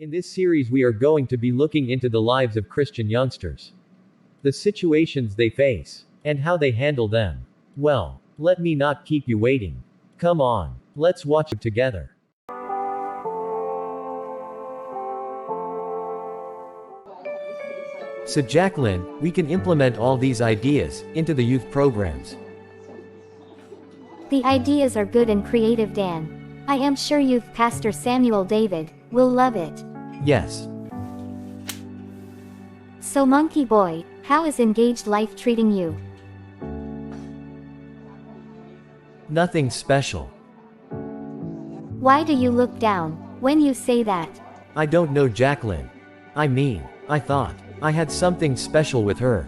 In this series, we are going to be looking into the lives of Christian youngsters, the situations they face, and how they handle them. Well, let me not keep you waiting. Come on, let's watch it together. So Jacqueline, we can implement all these ideas into the youth programs. The ideas are good and creative, Dan. I am sure Youth Pastor Samuel David will love it. Yes. So Monkey Boy, how is engaged life treating you? Nothing special. Why do you look down when you say that? I don't know, Jacqueline. I thought I had something special with her.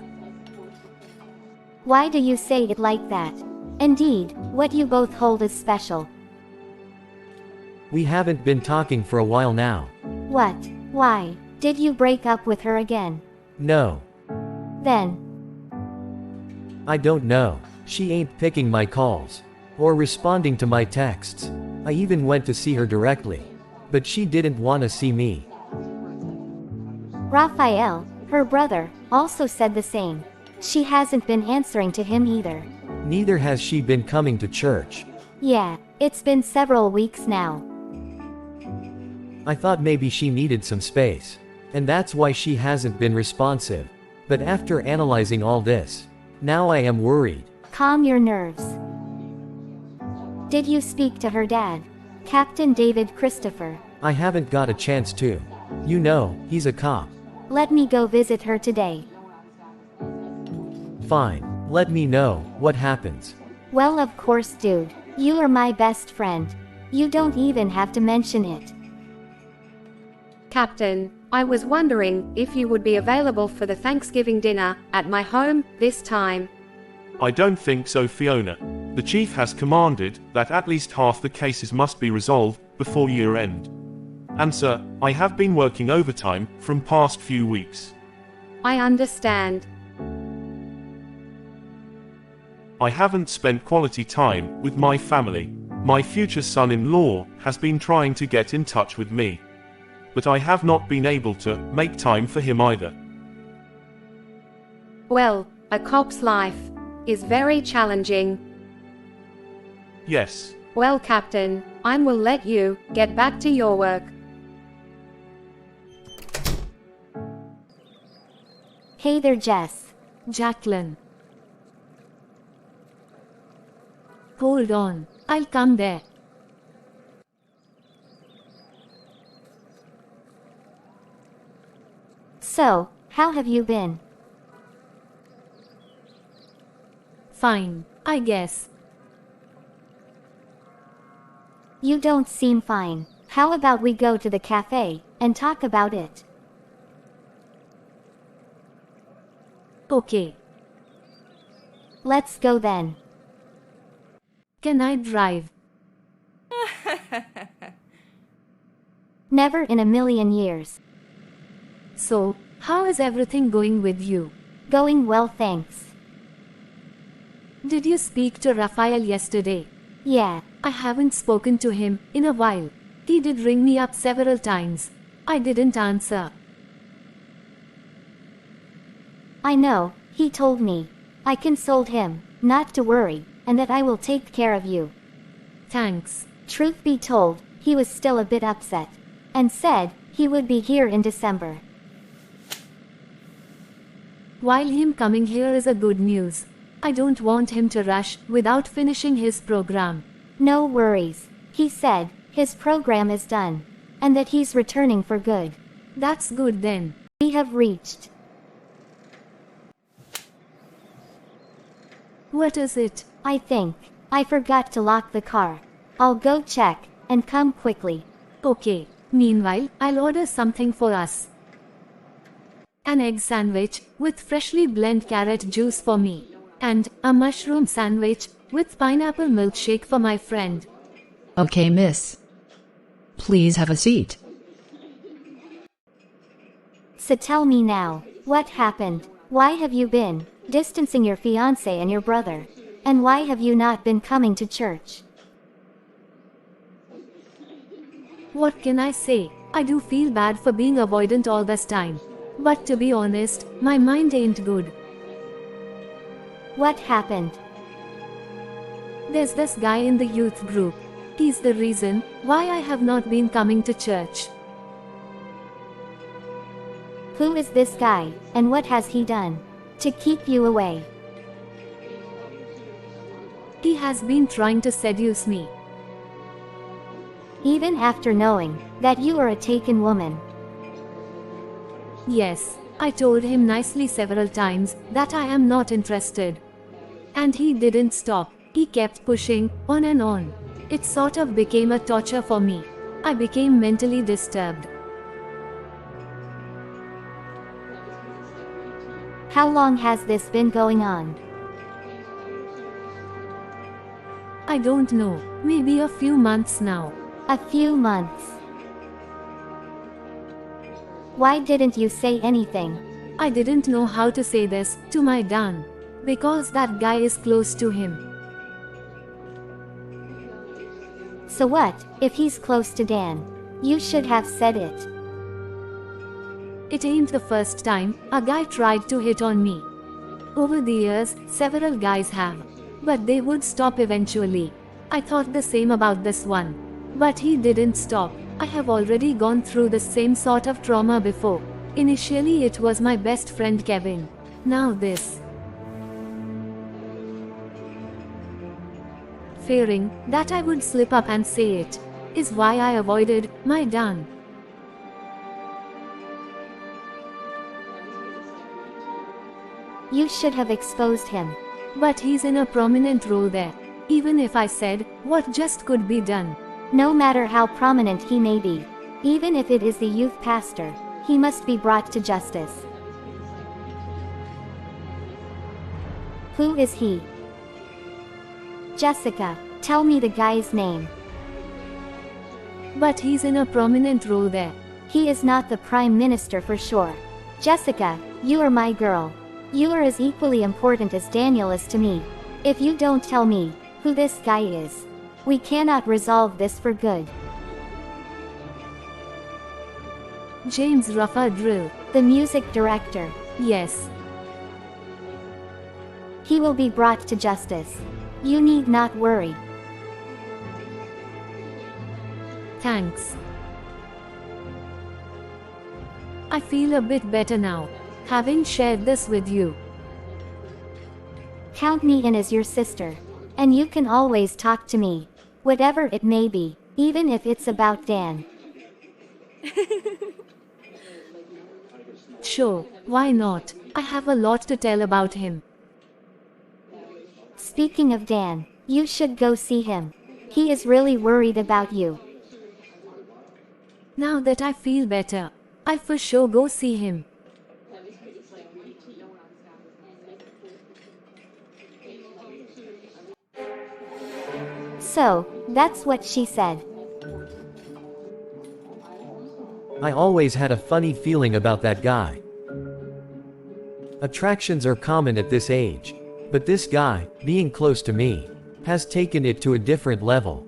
Why do you say it like that? Indeed, what you both hold is special. We haven't been talking for a while now. What? Why? Did you break up with her again? No. Then? I don't know. She ain't picking my calls or responding to my texts. I even went to see her directly, but she didn't want to see me. Raphael, her brother, also said the same. She hasn't been answering to him either. Neither has she been coming to church. Yeah, it's been several weeks now. I thought maybe she needed some space, and that's why she hasn't been responsive. But after analyzing all this, now I am worried. Calm your nerves. Did you speak to her dad, Captain David Christopher? I haven't got a chance to. You know, he's a cop. Let me go visit her today. Fine. Let me know what happens. Well, of course, dude. You are my best friend. You don't even have to mention it. Captain, I was wondering if you would be available for the Thanksgiving dinner at my home this time. I don't think so, Fiona. The chief has commanded that at least half the cases must be resolved before year end. And sir, I have been working overtime from past few weeks. I understand. I haven't spent quality time with my family. My future son-in-law has been trying to get in touch with me, but I have not been able to make time for him either. Well, a cop's life is very challenging. Yes. Well, Captain, I will let you get back to your work. Hey there, Jess. Jacqueline. Hold on, I'll come there. So, how have you been? Fine, I guess. You don't seem fine. How about we go to the cafe and talk about it? Okay. Let's go then. Can I drive? Never in a million years. So, how is everything going with you? Going well, thanks. Did you speak to Raphael yesterday? Yeah. I haven't spoken to him in a while. He did ring me up several times. I didn't answer. I know, he told me. I consoled him, not to worry, and that I will take care of you. Thanks. Truth be told, he was still a bit upset, and said he would be here in December. While him coming here is a good news, I don't want him to rush without finishing his program. No worries. He said his program is done, and that he's returning for good. That's good then. We have reached. What is it? I think I forgot to lock the car. I'll go check and come quickly. Okay. Meanwhile, I'll order something for us. An egg sandwich with freshly blended carrot juice for me, and a mushroom sandwich with pineapple milkshake for my friend. Okay, miss. Please have a seat. So tell me now, what happened? Why have you been distancing your fiancé and your brother? And why have you not been coming to church? What can I say? I do feel bad for being avoidant all this time. But to be honest, my mind ain't good. What happened? There's this guy in the youth group. He's the reason why I have not been coming to church. Who is this guy, and what has he done to keep you away? He has been trying to seduce me. Even after knowing that you are a taken woman. Yes, I told him nicely several times that I am not interested. And he didn't stop. He kept pushing on and on. It sort of became a torture for me. I became mentally disturbed. How long has this been going on? I don't know, maybe a few months now. A few months. Why didn't you say anything? I didn't know how to say this to my Dan. Because that guy is close to him. So what, if he's close to Dan? You should have said it. It ain't the first time a guy tried to hit on me. Over the years, several guys have. But they would stop eventually. I thought the same about this one. But he didn't stop. I have already gone through the same sort of trauma before. Initially it was my best friend Kevin. Now this. Fearing that I would slip up and say it is why I avoided my Dan. You should have exposed him. But he's in a prominent role there. Even if I said what just could be done. No matter how prominent he may be, even if it is the youth pastor, he must be brought to justice. Who is he? Jessica, tell me the guy's name. But he's in a prominent role there. He is not the prime minister for sure. Jessica, you are my girl. You are as equally important as Daniel is to me. If you don't tell me who this guy is, we cannot resolve this for good. James Ruffa Drill, the music director. Yes. He will be brought to justice. You need not worry. Thanks. I feel a bit better now, having shared this with you. Count me in as your sister. And you can always talk to me. Whatever it may be, even if it's about Dan. Sure, why not? I have a lot to tell about him. Speaking of Dan, you should go see him. He is really worried about you. Now that I feel better, I for sure go see him. So, that's what she said. I always had a funny feeling about that guy. Attractions are common at this age. But this guy, being close to me, has taken it to a different level.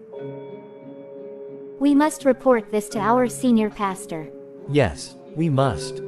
We must report this to our senior pastor. Yes, we must.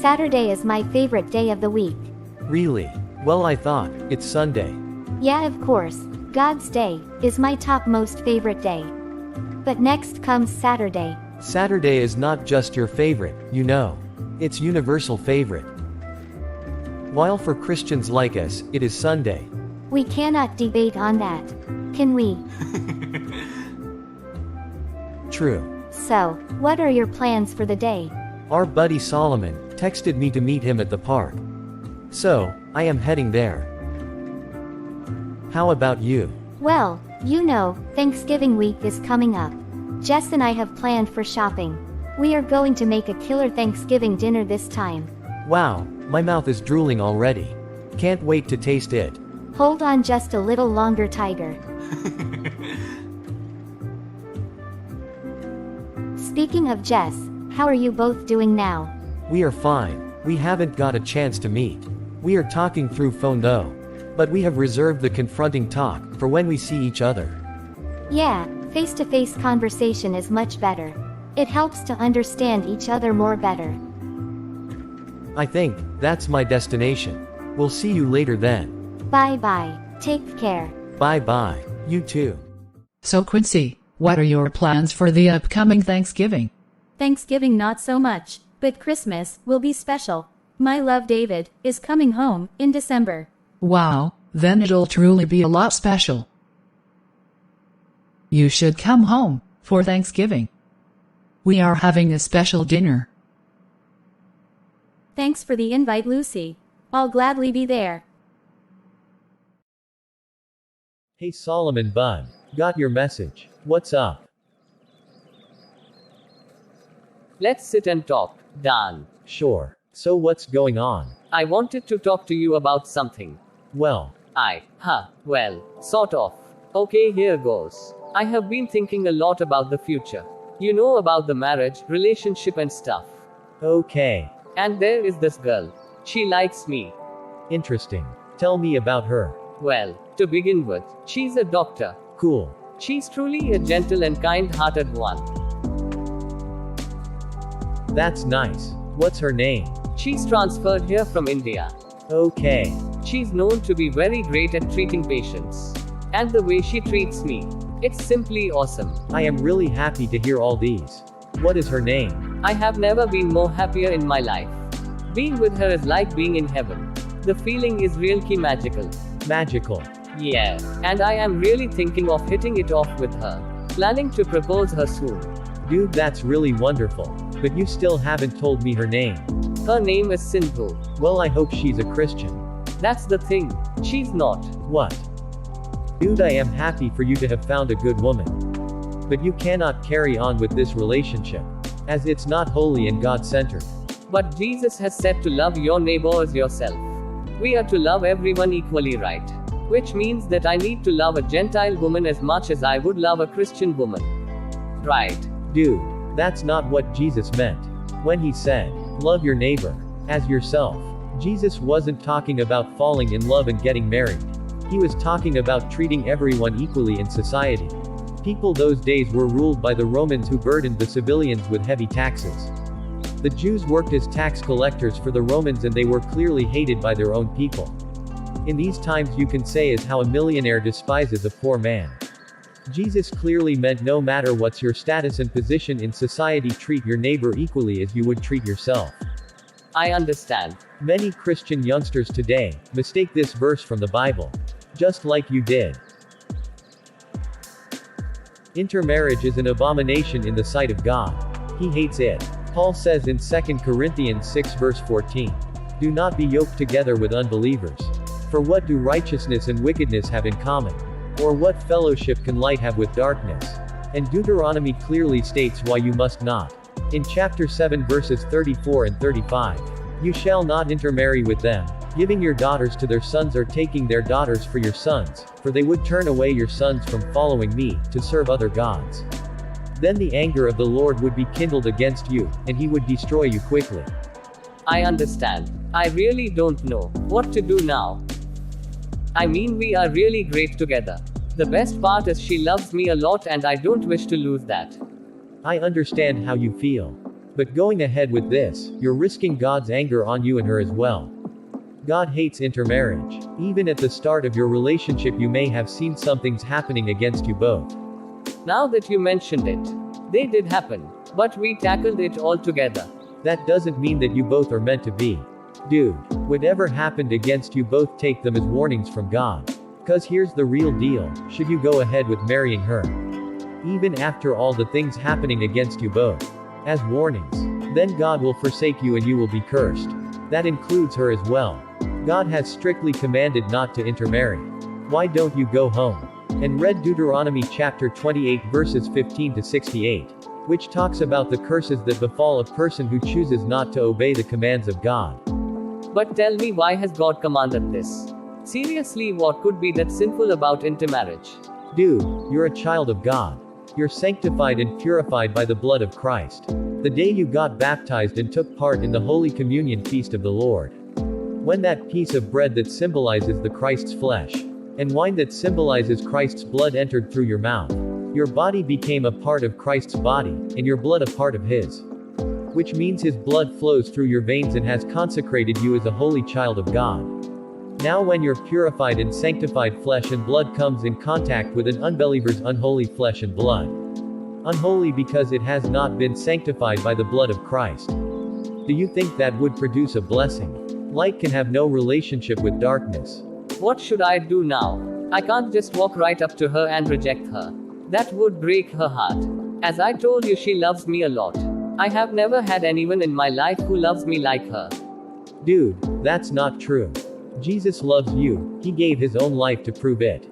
Saturday is my favorite day of the week. Really? Well, I thought it's Sunday. Yeah, of course. God's day is my top most favorite day. But next comes Saturday. Saturday is not just your favorite, you know. It's universal favorite. While for Christians like us, it is Sunday. We cannot debate on that. Can we? True. So, what are your plans for the day? Our buddy Solomon texted me to meet him at the park. So, I am heading there. How about you? Well, you know, Thanksgiving week is coming up. Jess and I have planned for shopping. We are going to make a killer Thanksgiving dinner this time. Wow, my mouth is drooling already. Can't wait to taste it. Hold on just a little longer, Tiger. Speaking of Jess, how are you both doing now? We are fine. We haven't got a chance to meet. We are talking through phone though. But we have reserved the confronting talk for when we see each other. Yeah, face-to-face conversation is much better. It helps to understand each other more better. I think that's my destination. We'll see you later then. Bye-bye. Take care. Bye-bye. You too. So Quincy, what are your plans for the upcoming Thanksgiving? Thanksgiving not so much, but Christmas will be special. My love David is coming home in December. Wow, then it'll truly be a lot special. You should come home for Thanksgiving. We are having a special dinner. Thanks for the invite, Lucy. I'll gladly be there. Hey Solomon Bun. Got your message. What's up? Let's sit and talk, Dan. Sure. So what's going on? I wanted to talk to you about something. Well, well, sort of. Okay, here goes. I have been thinking a lot about the future. You know, about the marriage, relationship and stuff. okay. And there is this girl. She likes me. Interesting. Tell me about her. Well, to begin with, she's a doctor. Cool. She's truly a gentle and kind-hearted one. That's nice. What's her name? She's transferred here from India. Okay. She's known to be very great at treating patients. And the way she treats me, it's simply awesome. I am really happy to hear all these. What is her name? I have never been more happier in my life. Being with her is like being in heaven. The feeling is really magical. Magical. Yeah. And I am really thinking of hitting it off with her. Planning to propose her soon. Dude, that's really wonderful. But you still haven't told me her name. Her name is Sindhu. Well, I hope she's a Christian. That's the thing. She's not. What? Dude, I am happy for you to have found a good woman. But you cannot carry on with this relationship, as it's not holy and God-centered. But Jesus has said to love your neighbor as yourself. We are to love everyone equally, right? Which means that I need to love a Gentile woman as much as I would love a Christian woman. Right. Dude, that's not what Jesus meant. When he said, love your neighbor as yourself, Jesus wasn't talking about falling in love and getting married. He was talking about treating everyone equally in society. People those days were ruled by the Romans, who burdened the civilians with heavy taxes. The Jews worked as tax collectors for the Romans, and they were clearly hated by their own people. In these times, you can say as how a millionaire despises a poor man. Jesus clearly meant no matter what's your status and position in society, treat your neighbor equally as you would treat yourself. I understand. Many Christian youngsters today mistake this verse from the Bible. Just like you did. Intermarriage is an abomination in the sight of God. He hates it. Paul says in 2 Corinthians 6 verse 14. Do not be yoked together with unbelievers. For what do righteousness and wickedness have in common? Or what fellowship can light have with darkness? And Deuteronomy clearly states why you must not. In chapter 7 verses 34 and 35. You shall not intermarry with them, giving your daughters to their sons or taking their daughters for your sons, for they would turn away your sons from following me, to serve other gods. Then the anger of the Lord would be kindled against you, and he would destroy you quickly. I understand. I really don't know what to do now. I mean, we are really great together. The best part is she loves me a lot, and I don't wish to lose that. I understand how you feel. But going ahead with this, you're risking God's anger on you and her as well. God hates intermarriage. Even at the start of your relationship, you may have seen some things happening against you both. Now that you mentioned it, they did happen, but we tackled it all together. That doesn't mean that you both are meant to be. Dude, whatever happened against you both, take them as warnings from God. Cause here's the real deal, should you go ahead with marrying her, even after all the things happening against you both, as warnings, then God will forsake you and you will be cursed. That includes her as well. God has strictly commanded not to intermarry. Why don't you go home and read Deuteronomy chapter 28 verses 15 to 68, which talks about the curses that befall a person who chooses not to obey the commands of God. But tell me, why has God commanded this? Seriously, what could be that sinful about intermarriage? Dude, you're a child of God. You're sanctified and purified by the blood of Christ. The day you got baptized and took part in the Holy Communion feast of the Lord. When that piece of bread that symbolizes the Christ's flesh, and wine that symbolizes Christ's blood entered through your mouth, your body became a part of Christ's body, and your blood a part of His. Which means His blood flows through your veins and has consecrated you as a holy child of God. Now when your purified and sanctified flesh and blood comes in contact with an unbeliever's unholy flesh and blood. Unholy because it has not been sanctified by the blood of Christ. Do you think that would produce a blessing? Light can have no relationship with darkness. What should I do now? I can't just walk right up to her and reject her. That would break her heart. As I told you, she loves me a lot. I have never had anyone in my life who loves me like her. Dude, that's not true. Jesus loves you, He gave His own life to prove it.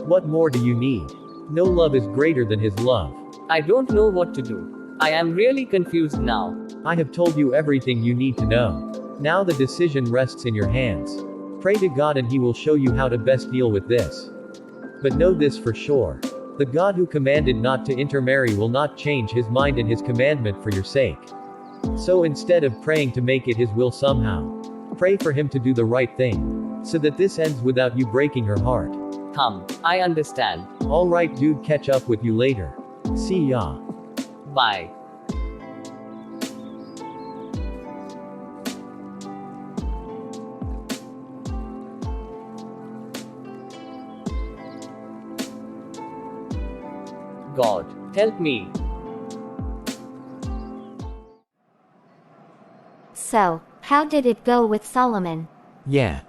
What more do you need? No love is greater than His love. I don't know what to do. I am really confused now. I have told you everything you need to know. Now the decision rests in your hands. Pray to God and He will show you how to best deal with this. But know this for sure. The God who commanded not to intermarry will not change His mind and His commandment for your sake. So instead of praying to make it His will somehow, pray for Him to do the right thing, so that this ends without you breaking her heart. I understand. Alright dude, catch up with you later. See ya. Bye. God, help me. So, how did it go with Solomon? Yeah.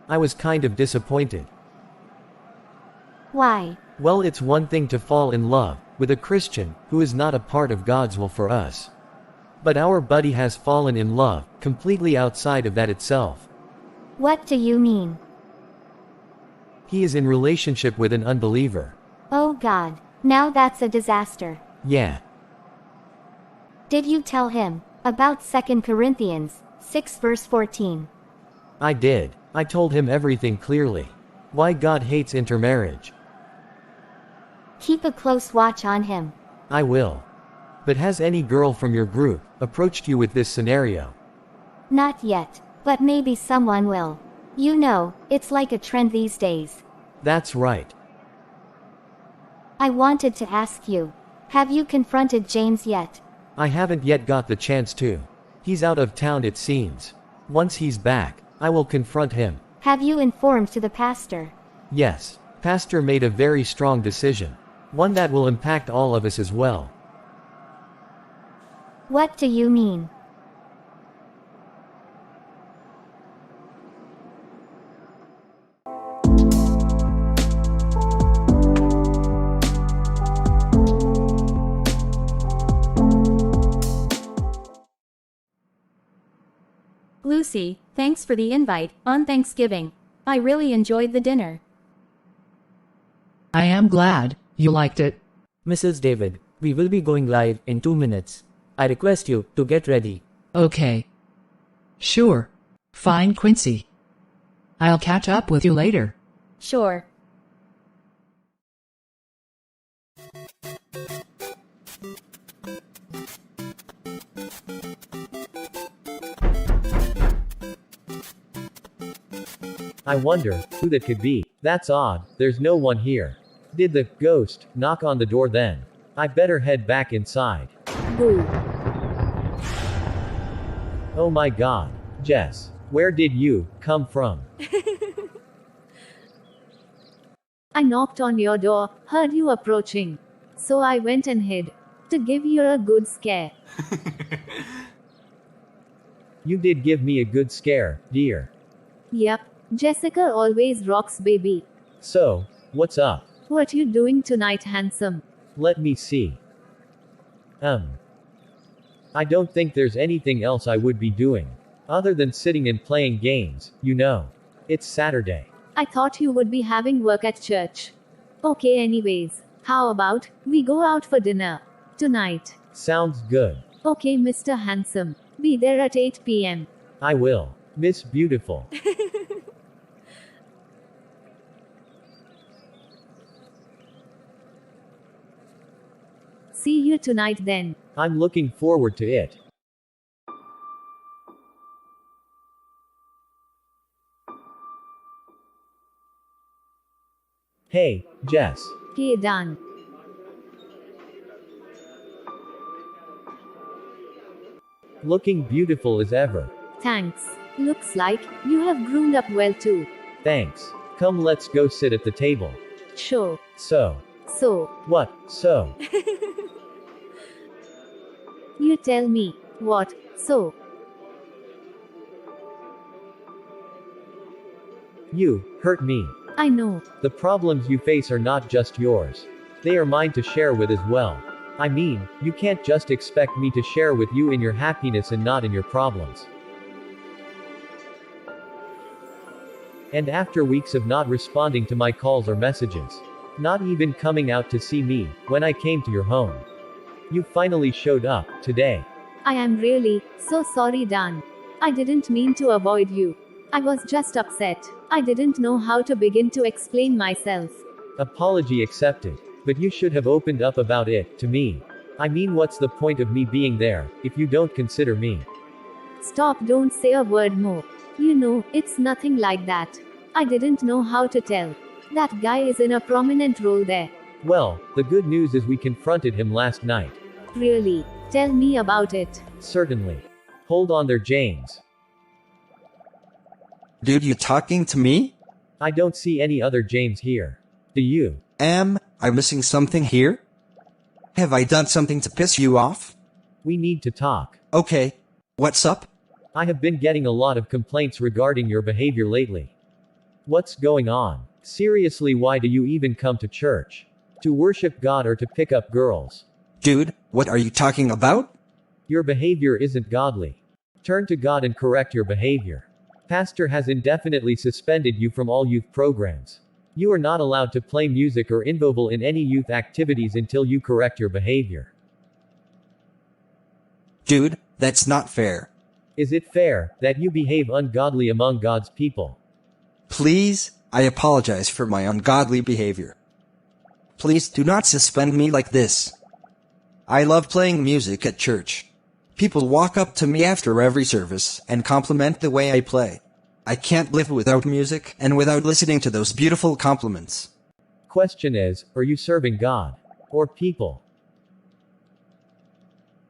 I was kind of disappointed. Why? Well, it's one thing to fall in love with a Christian who is not a part of God's will for us. But our buddy has fallen in love completely outside of that itself. What do you mean? He is in relationship with an unbeliever. Oh God, now that's a disaster. Yeah. Did you tell him about 2 Corinthians 6 verse 14? I did. I told him everything clearly. Why God hates intermarriage. Keep a close watch on him. I will. But has any girl from your group approached you with this scenario? Not yet, but maybe someone will. You know, it's like a trend these days. That's right. I wanted to ask you, have you confronted James yet? I haven't yet got the chance to. He's out of town it seems. Once he's back, I will confront him. Have you informed to the pastor? Yes. Pastor made a very strong decision. One that will impact all of us as well. What do you mean? Lucy, thanks for the invite on Thanksgiving. I really enjoyed the dinner. I am glad you liked it. Mrs. David, we will be going live in 2 minutes. I request you to get ready. Okay. Sure. Fine, Quincy. I'll catch up with you later. Sure. I wonder who that could be. That's odd, there's no one here. Did the ghost knock on the door then? I better head back inside. Ooh. Oh my god. Jess, where did you come from? I knocked on your door, heard you approaching. So I went and hid. To give you a good scare. You did give me a good scare, dear. Yep. Jessica always rocks, baby. So, what's up? What you doing tonight, handsome? Let me see. I don't think there's anything else I would be doing. Other than sitting and playing games, you know. It's Saturday. I thought you would be having work at church. Okay, anyways. How about we go out for dinner tonight? Sounds good. Okay, Mr. Handsome. Be there at 8 p.m. I will. Miss Beautiful. See you tonight then. I'm looking forward to it. Hey, Jess. Hey, Dan. Looking beautiful as ever. Thanks. Looks like you have groomed up well too. Thanks. Come, let's go sit at the table. Sure. So. What, so? You tell me. What, so? You hurt me. I know. The problems you face are not just yours. They are mine to share with as well. I mean, you can't just expect me to share with you in your happiness and not in your problems. And after weeks of not responding to my calls or messages, not even coming out to see me, when I came to your home, you finally showed up, today. I am really so sorry, Dan. I didn't mean to avoid you. I was just upset. I didn't know how to begin to explain myself. Apology accepted. But you should have opened up about it, to me. I mean, what's the point of me being there, if you don't consider me? Stop, don't say a word more. You know, it's nothing like that. I didn't know how to tell. That guy is in a prominent role there. Well, the good news is we confronted him last night. Really? Tell me about it. Certainly. Hold on there, James. Dude, you talking to me? I don't see any other James here. Do you? Am I missing something here? Have I done something to piss you off? We need to talk. Okay. What's up? I have been getting a lot of complaints regarding your behavior lately. What's going on? Seriously, why do you even come to church? To worship God or to pick up girls? Dude, what are you talking about? Your behavior isn't godly. Turn to God and correct your behavior. Pastor has indefinitely suspended you from all youth programs. You are not allowed to play music or involve in any youth activities until you correct your behavior. Dude, that's not fair. Is it fair that you behave ungodly among God's people? Please, I apologize for my ungodly behavior. Please do not suspend me like this. I love playing music at church. People walk up to me after every service and compliment the way I play. I can't live without music and without listening to those beautiful compliments. Question is, are you serving God? Or people?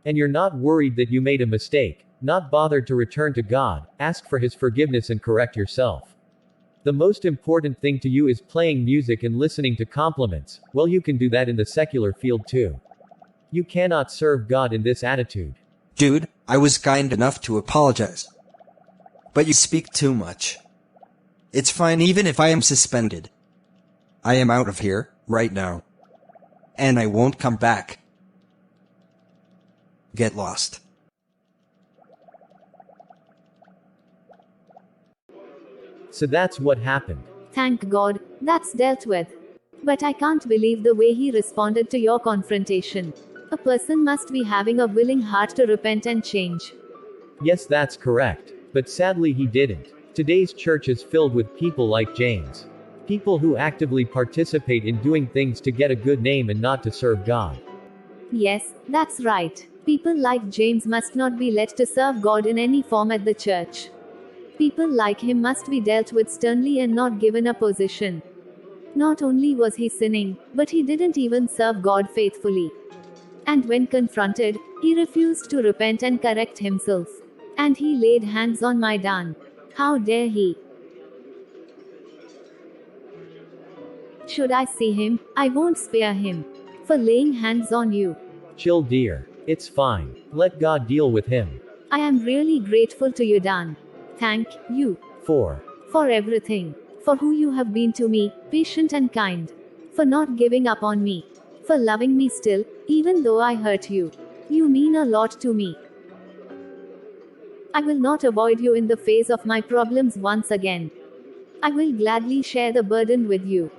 And you're not worried that you made a mistake, not bothered to return to God, ask for His forgiveness and correct yourself. The most important thing to you is playing music and listening to compliments. Well, you can do that in the secular field too. You cannot serve God in this attitude. Dude, I was kind enough to apologize. But you speak too much. It's fine even if I am suspended. I am out of here, right now. And I won't come back. Get lost. So that's what happened. Thank God, that's dealt with. But I can't believe the way he responded to your confrontation. A person must be having a willing heart to repent and change. Yes, that's correct. But sadly he didn't. Today's church is filled with people like James. People who actively participate in doing things to get a good name and not to serve God. Yes, that's right. People like James must not be let to serve God in any form at the church. People like him must be dealt with sternly and not given a position. Not only was he sinning, but he didn't even serve God faithfully. And when confronted, he refused to repent and correct himself. And he laid hands on my Dan. How dare he? Should I see him, I won't spare him. For laying hands on you. Chill, dear. It's fine. Let God deal with him. I am really grateful to you, Dan. Thank you. For everything. For who you have been to me, patient and kind. For not giving up on me. For loving me still, even though I hurt you. You mean a lot to me. I will not avoid you in the face of my problems once again. I will gladly share the burden with you.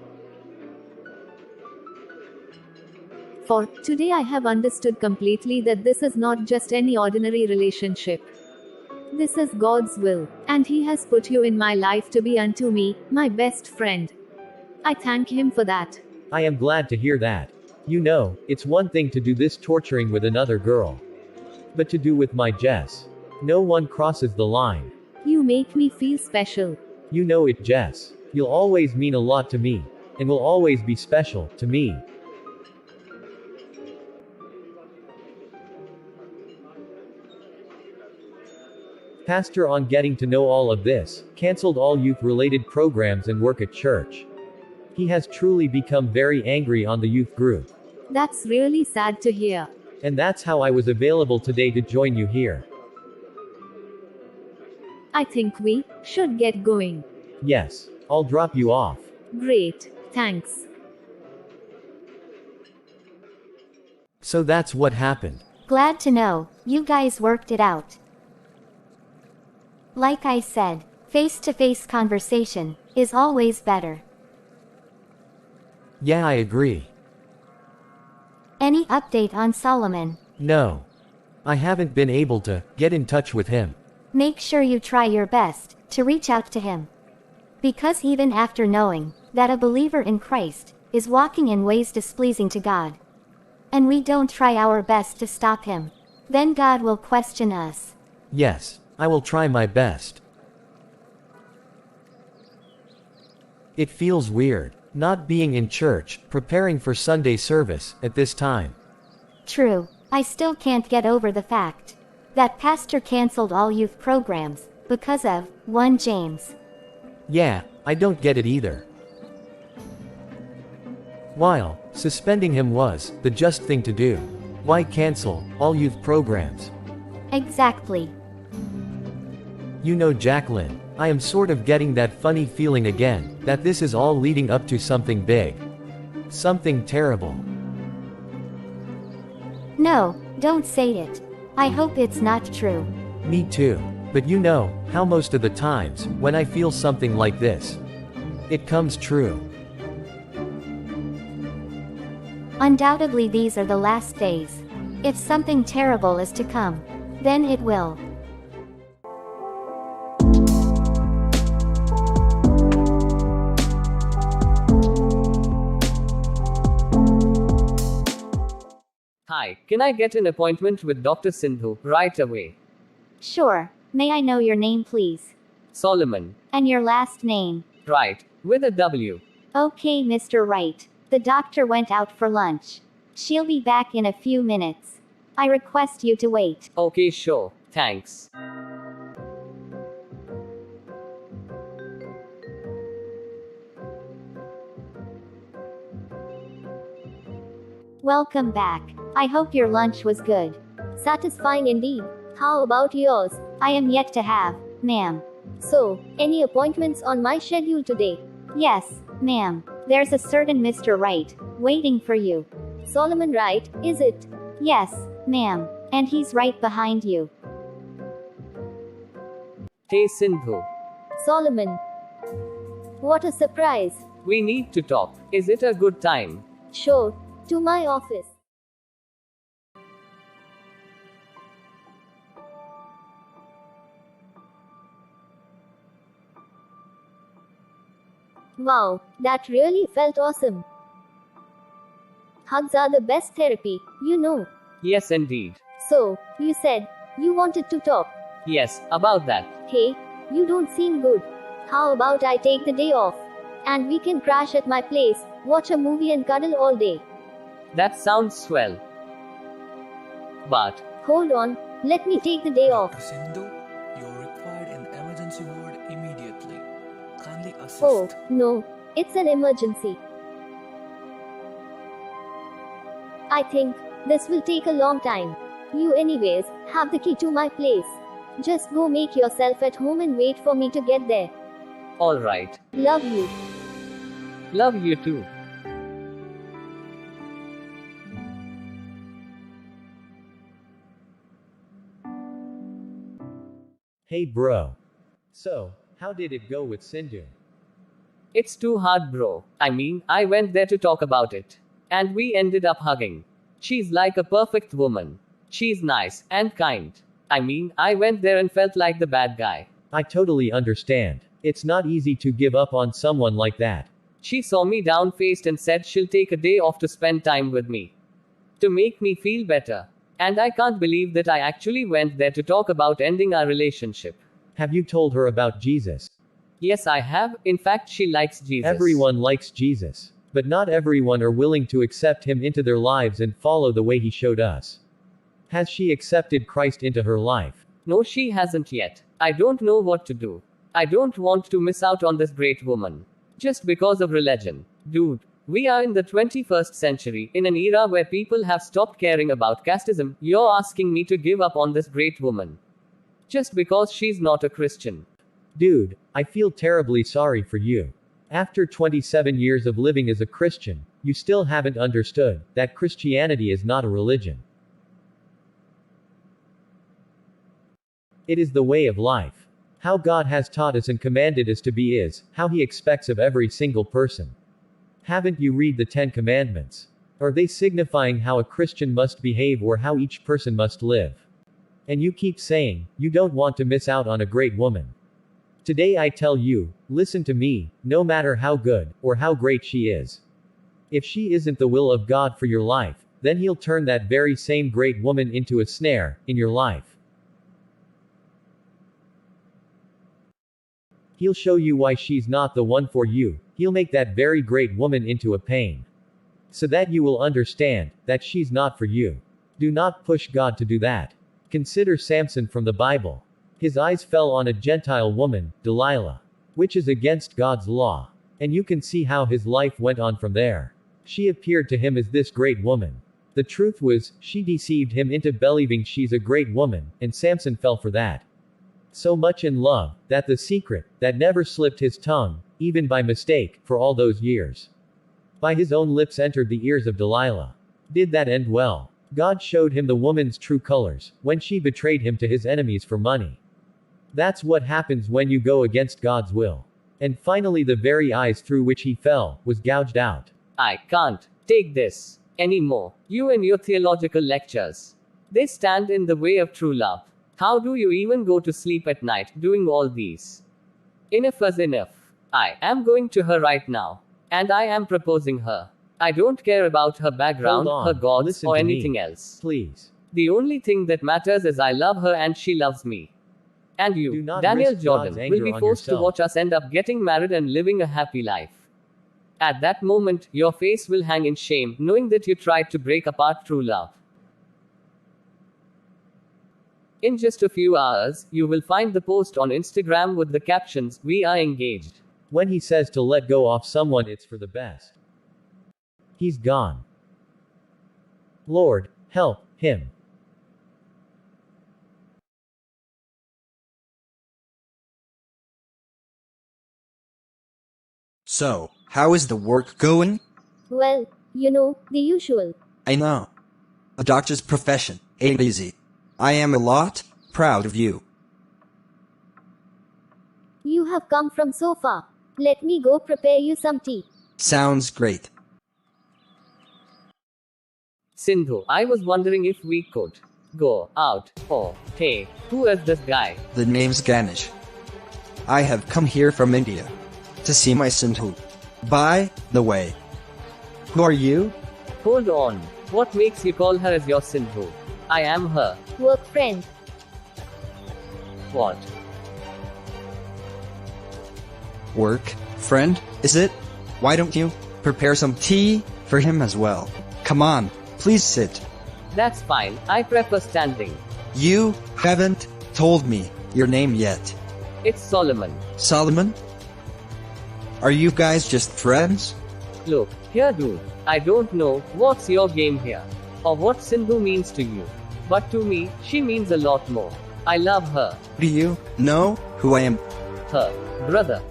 For today I have understood completely that this is not just any ordinary relationship. This is God's will, and He has put you in my life to be unto me, my best friend. I thank Him for that. I am glad to hear that. You know, it's one thing to do this torturing with another girl. But to do with my Jess. No one crosses the line. You make me feel special. You know it, Jess. You'll always mean a lot to me. And will always be special to me. Pastor, on getting to know all of this, cancelled all youth-related programs and work at church. He has truly become very angry on the youth group. That's really sad to hear. And that's how I was available today to join you here. I think we should get going. Yes, I'll drop you off. Great, thanks. So that's what happened. Glad to know, you guys worked it out. Like I said, face-to-face conversation is always better. Yeah, I agree. Any update on Solomon? No. I haven't been able to get in touch with him. Make sure you try your best to reach out to him. Because even after knowing that a believer in Christ is walking in ways displeasing to God, and we don't try our best to stop him, then God will question us. Yes, I will try my best. It feels weird, not being in church, preparing for Sunday service at this time. True, I still can't get over the fact that pastor canceled all youth programs because of 1 James. Yeah, I don't get it either. While suspending him was the just thing to do, why cancel all youth programs? Exactly. You know, Jacqueline, I am sort of getting that funny feeling again, that this is all leading up to something big. Something terrible. No, don't say it. I hope it's not true. Me too. But you know, how most of the times, when I feel something like this, it comes true. Undoubtedly these are the last days. If something terrible is to come, then it will. Hi, can I get an appointment with Dr. Sindhu right away? Sure. May I know your name, please? Solomon. And your last name? Right, with a W. Okay, Mr. Wright. The doctor went out for lunch. She'll be back in a few minutes. I request you to wait. Okay, sure. Thanks. Welcome back. I hope your lunch was good. Satisfying indeed. How about yours? I am yet to have, ma'am. So, any appointments on my schedule today? Yes, ma'am. There's a certain Mr. Wright waiting for you. Solomon Wright, is it? Yes, ma'am. And he's right behind you. Hey Sindhu. Solomon. What a surprise. We need to talk. Is it a good time? Sure. To my office. Wow, that really felt awesome. Hugs are the best therapy, you know. Yes, indeed. So, you said you wanted to talk. Yes, about that. Hey, you don't seem good. How about I take the day off? And we can crash at my place, watch a movie and cuddle all day. That sounds swell. But hold on, let me take the day off. Dr. Sindhu, you're required in the emergency ward immediately. Kindly assist. Oh, no, it's an emergency. I think this will take a long time. You anyways have the key to my place. Just go make yourself at home and wait for me to get there. all right. Love you. Love you too. Hey bro. So, how did it go with Sindhu? It's too hard, bro. I mean, I went there to talk about it. And we ended up hugging. She's like a perfect woman. She's nice and kind. I mean, I went there and felt like the bad guy. I totally understand. It's not easy to give up on someone like that. She saw me down-faced and said she'll take a day off to spend time with me. To make me feel better. And I can't believe that I actually went there to talk about ending our relationship. Have you told her about Jesus? Yes, I have. In fact, she likes Jesus. Everyone likes Jesus. But not everyone are willing to accept him into their lives and follow the way he showed us. Has she accepted Christ into her life? No, she hasn't yet. I don't know what to do. I don't want to miss out on this great woman. Just because of religion. Dude, we are in the 21st century, in an era where people have stopped caring about casteism. You're asking me to give up on this great woman. Just because she's not a Christian. Dude, I feel terribly sorry for you. After 27 years of living as a Christian, you still haven't understood that Christianity is not a religion. It is the way of life. How God has taught us and commanded us to be is how he expects of every single person. Haven't you read the 10 Commandments? Are they signifying how a Christian must behave or how each person must live? And you keep saying, you don't want to miss out on a great woman. Today I tell you, listen to me, no matter how good, or how great she is. If she isn't the will of God for your life, then he'll turn that very same great woman into a snare, in your life. He'll show you why she's not the one for you. He'll make that very great woman into a pain. So that you will understand that she's not for you. Do not push God to do that. Consider Samson from the Bible. His eyes fell on a Gentile woman, Delilah, which is against God's law. And you can see how his life went on from there. She appeared to him as this great woman. The truth was, she deceived him into believing she's a great woman, and Samson fell for that. So much in love, that the secret, that never slipped his tongue, even by mistake, for all those years. By his own lips entered the ears of Delilah. Did that end well? God showed him the woman's true colors, when she betrayed him to his enemies for money. That's what happens when you go against God's will. And finally the very eyes through which he fell, was gouged out. I can't take this anymore. You and your theological lectures. They stand in the way of true love. How do you even go to sleep at night, doing all these? Enough is enough. I am going to her right now. And I am proposing her. I don't care about her background, her gods, Listen or to anything me. else. Please. The only thing that matters is I love her and she loves me. And Do you, not Daniel risk Jordan, God's anger will be on forced to yourself. watch us end up getting married and living a happy life. At that moment, your face will hang in shame, knowing that you tried to break apart true love. In just a few hours, you will find the post on Instagram with the captions, "We are engaged." When he says to let go of someone, it's for the best. He's gone. Lord, help him. So, how is the work going? Well, the usual. I know. A doctor's profession ain't easy. I am a lot proud of you. You have come from so far. Let me go prepare you some tea. Sounds great. Sindhu, I was wondering if we could go out. Oh, hey, who is this guy? The name's Ganesh. I have come here from India to see my Sindhu. By the way, who are you? Hold on. What makes you call her as your Sindhu? I am her Work friend. what? Work friend, is it? Why don't you prepare some tea for him as well? Come on, please sit. That's fine. I prefer standing. You haven't told me your name yet. It's Solomon. Solomon? Are you guys just friends? Look, here dude. I don't know what's your game here, or what Sindhu means to you. But to me, she means a lot more. I love her. Do you know who I am? Her brother.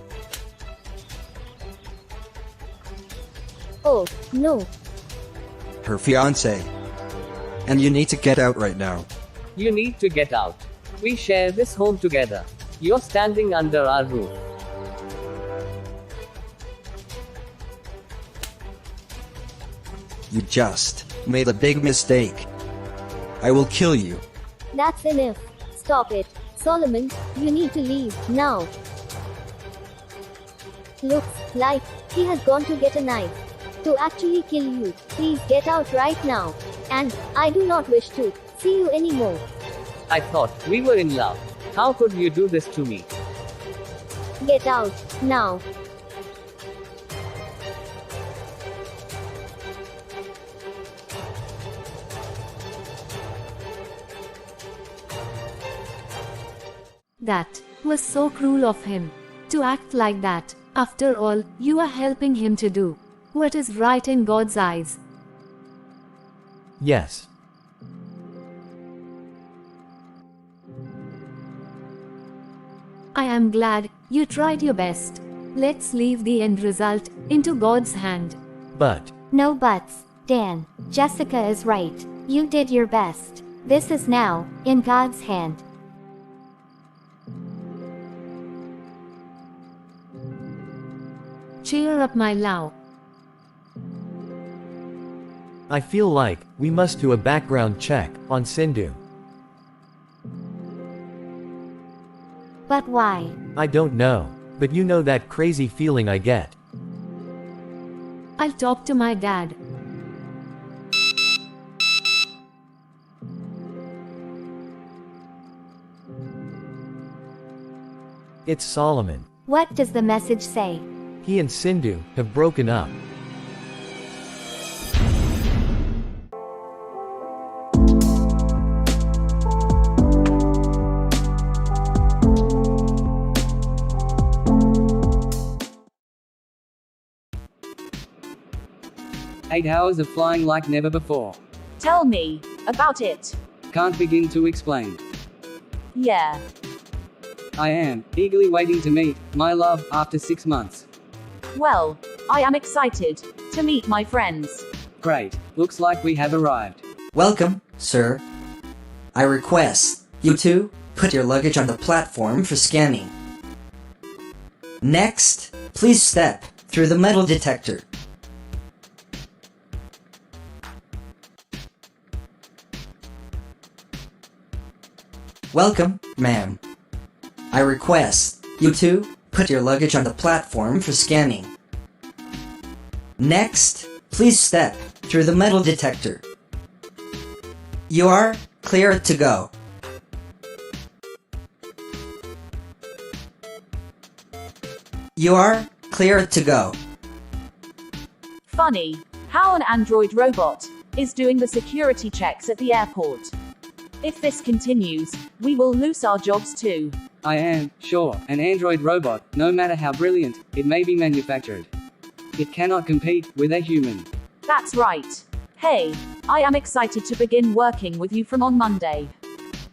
Oh, no. Her fiance. And you need to get out right now. You need to get out. We share this home together. You're standing under our roof. You just made a big mistake. I will kill you. That's enough. Stop it. Solomon, you need to leave, now. Looks like He has gone to get a knife. To actually kill you. Please get out right now. And, I do not wish to see you anymore. I thought we were in love. How could you do this to me? Get out, now. That was so cruel of him. To act like that. After all, you are helping him to do what is right in God's eyes. Yes. I am glad you tried your best. Let's leave the end result into God's hand. But No buts, Dan. Jessica is right. You did your best. This is now in God's hand. Cheer up, my love. I feel like we must do a background check on Sindhu. But why? I don't know, but you know that crazy feeling I get. I'll talk to my dad. It's Solomon. What does the message say? He and Sindhu have broken up. Eight hours of flying like never before. Tell me about it. Can't begin to explain. Yeah. I am eagerly waiting to meet my love after 6 months. Well, I am excited to meet my friends. Great. Looks like we have arrived. Welcome, sir. I request you to put your luggage on the platform for scanning. Next, please step through the metal detector. Welcome, ma'am. I request you to put your luggage on the platform for scanning. Next, please step through the metal detector. You are clear to go. You are clear to go. Funny how an android robot is doing the security checks at the airport. If this continues, we will lose our jobs too. I am, sure, an android robot, no matter how brilliant it may be manufactured. It cannot compete with a human. That's right. Hey, I am excited to begin working with you from on Monday.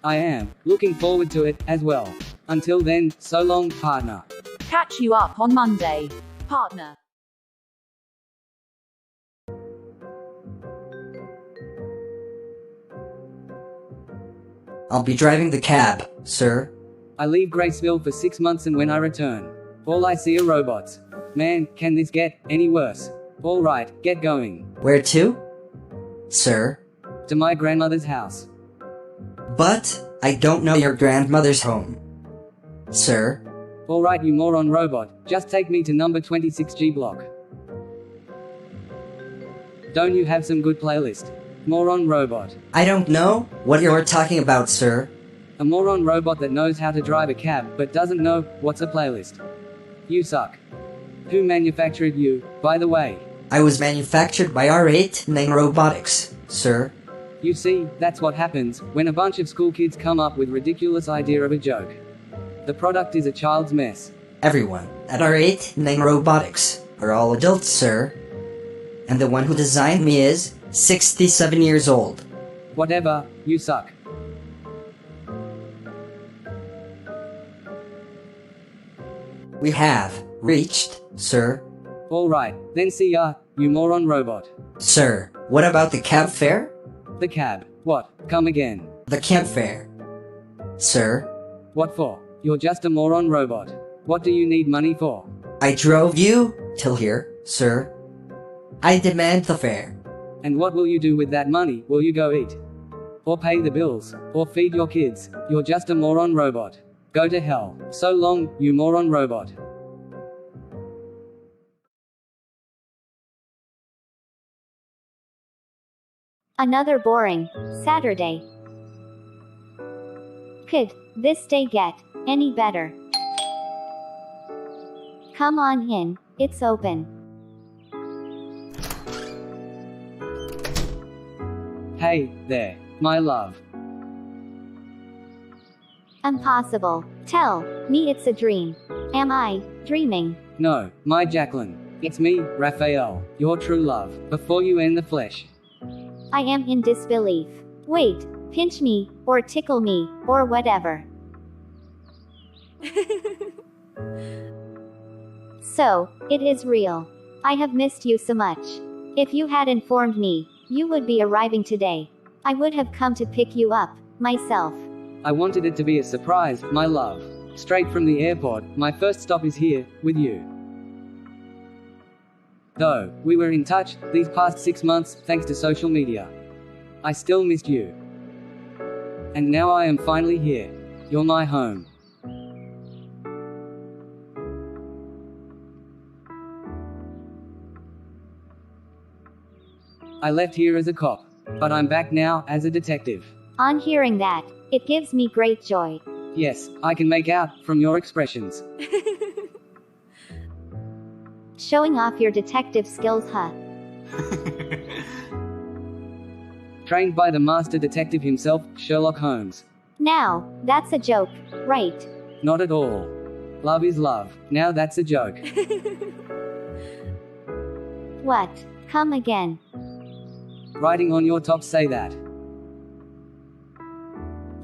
I am looking forward to it as well. Until then, so long, partner. Catch you up on Monday, partner. I'll be driving the cab, sir. I leave Graceville for 6 months and when I return, all I see are robots. Man, can this get any worse? All right, get going. Where to? Sir? To my grandmother's house. But I don't know your grandmother's home. Sir? All right, you moron robot, just take me to number 26G block. Don't you have some good playlist? Moron robot. I don't know what you're talking about, sir. A moron robot that knows how to drive a cab but doesn't know what's a playlist. You suck. Who manufactured you, by the way? I was manufactured by S01E01 Robotics, sir. You see, that's what happens when a bunch of school kids come up with ridiculous idea of a joke. The product is a child's mess. Everyone at S01E01 Robotics are all adults, sir. And the one who designed me is 67 years old. Whatever, you suck. We have reached, sir. Alright, then see ya, you moron robot. Sir, what about the cab fare? The cab. What? Come again. The cab fare. Sir? What for? You're just a moron robot. What do you need money for? I drove you till here, sir. I demand the fare. And what will you do with that money? Will you go eat? Or pay the bills? Or feed your kids? You're just a moron robot. Go to hell. So long, you moron robot. Another boring Saturday. Could this day get any better? Come on in, it's open. Hey, there, my love. Impossible. Tell me it's a dream. Am I dreaming? No, my Jacqueline. It's me, Raphael, your true love, before you end the flesh. I am in disbelief. Wait, pinch me, or tickle me, or whatever. So, it is real. I have missed you so much. If you had informed me, you would be arriving today. I would have come to pick you up, myself. I wanted it to be a surprise, my love. Straight from the airport, my first stop is here, with you. Though, we were in touch, these past 6 months, thanks to social media. I still missed you. And now I am finally here. You're my home. I left here as a cop, but I'm back now, as a detective. On hearing that, it gives me great joy. Yes, I can make out, from your expressions. Showing off your detective skills, huh? Trained by the master detective himself, Sherlock Holmes. Now, that's a joke, right? Not at all. Love is love. Now that's a joke. What? Come again. Writing on your top say that.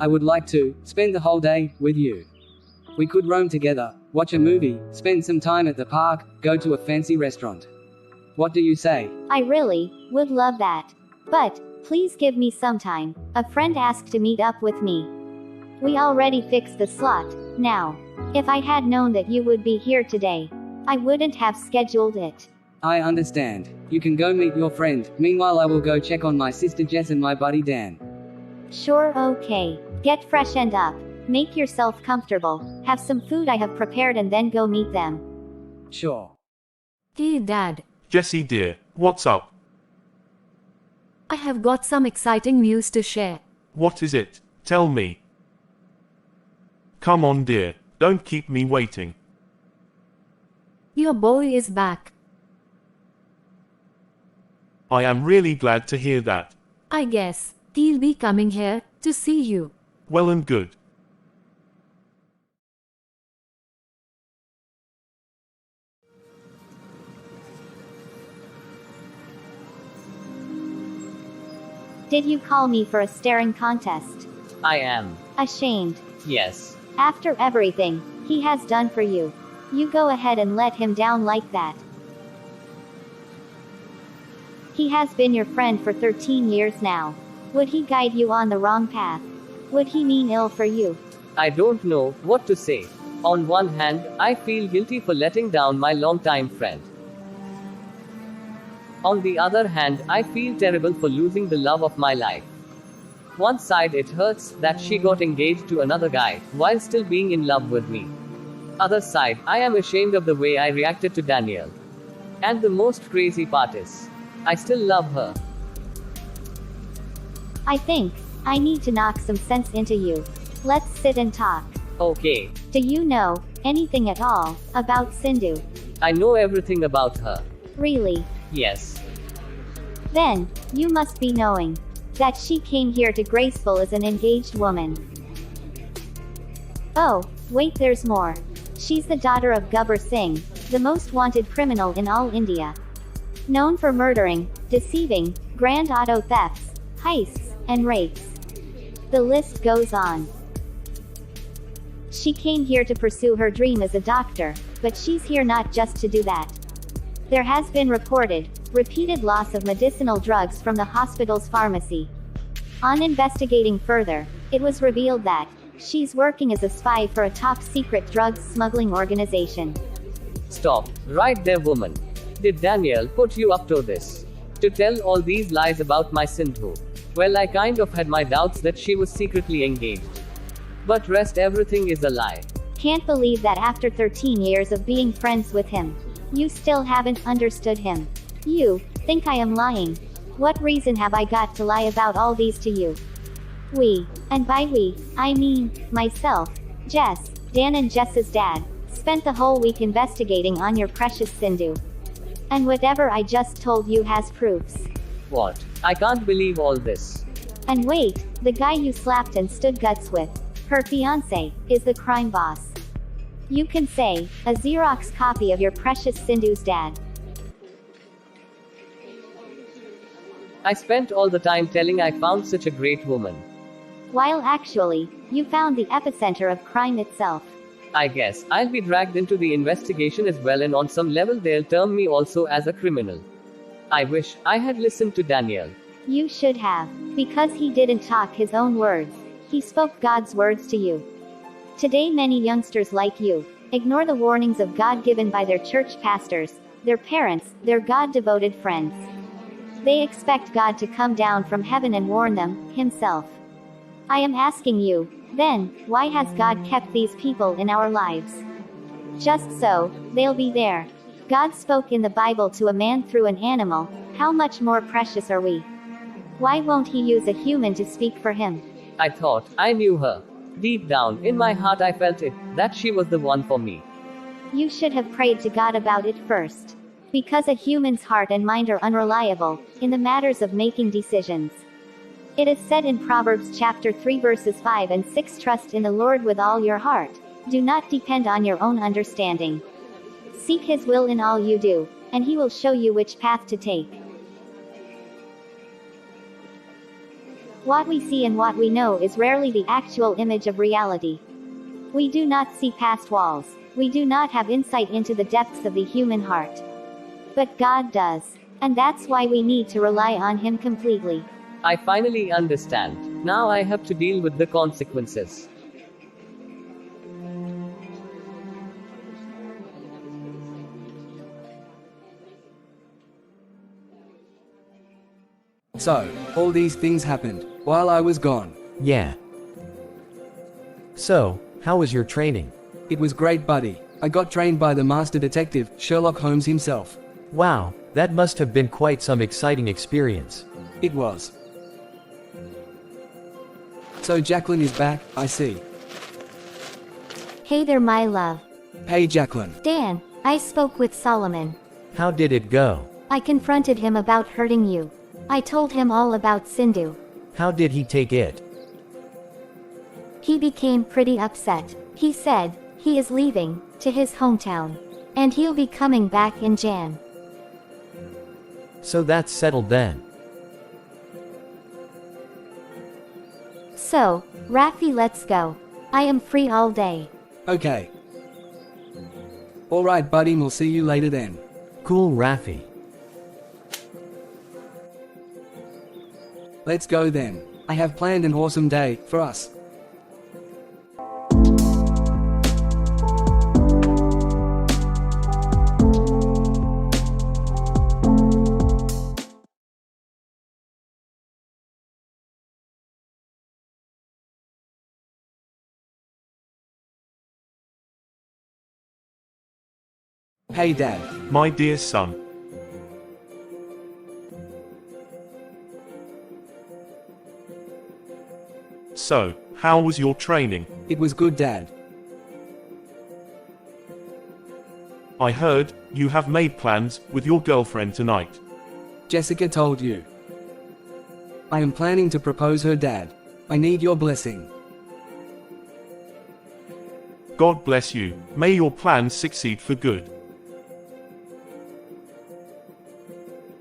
I would like to spend the whole day with you. We could roam together, watch a movie, spend some time at the park, go to a fancy restaurant. What do you say? I really would love that. But please give me some time. A friend asked to meet up with me. We already fixed the slot. Now, if I had known that you would be here today, I wouldn't have scheduled it. I understand. You can go meet your friend. Meanwhile, I will go check on my sister Jess and my buddy Dan. Sure, okay. Get fresh and up. Make yourself comfortable. Have some food I have prepared and then go meet them. Sure. Hey Dad, Jessie dear, what's up? I have got some exciting news to share. What is it? Tell me. Come on dear, don't keep me waiting. Your boy is back. I am really glad to hear that. I guess he'll be coming here to see you. Well and good. Did you call me for a staring contest? I am. Ashamed. Yes. After everything he has done for you, you go ahead and let him down like that. He has been your friend for 13 years now. Would he guide you on the wrong path? Would he mean ill for you? I don't know what to say. On one hand, I feel guilty for letting down my longtime friend. On the other hand, I feel terrible for losing the love of my life. One side, it hurts that she got engaged to another guy while still being in love with me. Other side, I am ashamed of the way I reacted to Danielle. And the most crazy part is, I still love her. I think I need to knock some sense into you. Let's sit and talk. Okay. Do you know anything at all about Sindhu? I know everything about her. Really? Yes. Then, you must be knowing that she came here to Graceful as an engaged woman. Oh, wait, there's more. She's the daughter of Gabbar Singh, the most wanted criminal in all India. Known for murdering, deceiving, grand auto thefts, heists, and rapes. The list goes on. She came here to pursue her dream as a doctor, but she's here not just to do that. There has been repeated loss of medicinal drugs from the hospital's pharmacy. On investigating further, it was revealed that she's working as a spy for a top-secret drugs smuggling organization. Stop, right there, woman. Did Danielle put you up to this? To tell all these lies about my Sindhu? Well, I kind of had my doubts that she was secretly engaged. But rest everything is a lie. Can't believe that after 13 years of being friends with him, you still haven't understood him. You think I am lying? What reason have I got to lie about all these to you? We, and by we, I mean, myself, Jess, Dan and Jess's dad, spent the whole week investigating on your precious Sindhu. And whatever I just told you has proofs. What? I can't believe all this. And wait, the guy you slapped and stood guts with, her fiancé, is the crime boss. You can say, a Xerox copy of your precious Sindhu's dad. I spent all the time telling I found such a great woman. While actually, you found the epicenter of crime itself. I guess I'll be dragged into the investigation as well, and on some level they'll term me also as a criminal. I wish I had listened to Daniel. You should have, because he didn't talk his own words. He spoke God's words to you. Today many youngsters like you ignore the warnings of God given by their church pastors, their parents, their God-devoted friends. They expect God to come down from heaven and warn them, himself. I am asking you, then, why has God kept these people in our lives? Just so, they'll be there. God spoke in the Bible to a man through an animal. How much more precious are we? Why won't he use a human to speak for him? I thought I knew her. Deep down, in my heart I felt it, that she was the one for me. You should have prayed to God about it first. Because a human's heart and mind are unreliable, in the matters of making decisions. It is said in Proverbs chapter 3 verses 5 and 6, trust in the Lord with all your heart. Do not depend on your own understanding. Seek his will in all you do, and he will show you which path to take. What we see and what we know is rarely the actual image of reality. We do not see past walls. We do not have insight into the depths of the human heart. But God does. And that's why we need to rely on him completely. I finally understand. Now I have to deal with the consequences. So, all these things happened while I was gone. Yeah. So, how was your training? It was great, buddy. I got trained by the master detective, Sherlock Holmes himself. Wow, that must have been quite some exciting experience. It was. So Jacqueline is back, I see. Hey there, my love. Hey Jacqueline. Dan, I spoke with Solomon. How did it go? I confronted him about hurting you. I told him all about Sindhu. How did he take it? He became pretty upset. He said, he is leaving, to his hometown. And he'll be coming back in Jan. So that's settled then. So, Rafi, let's go. I am free all day. Okay. Alright buddy, we'll see you later then. Cool, Rafi. Let's go then. I have planned an awesome day for us. Hey Dad. My dear son. So, how was your training? It was good, Dad. I heard you have made plans with your girlfriend tonight. Jessica told you. I am planning to propose her, Dad. I need your blessing. God bless you. May your plans succeed for good.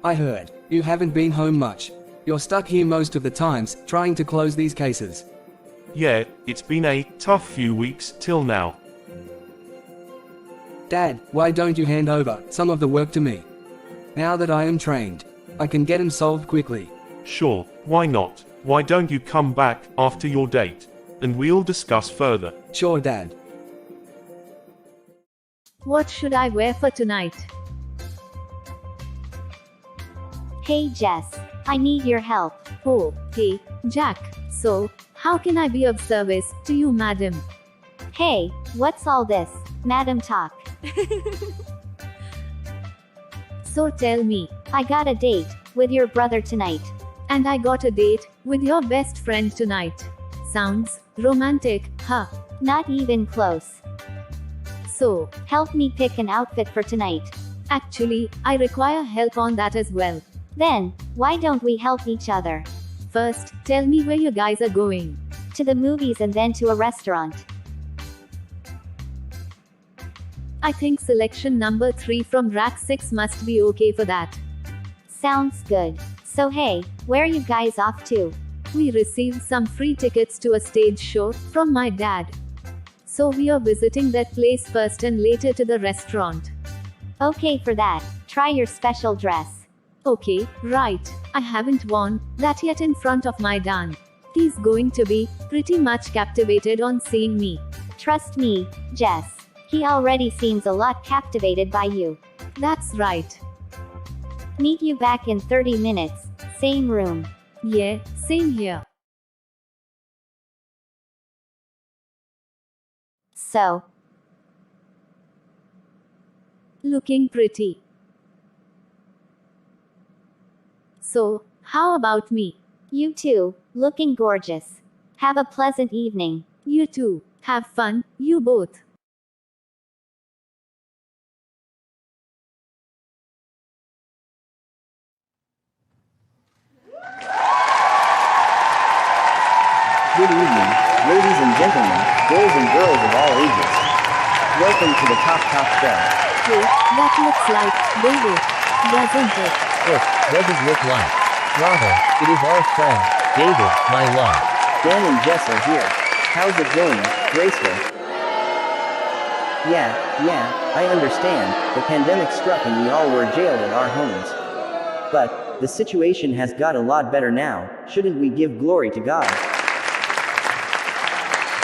I heard you haven't been home much. You're stuck here most of the times, trying to close these cases. Yeah, it's been a tough few weeks till now. Dad, why don't you hand over some of the work to me? Now that I am trained, I can get them solved quickly. Sure, why not? Why don't you come back after your date, and we'll discuss further. Sure, Dad. What should I wear for tonight? Hey Jess, I need your help. Oh, hey, Jack. So, how can I be of service to you, madam? Hey, what's all this, madam talk? So tell me. I got a date, with your brother tonight. And I got a date with your best friend tonight. Sounds romantic, huh? Not even close. So, Help me pick an outfit for tonight. actually, I require help on that as well. Then, why don't we help each other? First, tell me where you guys are going. To the movies and then to a restaurant. I think selection number 3 from rack 6 must be okay for that. Sounds good. So hey, where are you guys off to? We received some free tickets to a stage show from my dad. So we are visiting that place first and later to the restaurant. Okay for that. Try your special dress. Okay, right. I haven't worn that yet in front of my dad. He's going to be pretty much captivated on seeing me. Trust me, Jess. He already seems a lot captivated by you. That's right. Meet you back in 30 minutes. Same room. Yeah, same here. So, looking pretty. So, how about me? You too, looking gorgeous. Have a pleasant evening. You too. Have fun, you both. Good evening, ladies and gentlemen, boys and girls of all ages. Welcome to the Top Show. Hey, that looks like David, doesn't it? It doesn't look like. Rather, it is our friend, David, my love. Dan and Jess are here. How's it going, Graceful? Yeah, I understand. The pandemic struck and we all were jailed at our homes. But, the situation has got a lot better now. Shouldn't we give glory to God?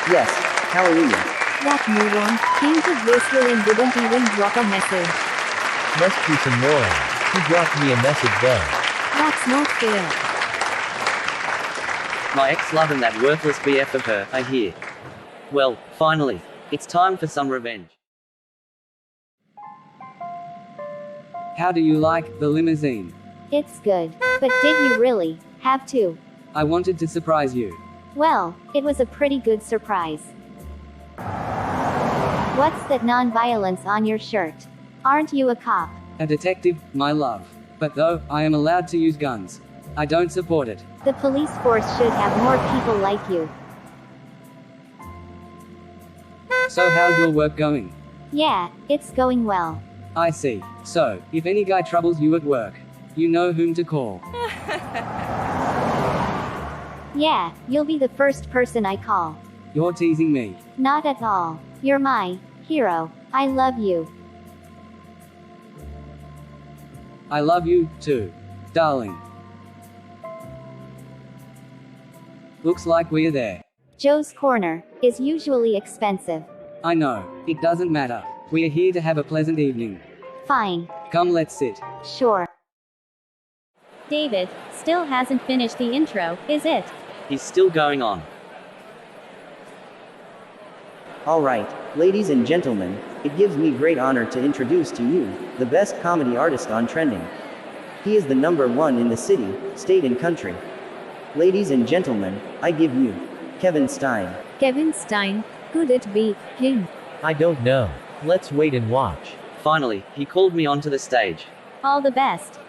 Yes, hallelujah. That moron came to Graceful and didn't even drop a message. Must be some moron. He dropped me a message though. That's not fair. My ex loving that worthless BF of her, I hear. Well, finally. It's time for some revenge. How do you like the limousine? It's good. But did you really have to? I wanted to surprise you. Well, it was a pretty good surprise. What's that non-violence on your shirt? Aren't you a cop? A detective, my love. But though, I am allowed to use guns. I don't support it. The police force should have more people like you. So how's your work going? Yeah, it's going well. I see. So, if any guy troubles you at work, you know whom to call. Yeah, you'll be the first person I call. You're teasing me. Not at all. You're my hero. I love you. I love you, too. Darling. Looks like we're there. Joe's Corner is usually expensive. I know. It doesn't matter. We are here to have a pleasant evening. Fine. Come, let's sit. Sure. David still hasn't finished the intro, is it? He's still going on. Alright, ladies and gentlemen, it gives me great honor to introduce to you, the best comedy artist on Trending. He is the #1 in the city, state and country. Ladies and gentlemen, I give you, Kevin Stein. Kevin Stein, could it be him? I don't know. Let's wait and watch. Finally, he called me onto the stage. All the best.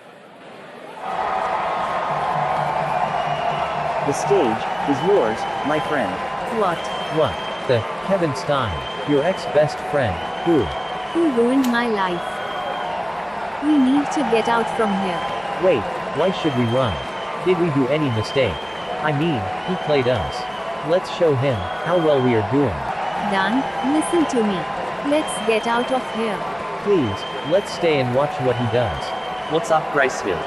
The stage is yours, my friend. What? The Kevin Stein, your ex-best friend, who ruined my life. We need to get out from here. Wait, why should we run? Did we do any mistake? I mean, he played us. Let's show him how well we are doing. Dan, listen to me. Let's get out of here. Please, let's stay and watch what he does. What's up, Graceville?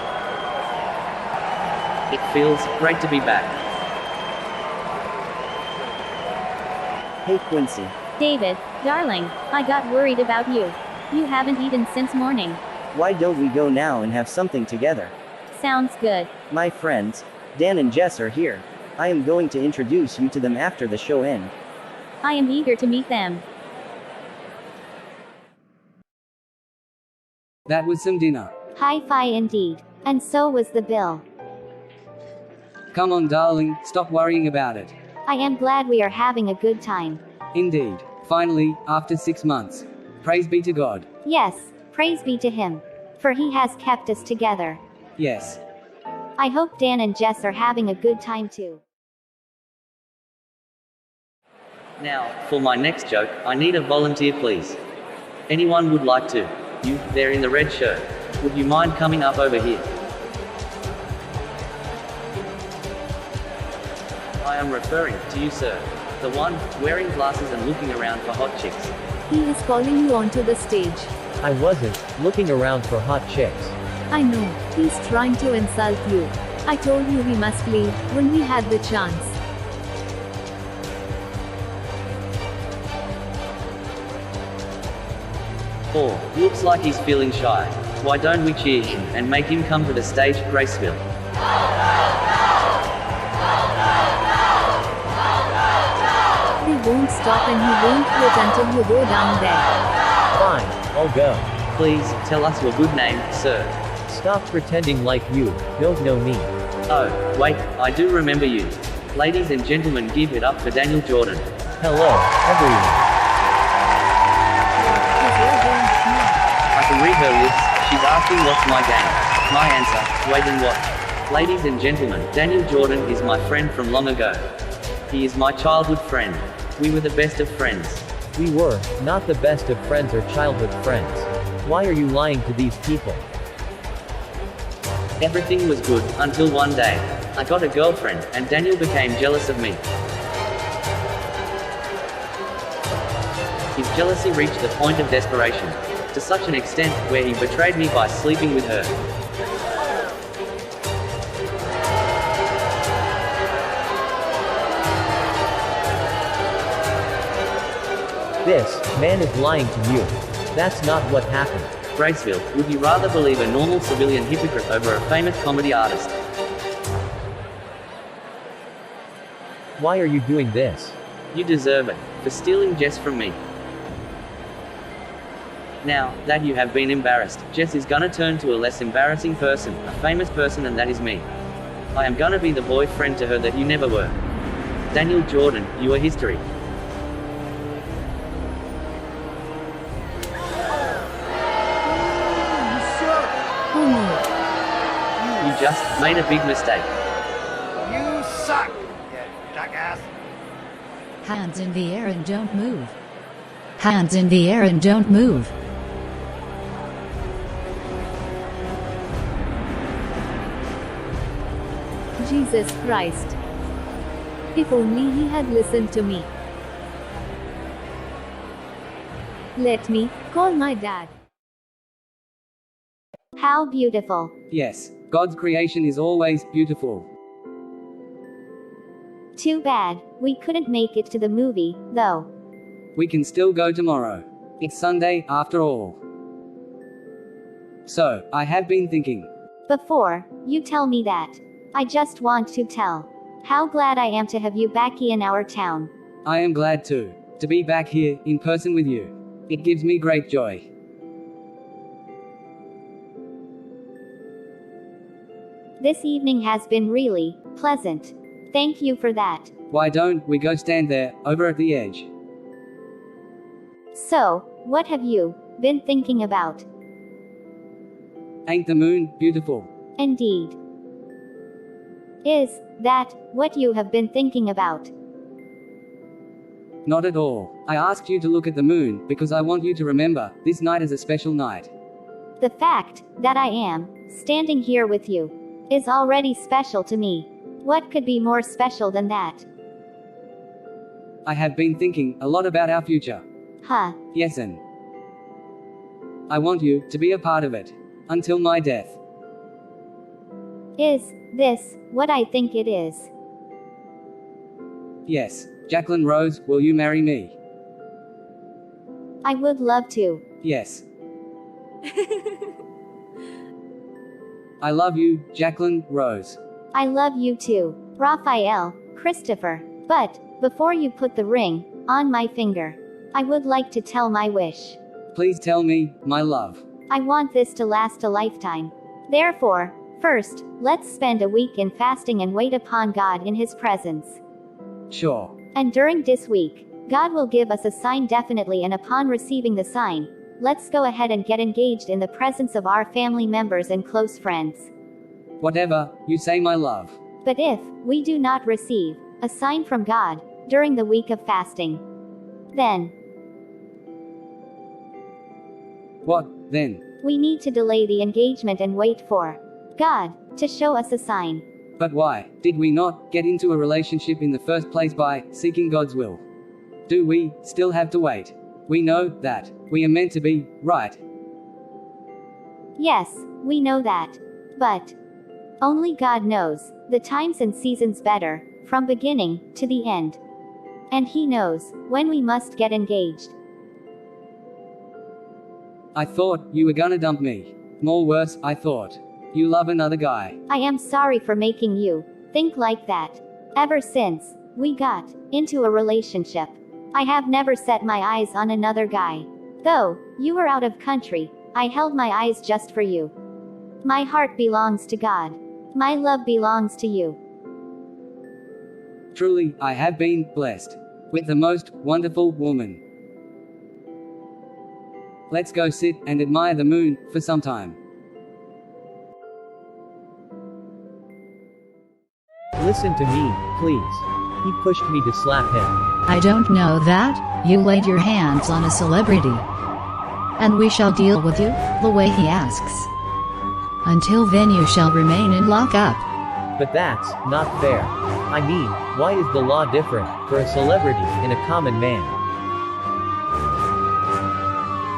It feels great to be back. Hey Quincy. David, darling, I got worried about you. You haven't eaten since morning. Why don't we go now and have something together? Sounds good. My friends, Dan and Jess are here. I am going to introduce you to them after the show ends. I am eager to meet them. That was some dinner. Hi-fi indeed. And so was the bill. Come on, darling, stop worrying about it. I am glad we are having a good time. Indeed. Finally, after 6 months. Praise be to God. Yes, praise be to him. For he has kept us together. Yes. I hope Dan and Jess are having a good time too. Now, for my next joke, I need a volunteer, please. Anyone would like to? You, there in the red shirt. Would you mind coming up over here? I am referring to you, sir. The one, wearing glasses and looking around for hot chicks. He is calling you onto the stage. I wasn't looking around for hot chicks. I know, he's trying to insult you. I told you we must leave when we had the chance. Oh, looks like he's feeling shy. Why don't we cheer him and make him come to the stage gracefully? They won't stop and he won't quit until you go down there. Fine, I'll go. Please, tell us your good name, sir. Stop pretending like you don't know me. Oh, wait, I do remember you. Ladies and gentlemen, give it up for Daniel Jordan. Hello, everyone. I can read her lips. She's asking what's my game. My answer, wait and watch. Ladies and gentlemen, Daniel Jordan is my friend from long ago. He is my childhood friend. We were the best of friends. We were not the best of friends or childhood friends. Why are you lying to these people? Everything was good, until one day. I got a girlfriend, and Daniel became jealous of me. His jealousy reached the point of desperation. To such an extent, where he betrayed me by sleeping with her. This man is lying to you. That's not what happened. Graceville, would you rather believe a normal civilian hypocrite over a famous comedy artist? Why are you doing this? You deserve it, for stealing Jess from me. Now that you have been embarrassed, Jess is gonna turn to a less embarrassing person, a famous person, and that is me. I am gonna be the boyfriend to her that you never were. Daniel Jordan, you are history. You just made a big mistake. You suck, you jackass. Hands in the air and don't move. Hands in the air and don't move. Jesus Christ. If only he had listened to me. Let me call my dad. How beautiful. Yes, God's creation is always beautiful. Too bad, we couldn't make it to the movie, though. We can still go tomorrow. It's Sunday, after all. So, I have been thinking. Before you tell me that, I just want to tell how glad I am to have you back in our town. I am glad too, to be back here, in person with you. It gives me great joy. This evening has been really pleasant. Thank you for that. Why don't we go stand there, over at the edge? So, what have you been thinking about? Ain't the moon beautiful? Indeed. Is that what you have been thinking about? Not at all. I asked you to look at the moon, because I want you to remember, this night is a special night. The fact that I am standing here with you is already special to me. What could be more special than that? I have been thinking a lot about our future. Huh? Yes, and I want you to be a part of it. Until my death. Is this what I think it is? Yes. Jacqueline Rose, will you marry me? I would love to. Yes. I love you, Jacqueline Rose. I love you too, Raphael, Christopher. But before you put the ring on my finger, I would like to tell my wish. Please tell me, my love. I want this to last a lifetime. Therefore, First, let's spend a week in fasting and wait upon God in His presence. Sure. And during this week, God will give us a sign definitely, and upon receiving the sign, let's go ahead and get engaged in the presence of our family members and close friends. Whatever you say, my love. But if we do not receive a sign from God during the week of fasting, then What, then? we need to delay the engagement and wait for God to show us a sign. But why did we not get into a relationship in the first place by seeking God's will? Do we still have to wait? We know that we are meant to be, right? Yes, we know that. But only God knows the times and seasons better, from beginning to the end. And He knows when we must get engaged. I thought you were gonna dump me. More worse, I thought you love another guy. I am sorry for making you think like that. Ever since we got into a relationship, I have never set my eyes on another guy. Though you were out of country, I held my eyes just for you. My heart belongs to God. My love belongs to you. Truly, I have been blessed with the most wonderful woman. Let's go sit and admire the moon for some time. Listen to me, please. He pushed me to slap him. I don't know that. You laid your hands on a celebrity. And we shall deal with you the way he asks. Until then you shall remain in lockup. But that's not fair. I mean, why is the law different for a celebrity and a common man?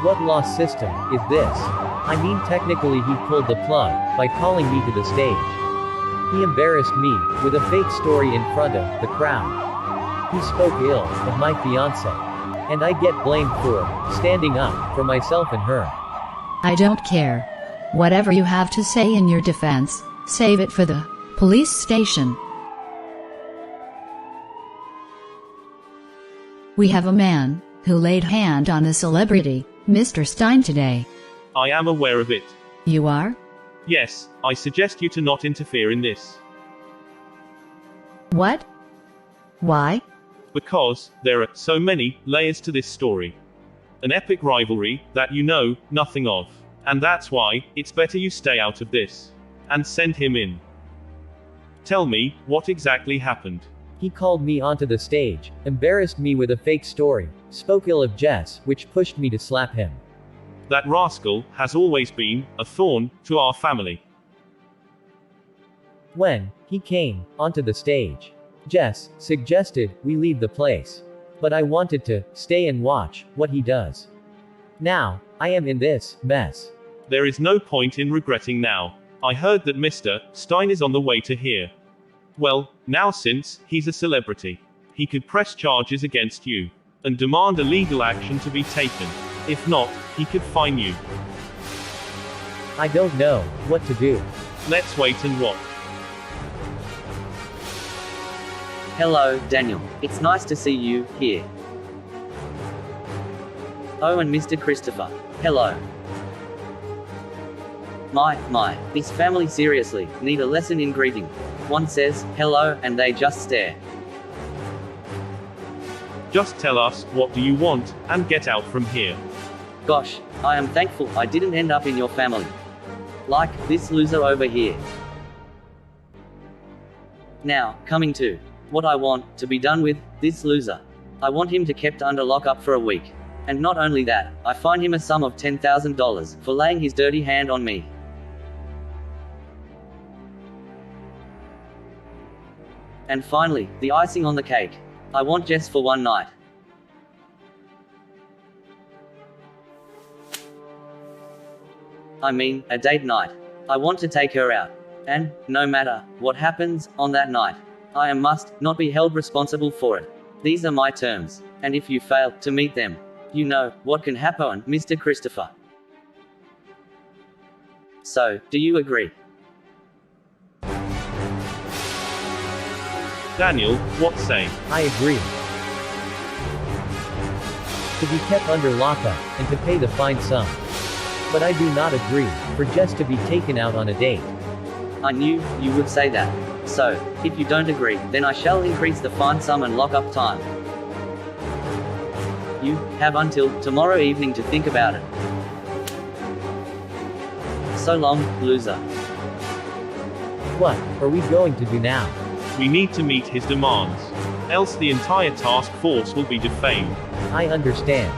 What law system is this? I mean, technically he pulled the plug by calling me to the stage. He embarrassed me with a fake story in front of the crowd. He spoke ill of my fiance. And I get blamed for standing up for myself and her. I don't care. Whatever you have to say in your defense, save it for the police station. We have a man who laid hand on a celebrity, Mr. Stein, today. I am aware of it. You are? Yes, I suggest you to not interfere in this. What? Why? Because there are so many layers to this story. An epic rivalry that you know nothing of. And that's why it's better you stay out of this. And send him in. Tell me, what exactly happened? He called me onto the stage, embarrassed me with a fake story, spoke ill of Jess, which pushed me to slap him. That rascal has always been a thorn to our family. When he came onto the stage, Jess suggested we leave the place. But I wanted to stay and watch what he does. Now, I am in this mess. There is no point in regretting now. I heard that Mr. Stein is on the way to here. Well, now since he's a celebrity, he could press charges against you and demand a legal action to be taken. If not, he could fine you. I don't know what to do. Let's wait and watch. Hello, Daniel. It's nice to see you here. Oh, and Mr. Christopher. Hello. This family seriously need a lesson in greeting. One says, hello, and they just stare. Just tell us, what do you want, and get out from here. Gosh, I am thankful I didn't end up in your family. Like this loser over here. Now, coming to what I want to be done with this loser. I want him to kept under lockup for a week. And not only that, I fine him a sum of $10,000 for laying his dirty hand on me. And finally, the icing on the cake. I want Jess for one night. I mean, a date night. I want to take her out. And, no matter what happens on that night, I must not be held responsible for it. These are my terms. And if you fail to meet them, you know what can happen, Mr. Christopher. So, do you agree? Daniel, what say? I agree. To be kept under lockup, and to pay the fine sum. But I do not agree for Jess to be taken out on a date. I knew you would say that. So, if you don't agree, then I shall increase the fine sum and lock up time. You have until tomorrow evening to think about it. So long, loser. What are we going to do now? We need to meet his demands. Else the entire task force will be defamed. I understand.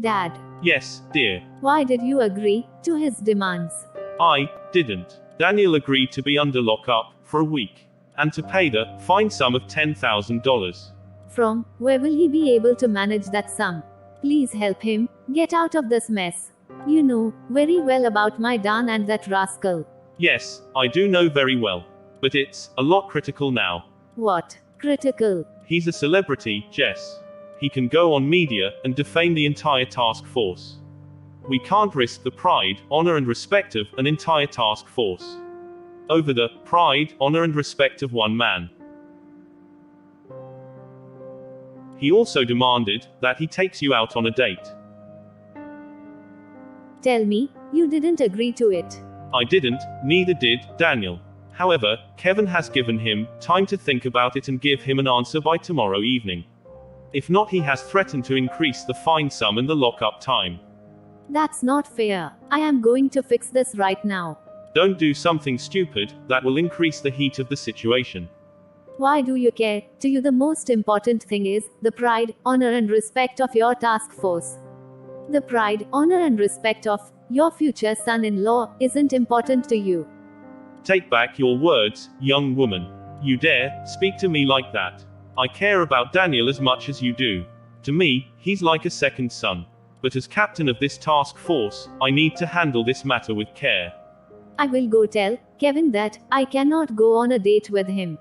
Dad, Yes, dear. why did you agree to his demands? I didn't. Daniel agreed to be under lockup for a week and to pay the fine sum of $10,000. From where will he be able to manage that sum? Please help him get out of this mess. You know very well about my Dan and that rascal. Yes, I do know very well. But it's a lot critical now. What? Critical. He's a celebrity, Jess. He can go on media and defame the entire task force. We can't risk the pride, honor and respect of an entire task force over the pride, honor and respect of one man. He also demanded that he takes you out on a date. Tell me, you didn't agree to it. I didn't, neither did Daniel. However, Kevin has given him time to think about it and give him an answer by tomorrow evening. If not, he has threatened to increase the fine sum and the lockup time. That's not fair. I am going to fix this right now. Don't do something stupid that will increase the heat of the situation. Why do you care? To you, the most important thing is the pride, honor, and respect of your task force. The pride, honor, and respect of your future son in law isn't important to you. Take back your words, young woman. You dare speak to me like that? I care about Daniel as much as you do. To me, he's like a second son. But as captain of this task force, I need to handle this matter with care. I will go tell Kevin that I cannot go on a date with him.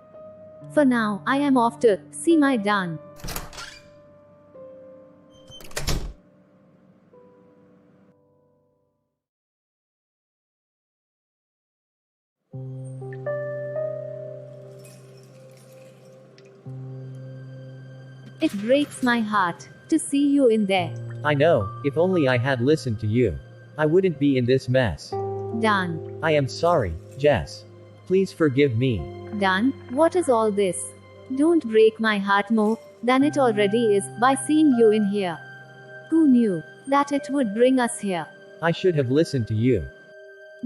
For now, I am off to see my Dan. It breaks my heart to see you in there. I know, if only I had listened to you, I wouldn't be in this mess. Dan. I am sorry, Jess. Please forgive me. Dan, what is all this? Don't break my heart more than it already is by seeing you in here. Who knew that it would bring us here? I should have listened to you.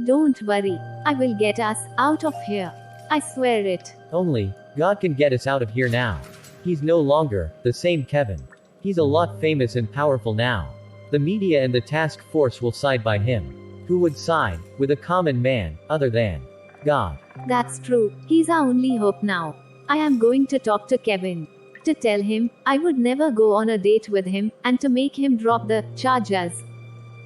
Don't worry, I will get us out of here. I swear it. Only God can get us out of here now. He's no longer the same Kevin. He's a lot famous and powerful now. The media and the task force will side by him. Who would side with a common man other than God? That's true. He's our only hope now. I am going to talk to Kevin to tell him I would never go on a date with him and to make him drop the charges.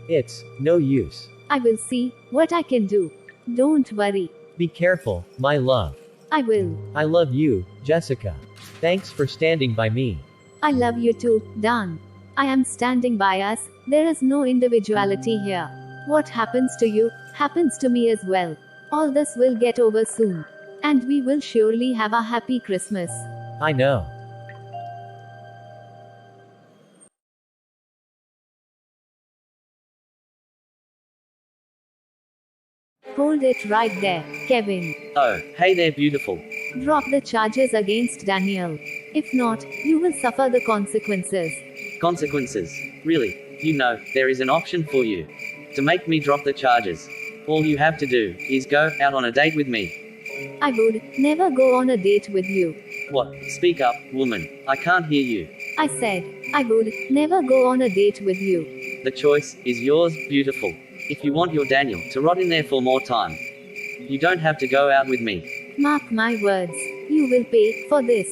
It's no use. I will see what I can do. Don't worry. Be careful, my love. I will. I love you, Jessica. Thanks for standing by me. I love you too, Dan. I am standing by us. There is no individuality here. What happens to you, happens to me as well. All this will get over soon. And we will surely have a happy Christmas. I know. Hold it right there, Kevin. Oh, hey there, beautiful. Drop the charges against Daniel. If not, you will suffer the consequences. Consequences? Really? You know, there is an option for you. To make me drop the charges. All you have to do is go out on a date with me. I would never go on a date with you. What? Speak up, woman. I can't hear you. I said, I would never go on a date with you. The choice is yours, beautiful. If you want your Daniel to rot in there for more time, you don't have to go out with me. Mark my words. You will pay for this.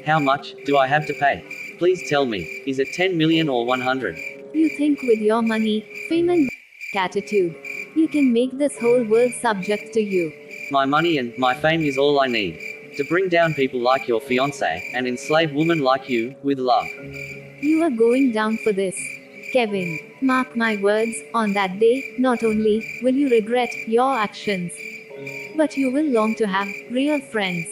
How much do I have to pay? Please tell me, is it 10 million or 100? You think with your money, fame and attitude, you can make this whole world subject to you. My money and my fame is all I need to bring down people like your fiancé and enslave women like you with love. You are going down for this, Kevin. Mark my words, on that day, not only will you regret your actions, but you will long to have real friends.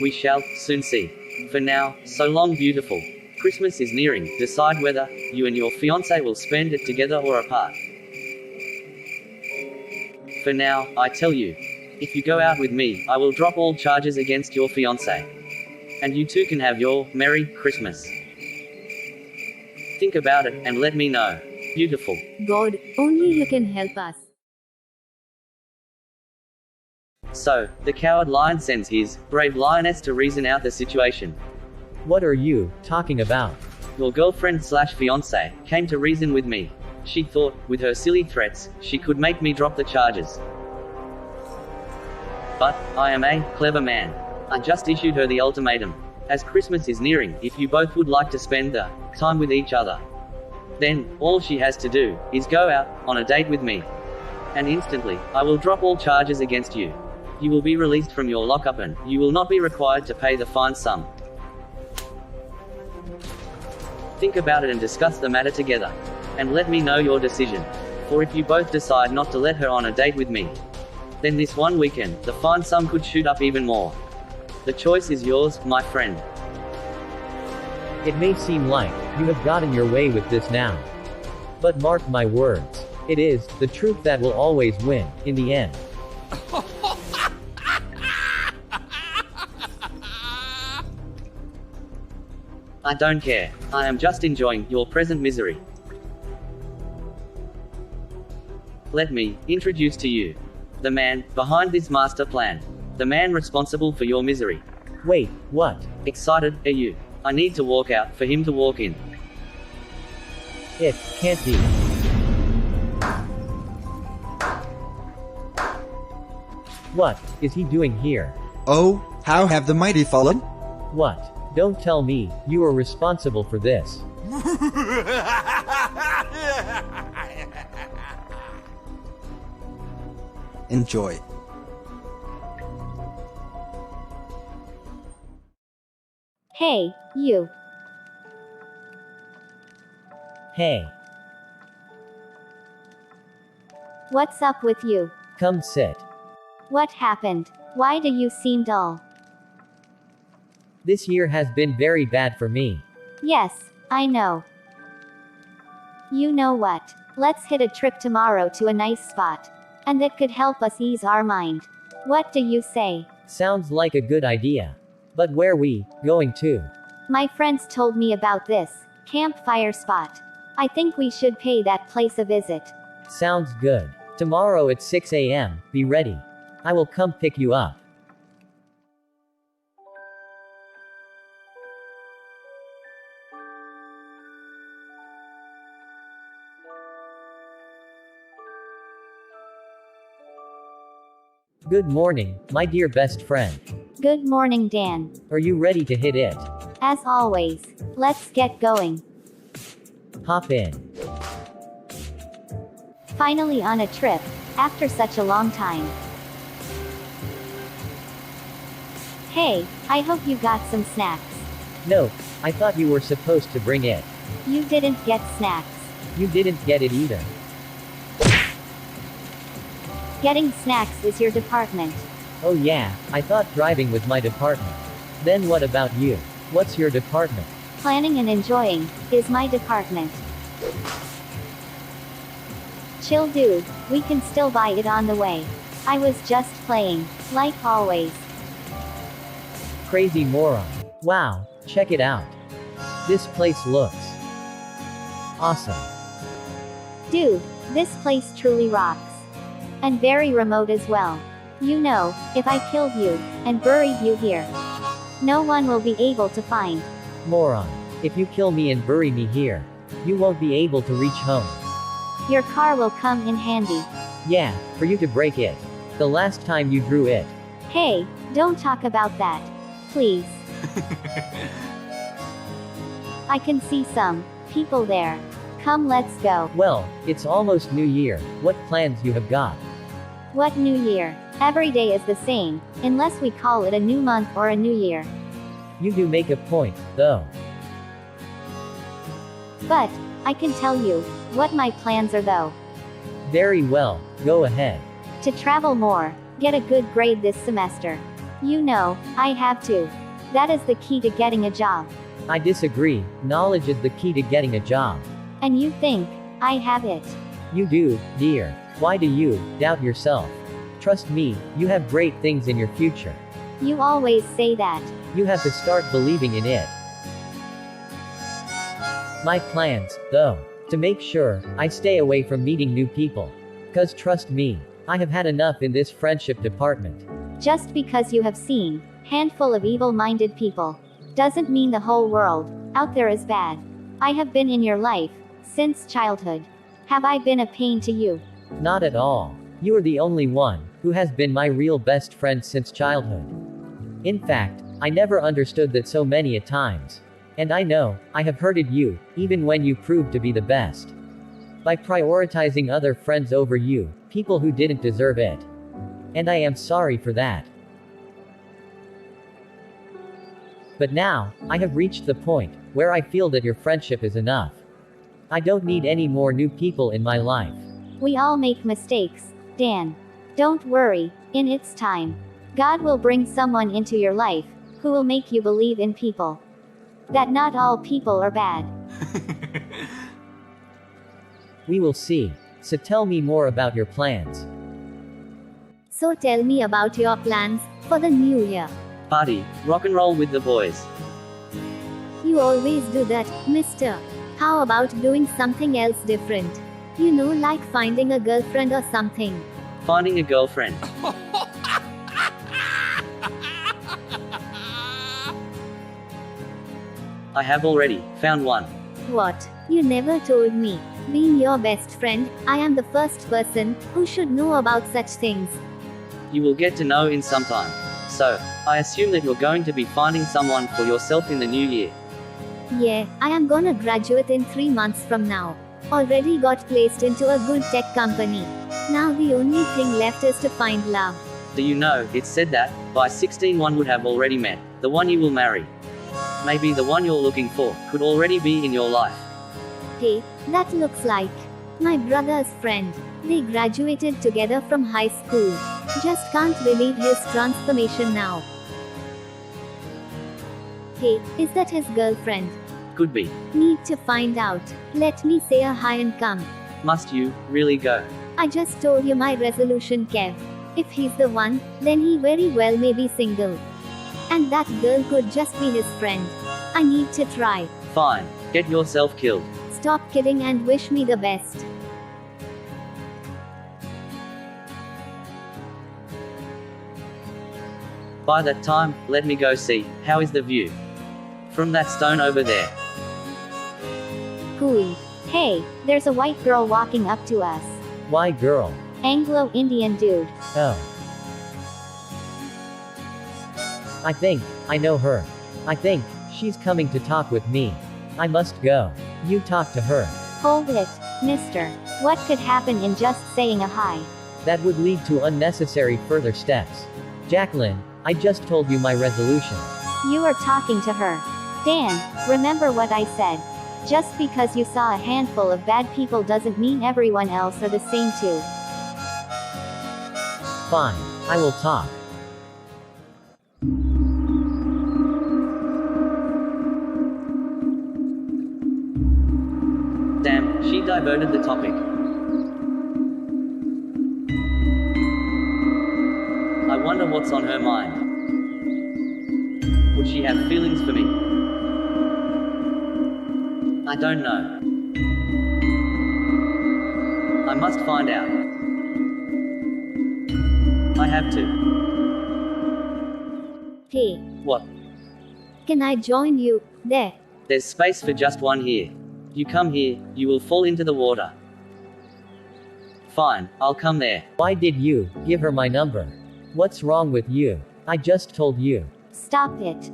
We shall soon see. For now, so long, beautiful. Christmas is nearing. Decide whether you and your fiancé will spend it together or apart. For now, I tell you, if you go out with me, I will drop all charges against your fiancé. And you two can have your Merry Christmas. Think about it and let me know. Beautiful. God, only you can help us. So, the coward lion sends his brave lioness to reason out the situation. What are you talking about? Your girlfriend/fiancé came to reason with me. She thought, with her silly threats, she could make me drop the charges. But I am a clever man. I just issued her the ultimatum. As Christmas is nearing, if you both would like to spend the time with each other, then all she has to do is go out on a date with me. And instantly, I will drop all charges against you. You will be released from your lockup and you will not be required to pay the fine sum. Think about it and discuss the matter together. And let me know your decision. For if you both decide not to let her on a date with me, then this one weekend, the fine sum could shoot up even more. The choice is yours, my friend. It may seem like you have gotten your way with this now. But mark my words. It is the truth that will always win, in the end. I don't care. I am just enjoying your present misery. Let me introduce to you the man behind this master plan. The man responsible for your misery. Wait, what? Excited, are you? I need to walk out for him to walk in. It can't be. What is he doing here? Oh, how have the mighty fallen? What? Don't tell me you are responsible for this. Enjoy. Hey, you. Hey, What's up with you? come sit. What happened? Why do you seem dull? This year has been very bad for me. Yes, I know. You know what? Let's hit a trip tomorrow to a nice spot. And that could help us ease our mind. What do you say? Sounds like a good idea. But where we going to? My friends told me about this campfire spot. I think we should pay that place a visit. Sounds good. Tomorrow at 6 a.m., be ready. I will come pick you up. Good morning, my dear best friend. Good morning, Dan. Are you ready to hit it? As always. Let's get going. Hop in. Finally on a trip, after such a long time. Hey, I hope you got some snacks. No, I thought you were supposed to bring it. You didn't get snacks. You didn't get it either. Getting snacks is your department. Oh yeah, I thought driving was my department. Then what about you? What's your department? Planning and enjoying is my department. Chill dude, we can still buy it on the way. I was just playing, like always. Crazy moron. Wow, check it out. This place looks awesome. Dude, this place truly rocks. And very remote as well. You know, if I killed you and buried you here, no one will be able to find. Moron. If you kill me and bury me here, you won't be able to reach home. Your car will come in handy. Yeah, for you to break it. The last time you drew it. Hey, don't talk about that. Please. I can see some people there. Come, let's go. Well, it's almost New Year. What plans you have got? What New Year? Every day is the same, unless we call it a new month or a new year. You do make a point, though. But I can tell you what my plans are though. Very well, go ahead. To travel more, get a good grade this semester. You know, I have to That is the key to getting a job. I disagree. Knowledge is the key to getting a job. And you think I have it? You do, dear. Why do you doubt yourself? Trust me, you have great things in your future. You always say that. You have to start believing in it. My plans, though, to make sure I stay away from meeting new people. 'Cause trust me, I have had enough in this friendship department. Just because you have seen handful of evil-minded people doesn't mean the whole world out there is bad. I have been in your life since childhood. Have I been a pain to you? Not at all. You are the only one who has been my real best friend since childhood. In fact, I never understood that so many a times. And I know I have hurted you, even when you proved to be the best. By prioritizing other friends over you, people who didn't deserve it. And I am sorry for that. But now, I have reached the point where I feel that your friendship is enough. I don't need any more new people in my life. We all make mistakes, Dan. Don't worry, in its time, God will bring someone into your life who will make you believe in people. That not all people are bad. We will see. So tell me more about your plans. So tell me about your plans for the new year. Party, rock and roll with the boys. You always do that, mister. How about doing something else different? You know, like finding a girlfriend or something. Finding a girlfriend. I have already found one. What? You never told me. Being your best friend, I am the first person who should know about such things. You will get to know in some time. So, I assume that you're going to be finding someone for yourself in the new year. Yeah, I am gonna graduate in 3 months from now. Already got placed into a good tech company. Now the only thing left is to find love. Do you know, it's said that, by 16 one would have already met the one you will marry. Maybe the one you're looking for could already be in your life. Hey, that looks like my brother's friend. They graduated together from high school. Just can't believe his transformation now. Hey, is that his girlfriend? Could be. Need to find out. Let me say a hi and come. Must you really go? I just told you my resolution, Kev. If he's the one, then he very well may be single. And that girl could just be his friend. I need to try. Fine. Get yourself killed. Stop kidding and wish me the best. By that time, let me go see, how is the view? From that stone over there. Cool. Hey, there's a white girl walking up to us. Why girl? Anglo-Indian dude. Oh. I think I know her. I think she's coming to talk with me. I must go. You talk to her. Hold it, mister. What could happen in just saying a hi? That would lead to unnecessary further steps. Jacqueline, I just told you my resolution. You are talking to her. Dan, remember what I said. Just because you saw a handful of bad people doesn't mean everyone else are the same too. Fine, I will talk. Damn, she diverted the topic. I wonder what's on her mind. Would she have feelings for me? I don't know. I must find out. I have to. Hey. What? Can I join you there? There's space for just one here. You come here, you will fall into the water. Fine, I'll come there. Why did you give her my number? What's wrong with you? I just told you. Stop it.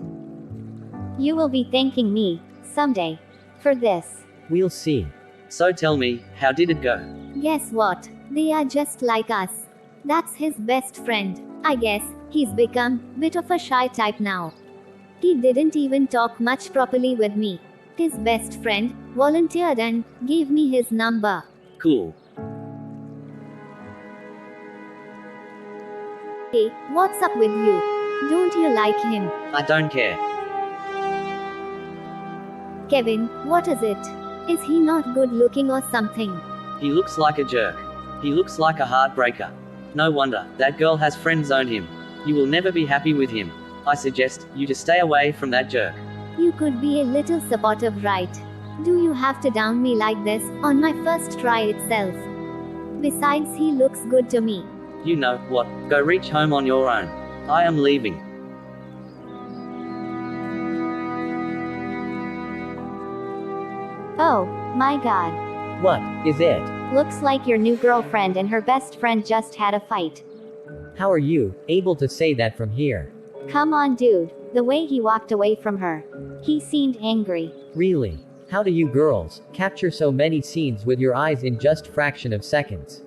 You will be thanking me someday for this. We'll see. So tell me, how did it go? Guess what? They are just like us. That's his best friend. I guess he's become bit of a shy type now. He didn't even talk much properly with me. His best friend volunteered and gave me his number. Cool. Hey, what's up with you? Don't you like him? I don't care. Kevin, what is it? Is he not good looking or something? He looks like a jerk. He looks like a heartbreaker. No wonder, that girl has friend zoned him. You will never be happy with him. I suggest you to stay away from that jerk. You could be a little supportive, right? Do you have to down me like this, on my first try itself? Besides, he looks good to me. You know what, go reach home on your own. I am leaving. Oh, my god. What is it? Looks like your new girlfriend and her best friend just had a fight. How are you able to say that from here? Come on, dude. The way he walked away from her. He seemed angry. Really? How do you girls capture so many scenes with your eyes in just fraction of seconds?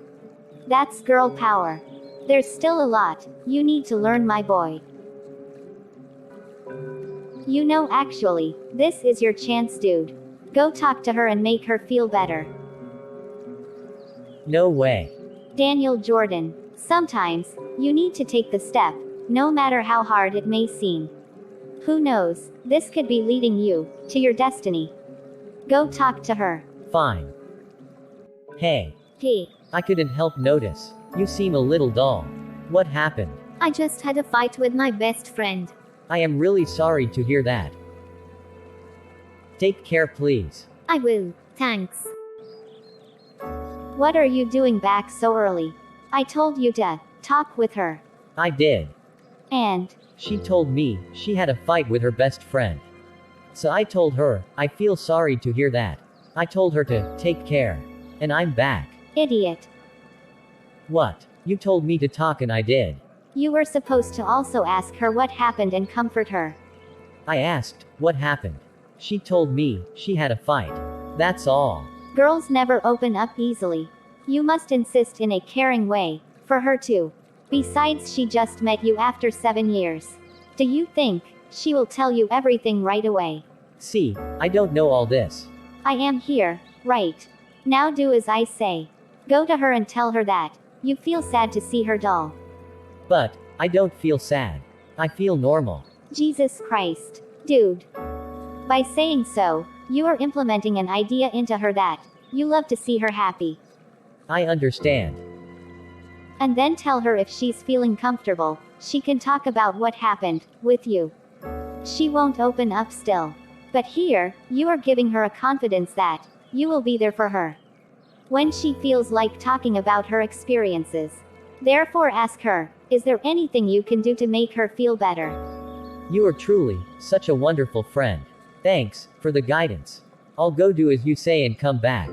That's girl power. There's still a lot you need to learn, my boy. You know, actually, this is your chance, dude. Go talk to her and make her feel better. No way. Daniel Jordan, sometimes you need to take the step, no matter how hard it may seem. Who knows, this could be leading you to your destiny. Go talk to her. Fine. Hey. Hey. I couldn't help notice. You seem a little dull. What happened? I just had a fight with my best friend. I am really sorry to hear that. Take care, please. I will, thanks. What are you doing back so early? I told you to talk with her. I did. And? She told me she had a fight with her best friend. So I told her, I feel sorry to hear that. I told her to take care. And I'm back. Idiot. What? You told me to talk and I did. You were supposed to also ask her what happened and comfort her. I asked, what happened? She told me she had a fight. That's all. Girls never open up easily. You must insist in a caring way, for her too. Besides, she just met you after 7 years. Do you think she will tell you everything right away? See, I don't know all this. I am here, right? Now do as I say. Go to her and tell her that you feel sad to see her dull. But I don't feel sad. I feel normal. Jesus Christ, dude. By saying so, you are implementing an idea into her that you love to see her happy. I understand. And then tell her if she's feeling comfortable, she can talk about what happened with you. She won't open up still. But here, you are giving her a confidence that you will be there for her when she feels like talking about her experiences. Therefore, ask her, is there anything you can do to make her feel better? You are truly such a wonderful friend. Thanks for the guidance. I'll go do as you say and come back.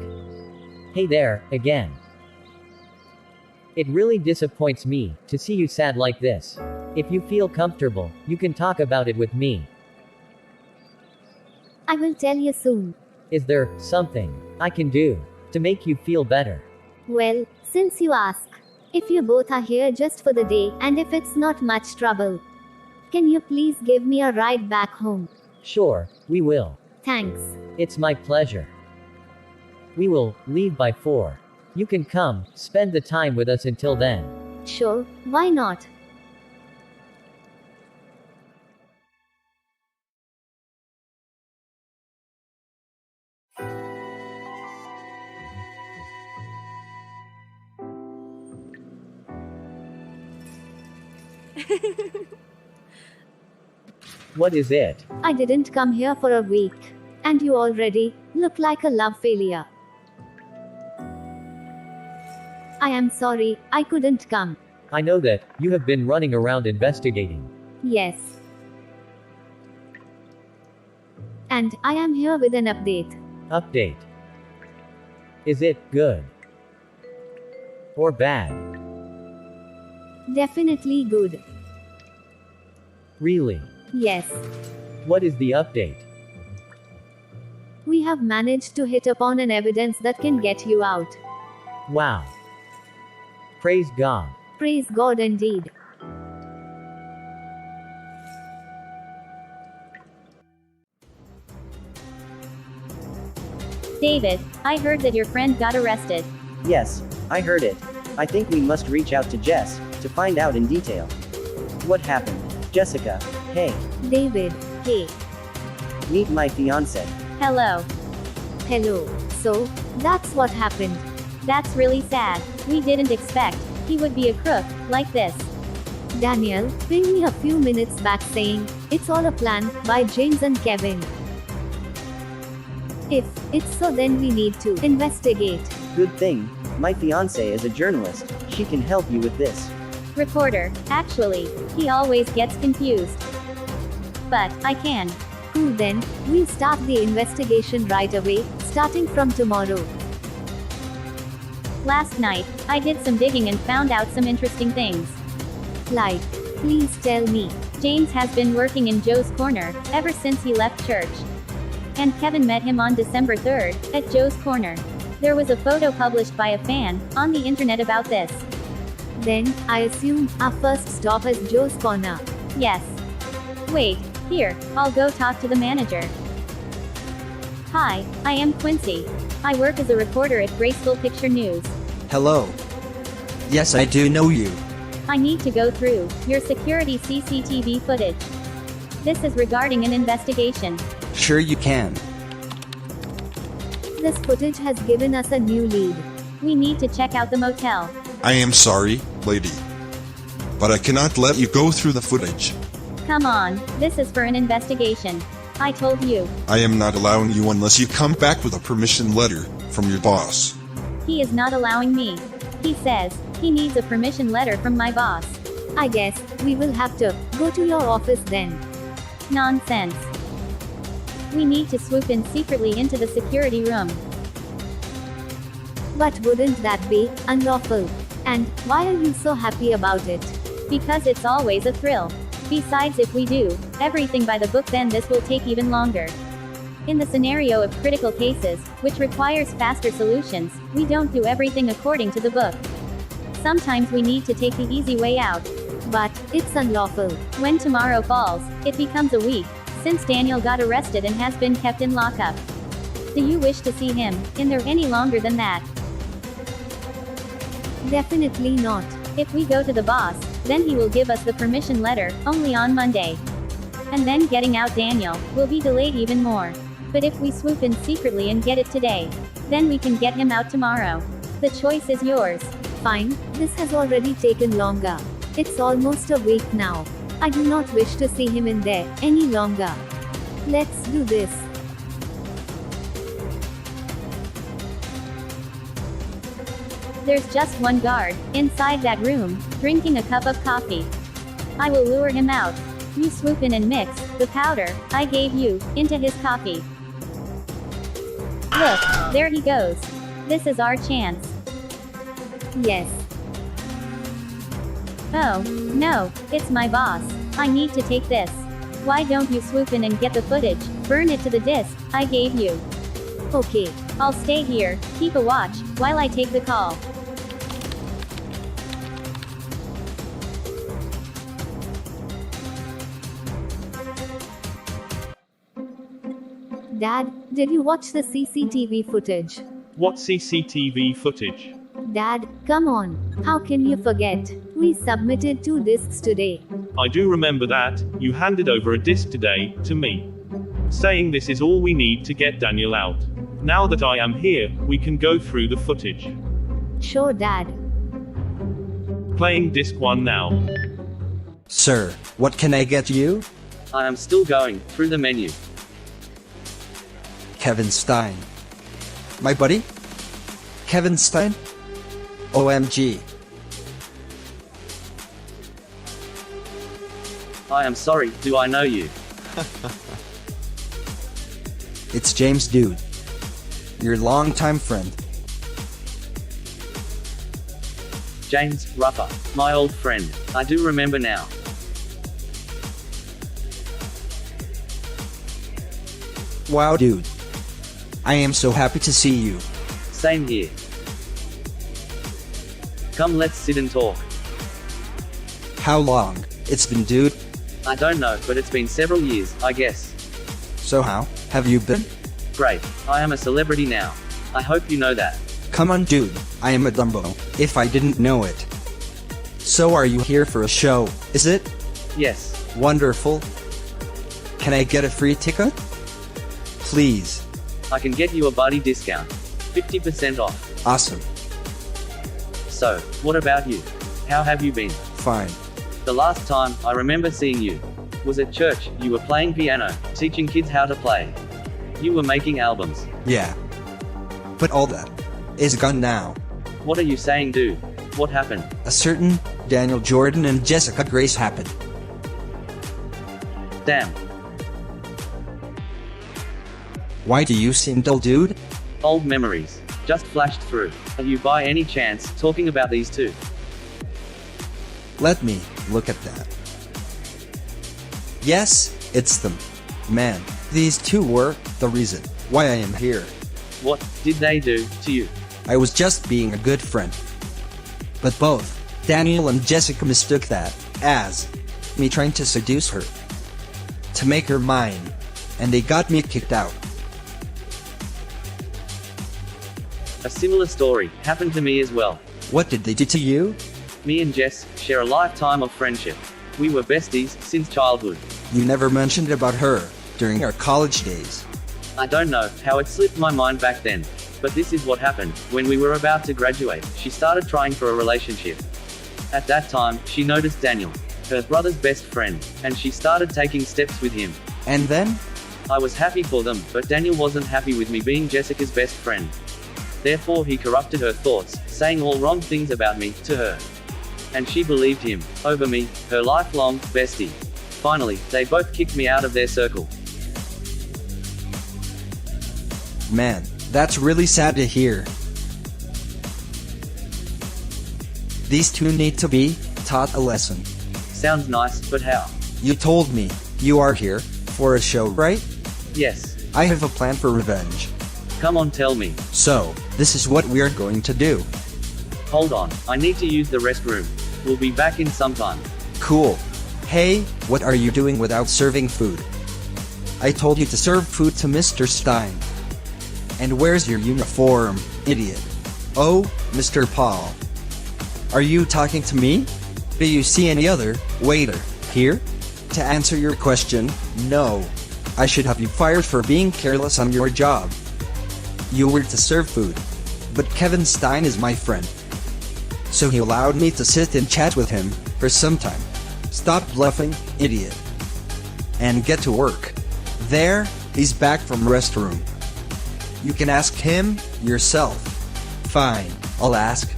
Hey there, again. It really disappoints me to see you sad like this. If you feel comfortable, you can talk about it with me. I will tell you soon. Is there something I can do to make you feel better? Well, since you ask, if you both are here just for the day, and if it's not much trouble, can you please give me a ride back home? Sure, we will. Thanks. It's my pleasure. We will leave by 4. You can come, spend the time with us until then. Sure, why not? What is it? I didn't come here for a week. And you already look like a love failure. I am sorry, I couldn't come. I know that you have been running around investigating. Yes. And I am here with an update. Update. Is it good? Or bad? Definitely good. Really? Yes. What is the update? We have managed to hit upon an evidence that can get you out. Wow. Praise God. Praise God indeed. David, I heard that your friend got arrested. Yes, I heard it. I think we must reach out to Jess to find out in detail. What happened? Jessica, hey. David, hey. Meet my fiance. Hello. Hello. So, that's what happened. That's really sad. We didn't expect he would be a crook like this. Daniel pinged me a few minutes back saying, "It's all a plan by James and Kevin." If it's so, then we need to investigate. Good thing. My fiancée is a journalist. She can help you with this. Reporter, actually, he always gets confused. But I can. Cool, then we'll start the investigation right away, starting from tomorrow. Last night, I did some digging and found out some interesting things. Like, please tell me. James has been working in Joe's Corner ever since he left church. And Kevin met him on December 3rd at Joe's Corner. There was a photo published by a fan on the internet about this. Then, I assume our first stop is Joe's Corner. Yes. Wait, here, I'll go talk to the manager. Hi, I am Quincy. I work as a reporter at Graceful Picture News. Hello. Yes, I do know you. I need to go through your security CCTV footage. This is regarding an investigation. Sure you can. This footage has given us a new lead. We need to check out the motel. I am sorry, lady. But I cannot let you go through the footage. Come on, this is for an investigation. I told you. I am not allowing you unless you come back with a permission letter from your boss. He is not allowing me. He says he needs a permission letter from my boss. I guess we will have to go to your office then. Nonsense. We need to swoop in secretly into the security room. But wouldn't that be unlawful? And why are you so happy about it? Because it's always a thrill. Besides, if we do everything by the book, then this will take even longer. In the scenario of critical cases, which requires faster solutions, we don't do everything according to the book. Sometimes we need to take the easy way out. But it's unlawful. When tomorrow falls, it becomes a week since Daniel got arrested and has been kept in lockup. Do you wish to see him in there any longer than that? Definitely not. If we go to the boss, then he will give us the permission letter only on Monday. And then getting out Daniel will be delayed even more. But if we swoop in secretly and get it today, then we can get him out tomorrow. The choice is yours. Fine, this has already taken longer. It's almost a week now. I do not wish to see him in there any longer. Let's do this. There's just one guard inside that room, drinking a cup of coffee. I will lure him out. You swoop in and mix the powder I gave you into his coffee. Look, there he goes. This is our chance. Yes. Oh, no, it's my boss. I need to take this. Why don't you swoop in and get the footage, burn it to the disk I gave you? Okay. I'll stay here, keep a watch, while I take the call. Dad, did you watch the CCTV footage? What CCTV footage? Dad, come on. How can you forget? We submitted 2 discs today. I do remember that. You handed over a disc today to me, saying this is all we need to get Daniel out. Now that I am here, we can go through the footage. Sure, Dad. Playing disc 1 now. Sir, what can I get you? I am still going through the menu. Kevin Stein. My buddy? Kevin Stein? OMG. I am sorry, do I know you? It's James, dude. Your longtime friend. James Ruffer, my old friend. I do remember now. Wow, dude. I am so happy to see you. Same here. Come, let's sit and talk. How long it's been, dude? I don't know, but it's been several years, I guess. So how have you been? Great. I am a celebrity now. I hope you know that. Come on, dude. I am a Dumbo, if I didn't know it. So are you here for a show, is it? Yes. Wonderful. Can I get a free ticket? Please. I can get you a buddy discount. 50% off. Awesome. So, what about you? How have you been? Fine. The last time I remember seeing you was at church. You were playing piano, teaching kids how to play. You were making albums. Yeah. But all that is gone now. What are you saying, dude? What happened? A certain Daniel Jordan and Jessica Grace happened. Damn. Why do you seem dull, dude? Old memories just flashed through. Are you by any chance talking about these two? Let me look at that. Yes, it's them. Man, these two were the reason why I am here. What did they do to you? I was just being a good friend. But both Daniel and Jessica mistook that as me trying to seduce her, to make her mine, and they got me kicked out. A similar story happened to me as well. What did they do to you? Me and Jess share a lifetime of friendship. We were besties since childhood. You never mentioned about her during our college days. I don't know how it slipped my mind back then. But this is what happened. When we were about to graduate, she started trying for a relationship. At that time, she noticed Daniel, her brother's best friend, and she started taking steps with him. And then? I was happy for them, but Daniel wasn't happy with me being Jessica's best friend. Therefore he corrupted her thoughts, saying all wrong things about me to her. And she believed him over me, her lifelong bestie. Finally, they both kicked me out of their circle. Man, that's really sad to hear. These two need to be taught a lesson. Sounds nice, but how? You told me you are here for a show, right? Yes. I have a plan for revenge. Come on, tell me. So, this is what we are going to do. Hold on, I need to use the restroom. We'll be back in some time. Cool. Hey, what are you doing without serving food? I told you to serve food to Mr. Stein. And where's your uniform, idiot? Oh, Mr. Paul. Are you talking to me? Do you see any other waiter here? To answer your question, no. I should have you fired for being careless on your job. You were to serve food. But Kevin Stein is my friend. So he allowed me to sit and chat with him for some time. Stop bluffing, idiot. And get to work. There, he's back from restroom. You can ask him yourself. Fine, I'll ask.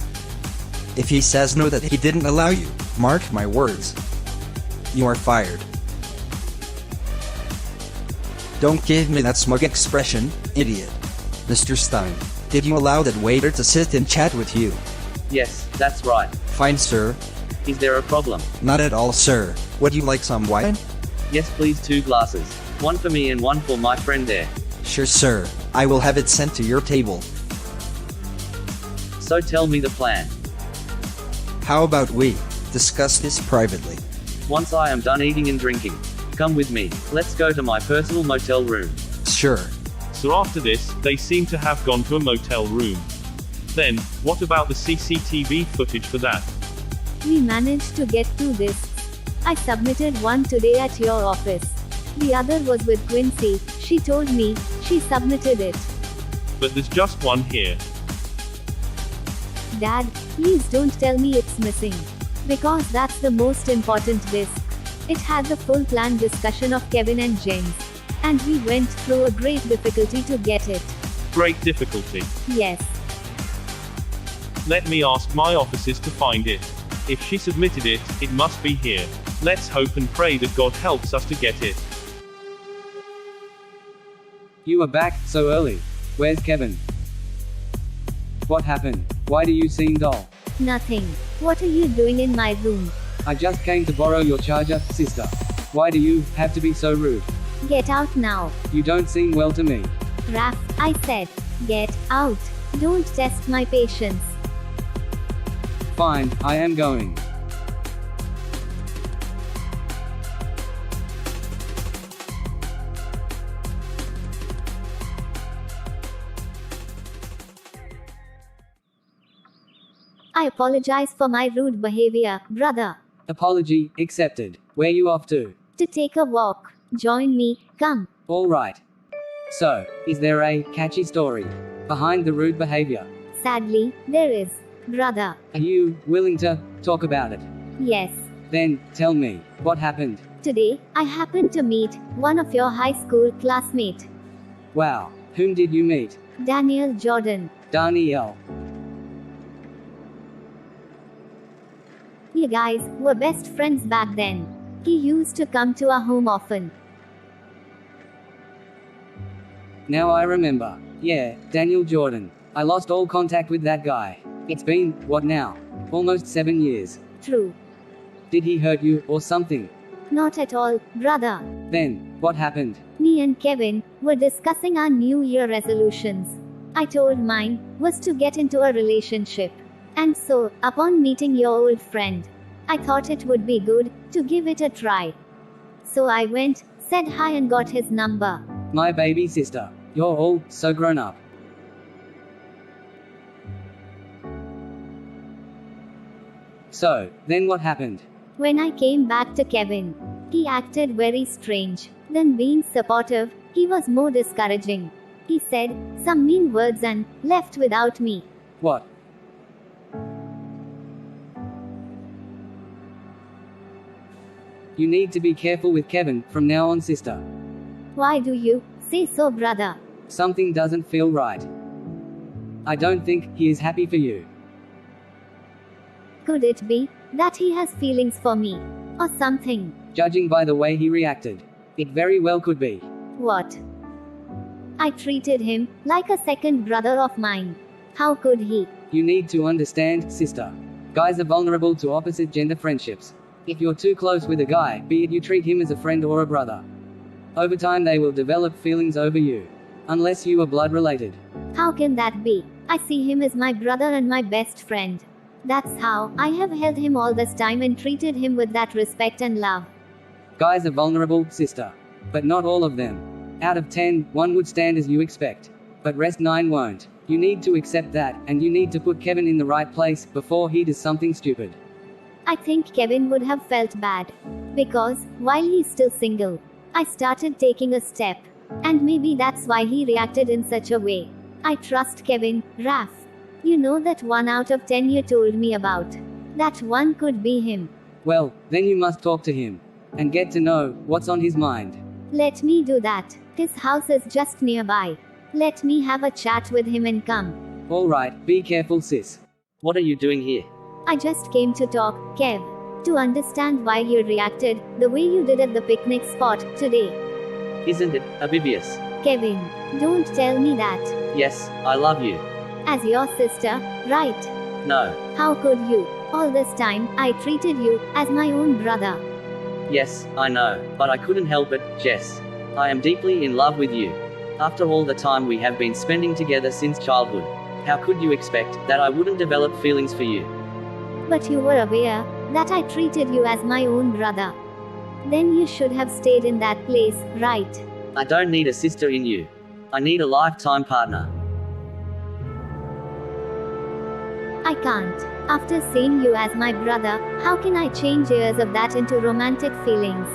If he says no, that he didn't allow you, mark my words. You are fired. Don't give me that smug expression, idiot. Mr. Stein, did you allow that waiter to sit and chat with you? Yes, that's right. Fine, sir. Is there a problem? Not at all, sir. Would you like some wine? Yes, please, 2 glasses. One for me and one for my friend there. Sure, sir. I will have it sent to your table. So tell me the plan. How about we discuss this privately? Once I am done eating and drinking, come with me. Let's go to my personal motel room. Sure. So after this, they seem to have gone to a motel room. Then, what about the CCTV footage for that? We managed to get through this. I submitted one today at your office. The other was with Quincy. She told me she submitted it. But there's just one here. Dad, please don't tell me it's missing. Because that's the most important disc. It had the full planned discussion of Kevin and James. And we went through a great difficulty to get it. Great difficulty. Yes. Let me ask my offices to find it. If she submitted it, it must be here. Let's hope and pray that God helps us to get it. You are back so early. Where's Kevin? What happened? Why do you seem dull? Nothing. What are you doing in my room? I just came to borrow your charger, sister. Why do you have to be so rude? Get out now. You don't seem well to me. Raph, I said, get out. Don't test my patience. Fine, I am going. I apologize for my rude behavior, brother. Apology accepted. Where you off to? To take a walk. Join me, come. All right. So, is there a catchy story behind the rude behavior? Sadly, there is. Brother. Are you willing to talk about it? Yes. Then, tell me, what happened? Today, I happened to meet one of your high school classmate. Wow, whom did you meet? Daniel Jordan. Danielle. You guys were best friends back then. He used to come to our home often. Now I remember. Yeah, Daniel Jordan. I lost all contact with that guy. It's been, what now? Almost 7 years. True. Did he hurt you, or something? Not at all, brother. Then, what happened? Me and Kevin were discussing our New Year resolutions. I told mine was to get into a relationship. And so, upon meeting your old friend, I thought it would be good to give it a try. So I went, said hi and got his number. My baby sister. You're all so grown up. So, then what happened? When I came back to Kevin, he acted very strange. Then being supportive, he was more discouraging. He said some mean words and left without me. What? You need to be careful with Kevin from now on, sister. Why do you say so, brother? Something doesn't feel right. I don't think he is happy for you. Could it be that he has feelings for me? Or something? Judging by the way he reacted, it very well could be. What? I treated him like a second brother of mine. How could he? You need to understand, sister. Guys are vulnerable to opposite gender friendships. If you're too close with a guy, be it you treat him as a friend or a brother, over time they will develop feelings over you. Unless you are blood related. How can that be? I see him as my brother and my best friend. That's how I have held him all this time and treated him with that respect and love. Guys are vulnerable, sister. But not all of them. Out of 10, 1 would stand as you expect. But rest 9 won't. You need to accept that, and you need to put Kevin in the right place before he does something stupid. I think Kevin would have felt bad. Because, while he's still single, I started taking a step. And maybe that's why he reacted in such a way. I trust Kevin, Raph. You know that 1 out of 10 you told me about. That one could be him. Well, then you must talk to him. And get to know what's on his mind. Let me do that. His house is just nearby. Let me have a chat with him and come. Alright, be careful, sis. What are you doing here? I just came to talk, Kev. To understand why you reacted the way you did at the picnic spot today. Isn't it obvious? Kevin, don't tell me that. Yes, I love you. As your sister, right? No. How could you? All this time, I treated you as my own brother. Yes, I know, but I couldn't help it, Jess. I am deeply in love with you. After all the time we have been spending together since childhood, how could you expect that I wouldn't develop feelings for you? But you were aware that I treated you as my own brother. Then you should have stayed in that place, right? I don't need a sister in you. I need a lifetime partner. I can't. After seeing you as my brother, how can I change years of that into romantic feelings?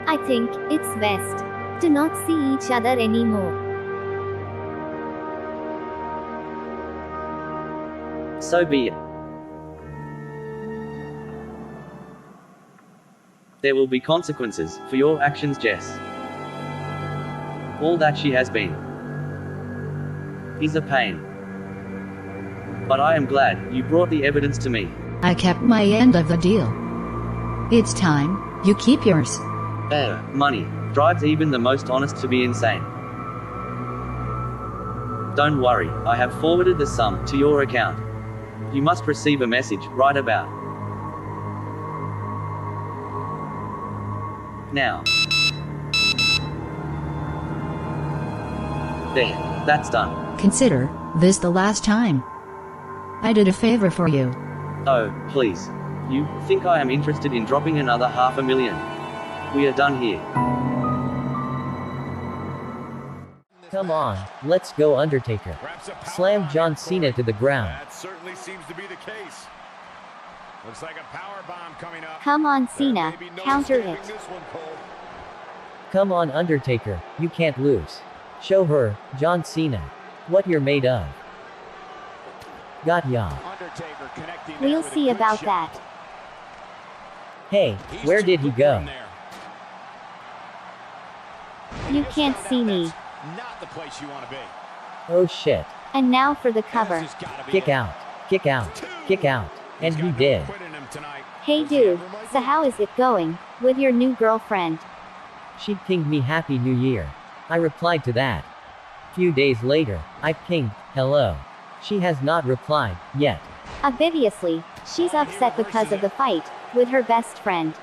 I think it's best to not see each other anymore. So be it. There will be consequences for your actions, Jess. All that she has been is a pain. But I am glad you brought the evidence to me. I kept my end of the deal. It's time you keep yours. Money drives even the most honest to be insane. Don't worry, I have forwarded the sum to your account. You must receive a message right about now. There, that's done. Consider this the last time. I did a favor for you. Oh, please. You think I am interested in dropping another $500,000? We are done here. Come on, let's go, Undertaker. Slam John Cena to the ground. That certainly seems to be the case. Looks like a power bomb coming up. Come on, Cena, counter it. Come on, Undertaker, you can't lose. Show her, John Cena, what you're made of. Got ya. We'll see about that. Hey, where did he go? You can't see me. Not the place you want to be. Oh shit. And now for the cover. Kick out. Kick out. Kick out. And he did. Hey dude, so how is it going with your new girlfriend? She pinged me Happy New Year. I replied to that. Few days later, I pinged, hello. She has not replied, yet. Obviously, she's upset because of the fight with her best friend.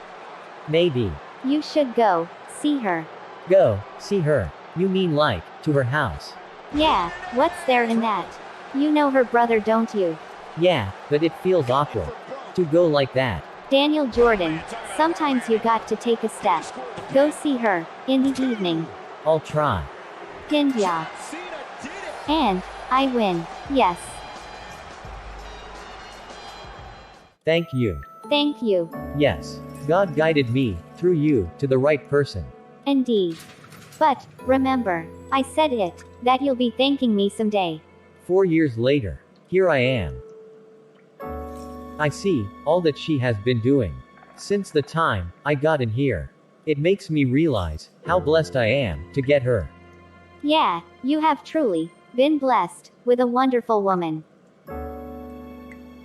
Maybe. You should go see her. Go, see her. You mean like, to her house? Yeah, what's there in that? You know her brother, don't you? Yeah, but it feels awkward. To go like that. Daniel Jordan, sometimes you got to take a step. Go see her, in the evening. I'll try. Pinned ya. And, I win, yes. Thank you. Thank you. Yes. God guided me, through you, to the right person. Indeed. But, remember, I said it, that you'll be thanking me someday. 4 years later, here I am. I see, all that she has been doing. Since the time, I got in here. It makes me realize, how blessed I am, to get her. Yeah, you have truly, been blessed, with a wonderful woman.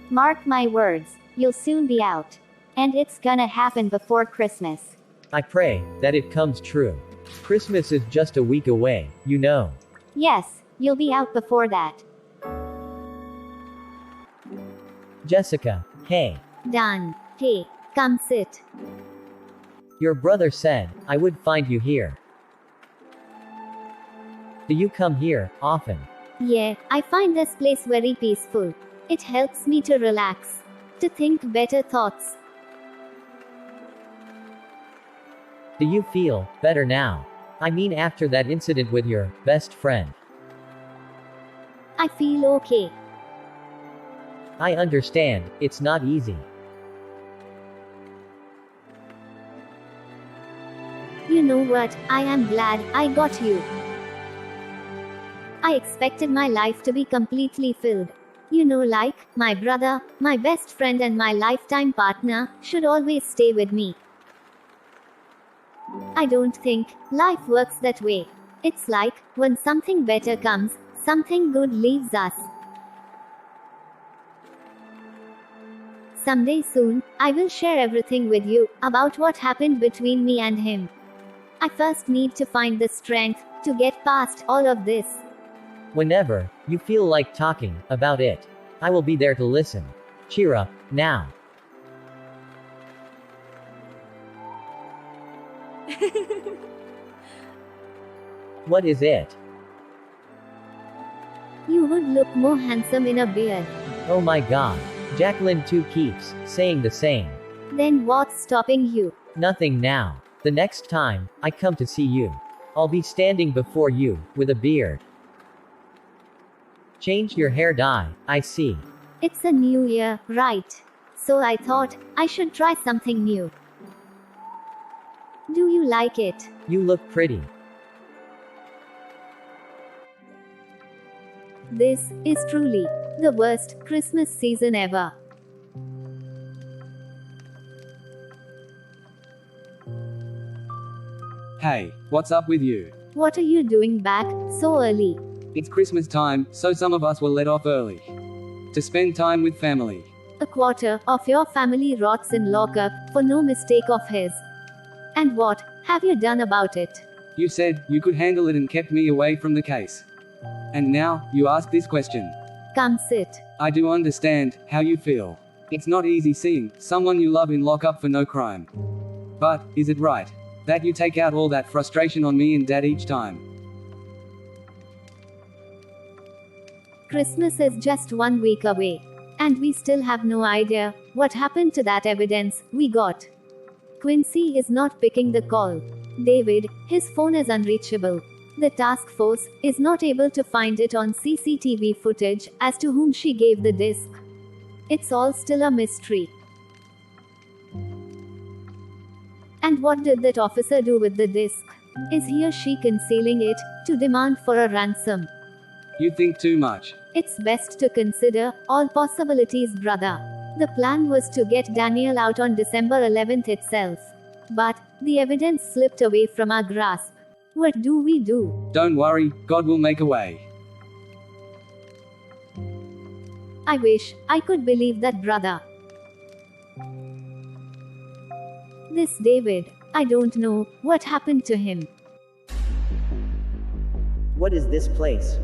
Mark my words, you'll soon be out. And it's gonna happen before Christmas. I pray, that it comes true. Christmas is just a week away, you know. Yes, you'll be out before that. Jessica, hey. Done. Hey, come sit. Your brother said, I would find you here. Do you come here, often? Yeah, I find this place very peaceful. It helps me to relax, to think better thoughts. Do you feel better now? I mean, after that incident with your best friend. I feel okay. I understand, it's not easy. You know what, I am glad I got you. I expected my life to be completely filled. You know, like, my brother, my best friend and my lifetime partner, should always stay with me. I don't think life works that way. It's like, when something better comes, something good leaves us. Someday soon, I will share everything with you, about what happened between me and him. I first need to find the strength, to get past all of this. Whenever you feel like talking about it, I will be there to listen. Cheer up, now. What is it? You would look more handsome in a beard. Oh my god. Jacqueline too keeps saying the same. Then what's stopping you? Nothing now. The next time I come to see you, I'll be standing before you, with a beard. Change your hair dye, I see. It's a new year, right? So I thought, I should try something new. Do you like it? You look pretty. This is truly the worst Christmas season ever. Hey, what's up with you? What are you doing back so early? It's Christmas time, so some of us will let off early. To spend time with family. A quarter of your family rots in lockup for no mistake of his. And what have you done about it? You said you could handle it and kept me away from the case. And now, you ask this question. Come sit. I do understand how you feel. It's not easy seeing someone you love in lockup for no crime. But, is it right that you take out all that frustration on me and Dad each time? Christmas is just 1 week away. And we still have no idea what happened to that evidence we got. Quincy is not picking the call. David, his phone is unreachable. The task force is not able to find it on CCTV footage as to whom she gave the disc. It's all still a mystery. And what did that officer do with the disc? Is he or she concealing it, to demand for a ransom? You think too much. It's best to consider all possibilities, brother. The plan was to get Daniel out on December 11th itself. But the evidence slipped away from our grasp. What do we do? Don't worry, God will make a way. I wish I could believe that, brother. This David, I don't know what happened to him. What is this place?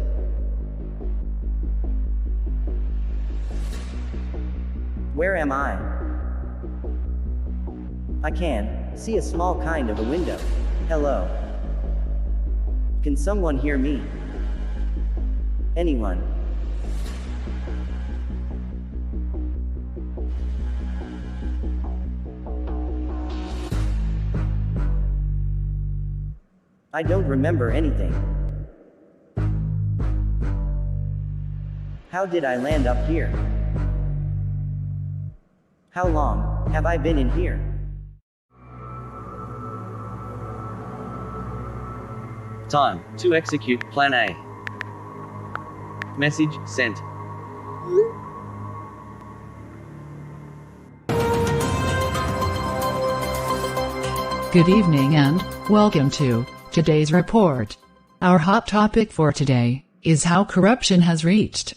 Where am I? I can see a small kind of a window. Hello. Can someone hear me? Anyone? I don't remember anything. How did I land up here? How long have I been in here? Time to execute Plan A. Message sent. Good evening and welcome to today's report. Our hot topic for today is how corruption has reached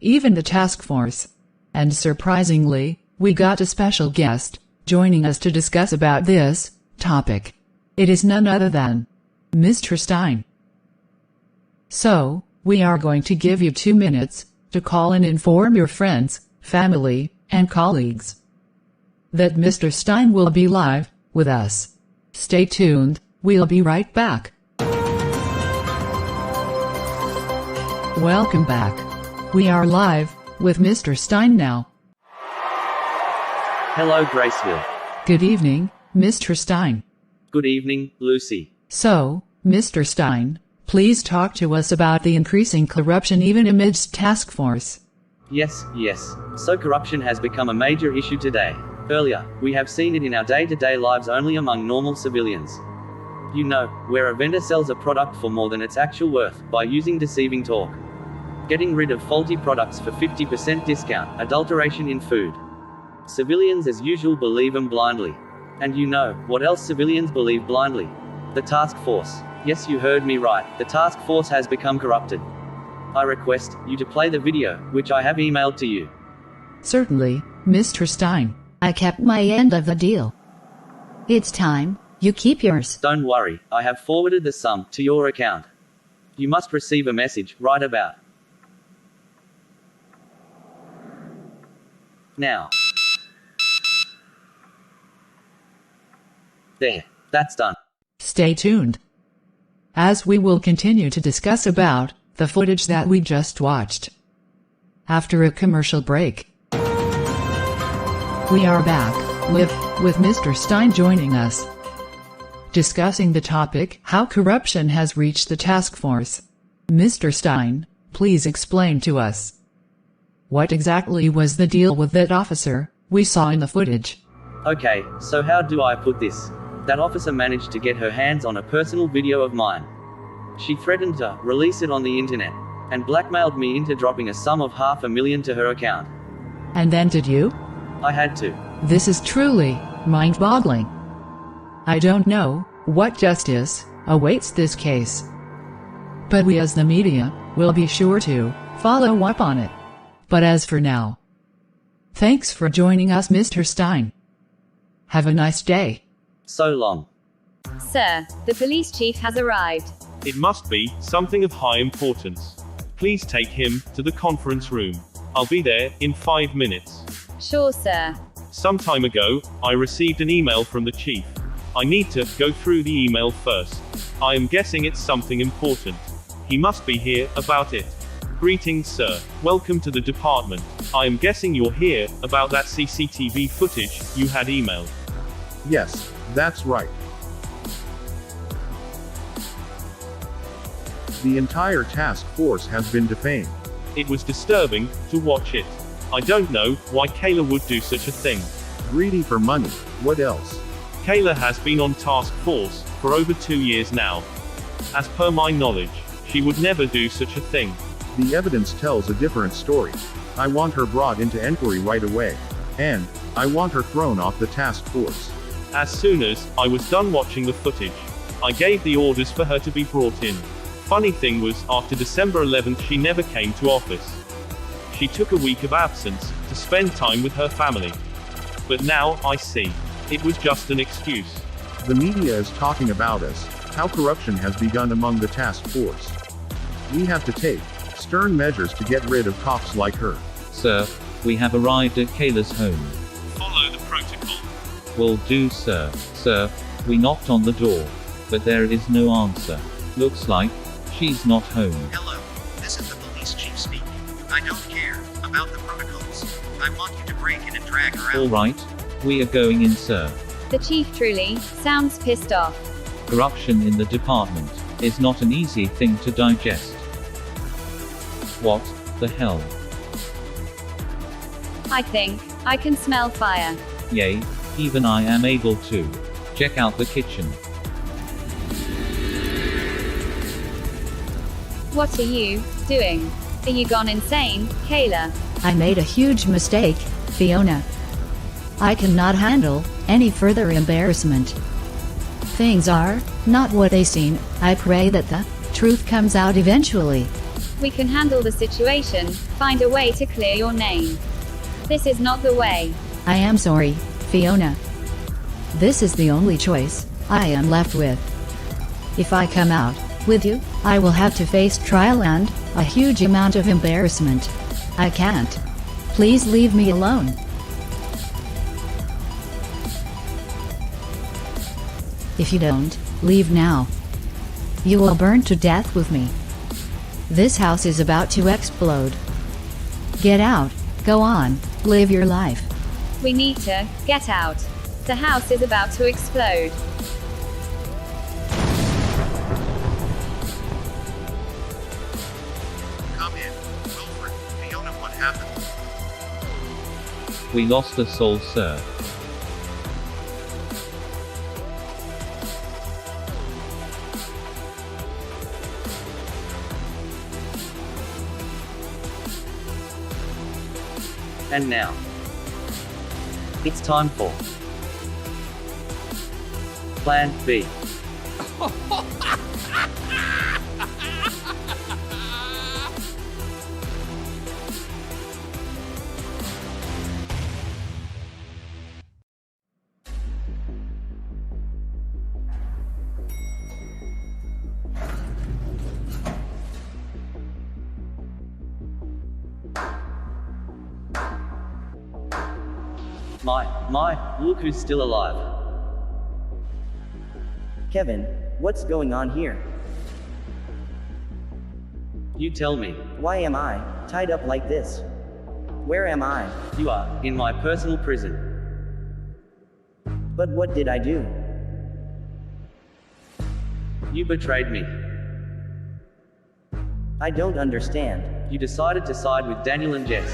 even the task force. And surprisingly, we got a special guest joining us to discuss about this topic. It is none other than Mr. Stein. So, we are going to give you 2 minutes to call and inform your friends, family, and colleagues that Mr. Stein will be live with us. Stay tuned, we'll be right back. Welcome back. We are live with Mr. Stein now. Hello, Graceville. Good evening, Mr. Stein. Good evening, Lucy. So, Mr. Stein, please talk to us about the increasing corruption even amidst task force. Yes. So corruption has become a major issue today. Earlier, we have seen it in our day-to-day lives only among normal civilians. You know, where a vendor sells a product for more than its actual worth by using deceiving talk. Getting rid of faulty products for 50% discount, adulteration in food. Civilians as usual believe them blindly. And you know, what else civilians believe blindly? The task force. Yes, you heard me right, the task force has become corrupted. I request you to play the video, which I have emailed to you. Certainly, Mr. Stein. I kept my end of the deal. It's time you keep yours. Don't worry, I have forwarded the sum to your account. You must receive a message right about now. There, that's done. Stay tuned, as we will continue to discuss about the footage that we just watched. After a commercial break, we are back with Mr. Stein joining us, discussing the topic, how corruption has reached the task force. Mr. Stein, please explain to us, what exactly was the deal with that officer we saw in the footage? Okay, so how do I put this? That officer managed to get her hands on a personal video of mine. She threatened to release it on the internet, and blackmailed me into dropping a sum of $500,000 to her account. And then did you? I had to. This is truly mind-boggling. I don't know what justice awaits this case, but we as the media will be sure to follow up on it. But as for now, thanks for joining us, Mr. Stein. Have a nice day. So long. Sir, the police chief has arrived. It must be something of high importance. Please take him to the conference room. I'll be there in 5 minutes. Sure, sir. Some time ago, I received an email from the chief. I need to go through the email first. I am guessing it's something important. He must be here about it. Greetings, sir. Welcome to the department. I am guessing you're here about that CCTV footage you had emailed. Yes, that's right. The entire task force has been defamed. It was disturbing to watch it. I don't know why Kayla would do such a thing. Greedy for money, what else? Kayla has been on task force for over 2 years now. As per my knowledge, she would never do such a thing. The evidence tells a different story. I want her brought into inquiry right away. And I want her thrown off the task force. As soon as I was done watching the footage, I gave the orders for her to be brought in. Funny thing was, after December 11th she never came to office. She took a week of absence to spend time with her family. But now I see. It was just an excuse. The media is talking about us, how corruption has begun among the task force. We have to take stern measures to get rid of cops like her. Sir, we have arrived at Kayla's home. Follow the protocol. Will do, sir. Sir, we knocked on the door, but there is no answer. Looks like she's not home. Hello, this is the police chief speaking. I don't care about the protocols. I want you to break in and drag her out. All right, we are going in, sir. The chief truly sounds pissed off. Corruption in the department is not an easy thing to digest. What the hell? I think I can smell fire. Yay, even I am able to. Check out the kitchen. What are you doing? Are you gone insane, Kayla? I made a huge mistake, Fiona. I cannot handle any further embarrassment. Things are not what they seem. I pray that the truth comes out eventually. We can handle the situation, find a way to clear your name. This is not the way. I am sorry, Fiona. This is the only choice I am left with. If I come out with you, I will have to face trial and a huge amount of embarrassment. I can't. Please leave me alone. If you don't leave now, you will burn to death with me. This house is about to explode. Get out. Go on. Live your life. We need to get out. The house is about to explode. Come in. Wilfred, Fiona, what happened? We lost a soul, sir. And now, it's time for Plan B. Look who's still alive. Kevin, what's going on here? You tell me. Why am I tied up like this? Where am I? You are in my personal prison. But what did I do? You betrayed me. I don't understand. You decided to side with Daniel and Jess,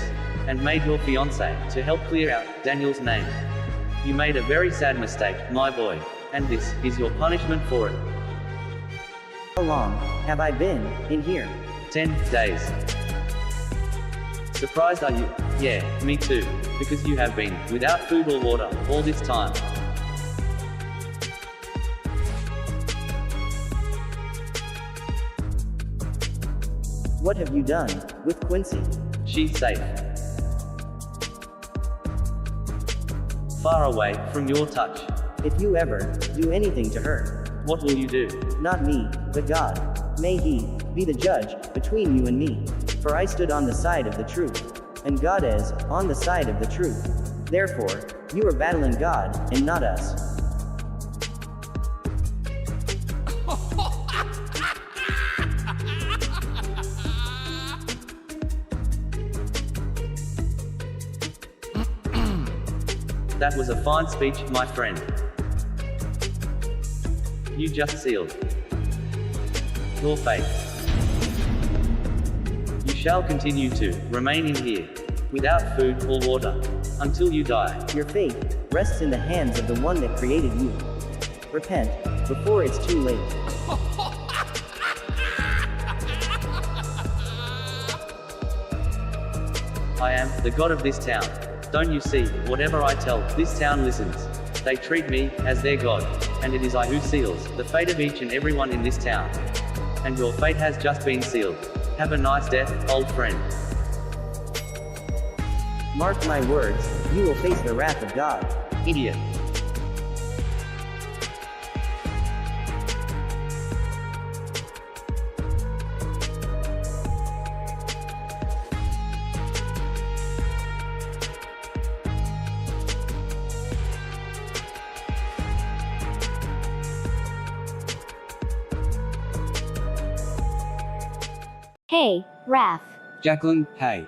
and made your fiancé to help clear out Daniel's name. You made a very sad mistake, my boy, and this is your punishment for it. How long have I been in here? 10 days. Surprised are you? Yeah, me too, because you have been without food or water all this time. What have you done with Quincy? She's safe. Far away from your touch. If you ever do anything to her, what will you do? Not me, but God. May He be the judge between you and me. For I stood on the side of the truth, and God is on the side of the truth. Therefore, you are battling God, and not us. That was a fine speech, my friend. You just sealed your fate. You shall continue to remain in here, without food or water, until you die. Your fate rests in the hands of the one that created you. Repent, before it's too late. I am the god of this town. Don't you see, whatever I tell, this town listens. They treat me as their god, and it is I who seals the fate of each and everyone in this town. And your fate has just been sealed. Have a nice death, old friend. Mark my words, you will face the wrath of God. Idiot. Hey, Raph. Jacqueline, hey.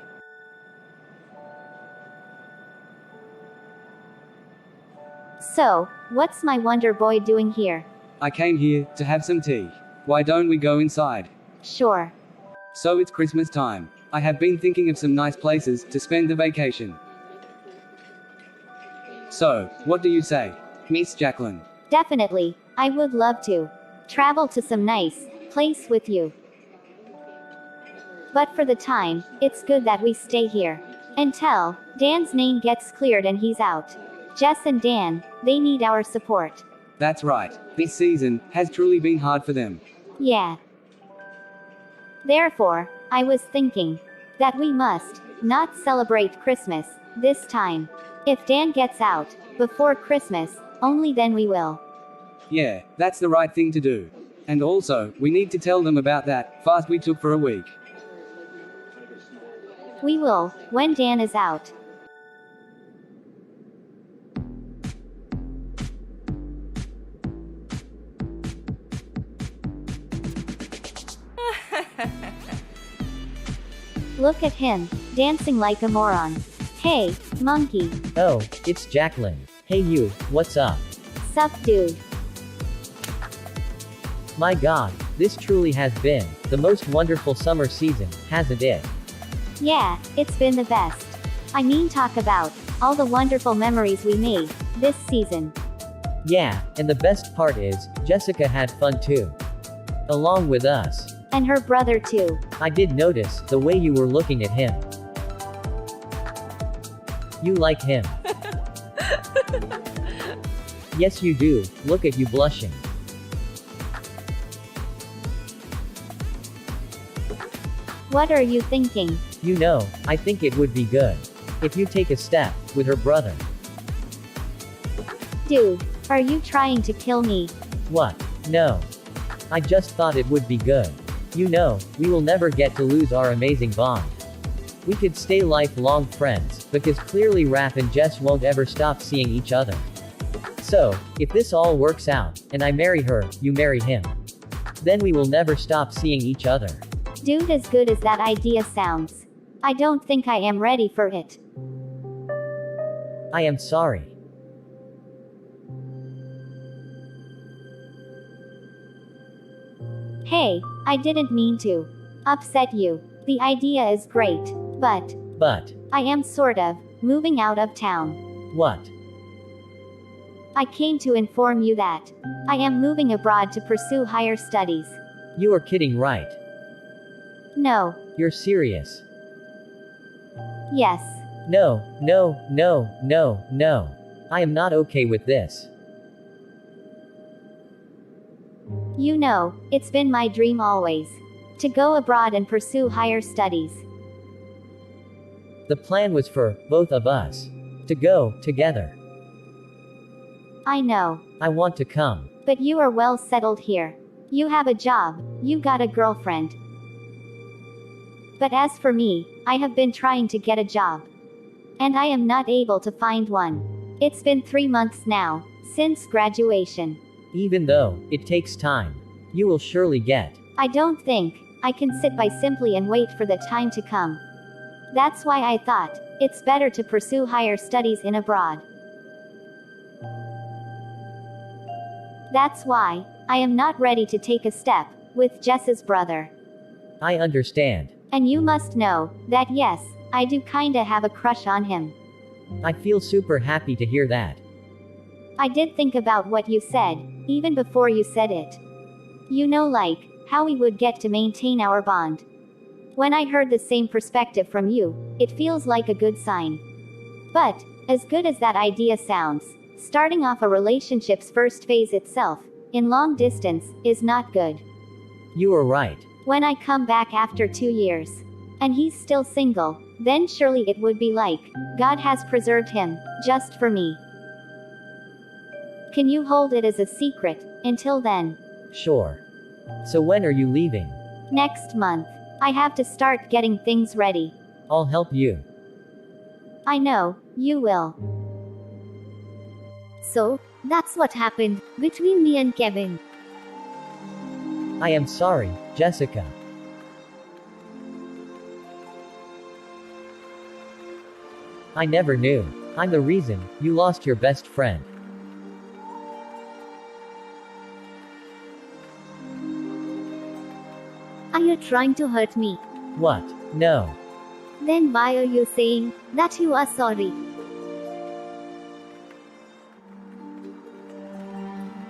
So, what's my wonder boy doing here? I came here to have some tea. Why don't we go inside? Sure. So it's Christmas time. I have been thinking of some nice places to spend the vacation. So, what do you say, Miss Jacqueline? Definitely, I would love to travel to some nice place with you. But for the time, it's good that we stay here until Dan's name gets cleared and he's out. Jess and Dan, they need our support. That's right. This season has truly been hard for them. Yeah. Therefore, I was thinking that we must not celebrate Christmas this time. If Dan gets out before Christmas, only then we will. Yeah, that's the right thing to do. And also, we need to tell them about that fast we took for a week. We will, when Dan is out. Look at him, dancing like a moron. Hey, monkey. Oh, it's Jacqueline. Hey you, what's up? Sup, dude? My god, this truly has been the most wonderful summer season, hasn't it? Yeah, it's been the best. I mean, talk about all the wonderful memories we made this season. Yeah, and the best part is, Jessica had fun too. Along with us. And her brother too. I did notice the way you were looking at him. You like him. Yes you do, look at you blushing. What are you thinking? You know, I think it would be good if you take a step with her brother. Dude, are you trying to kill me? What? No. I just thought it would be good. You know, we will never get to lose our amazing bond. We could stay lifelong friends, because clearly Raph and Jess won't ever stop seeing each other. So, if this all works out, and I marry her, you marry him, then we will never stop seeing each other. Dude, as good as that idea sounds, I don't think I am ready for it. I am sorry. Hey, I didn't mean to upset you. The idea is great, but I am sort of moving out of town. What? I came to inform you that I am moving abroad to pursue higher studies. You are kidding, right? No. You're serious? Yes. No, no, no, no, no. I am not okay with this. You know, it's been my dream always to go abroad and pursue higher studies. The plan was for both of us to go together. I know. I want to come. But you are well settled here. You have a job, you got a girlfriend. But as for me, I have been trying to get a job. And I am not able to find one. It's been 3 months now, since graduation. Even though it takes time, you will surely get. I don't think I can sit by simply and wait for the time to come. That's why I thought it's better to pursue higher studies in abroad. That's why I am not ready to take a step with Jess's brother. I understand. And you must know that yes, I do kinda have a crush on him. I feel super happy to hear that. I did think about what you said, even before you said it. You know, like, how we would get to maintain our bond. When I heard the same perspective from you, it feels like a good sign. But, as good as that idea sounds, starting off a relationship's first phase itself, in long distance, is not good. You are right. When I come back after 2 years, and he's still single, then surely it would be like, God has preserved him, just for me. Can you hold it as a secret, until then? Sure. So when are you leaving? Next month. I have to start getting things ready. I'll help you. I know, you will. So, that's what happened, between me and Kevin. I am sorry, Jessica. I never knew. I'm the reason you lost your best friend. Are you trying to hurt me? What? No. Then why are you saying that you are sorry?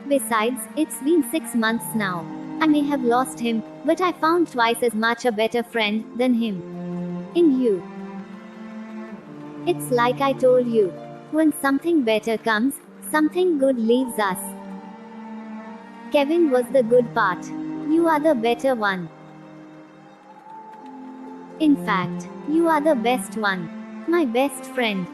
Besides, it's been 6 months now. I may have lost him, but I found twice as much a better friend than him. In you. It's like I told you. When something better comes, something good leaves us. Kevin was the good part. You are the better one. In fact, you are the best one. My best friend.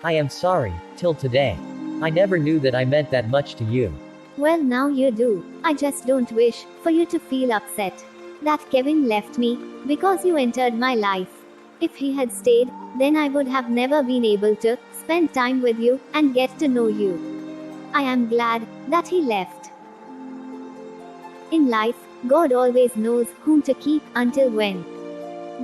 I am sorry, till today. I never knew that I meant that much to you. Well, now you do. I just don't wish for you to feel upset that Kevin left me because you entered my life. If he had stayed, then I would have never been able to spend time with you and get to know you. I am glad that he left. In life, God always knows whom to keep until when.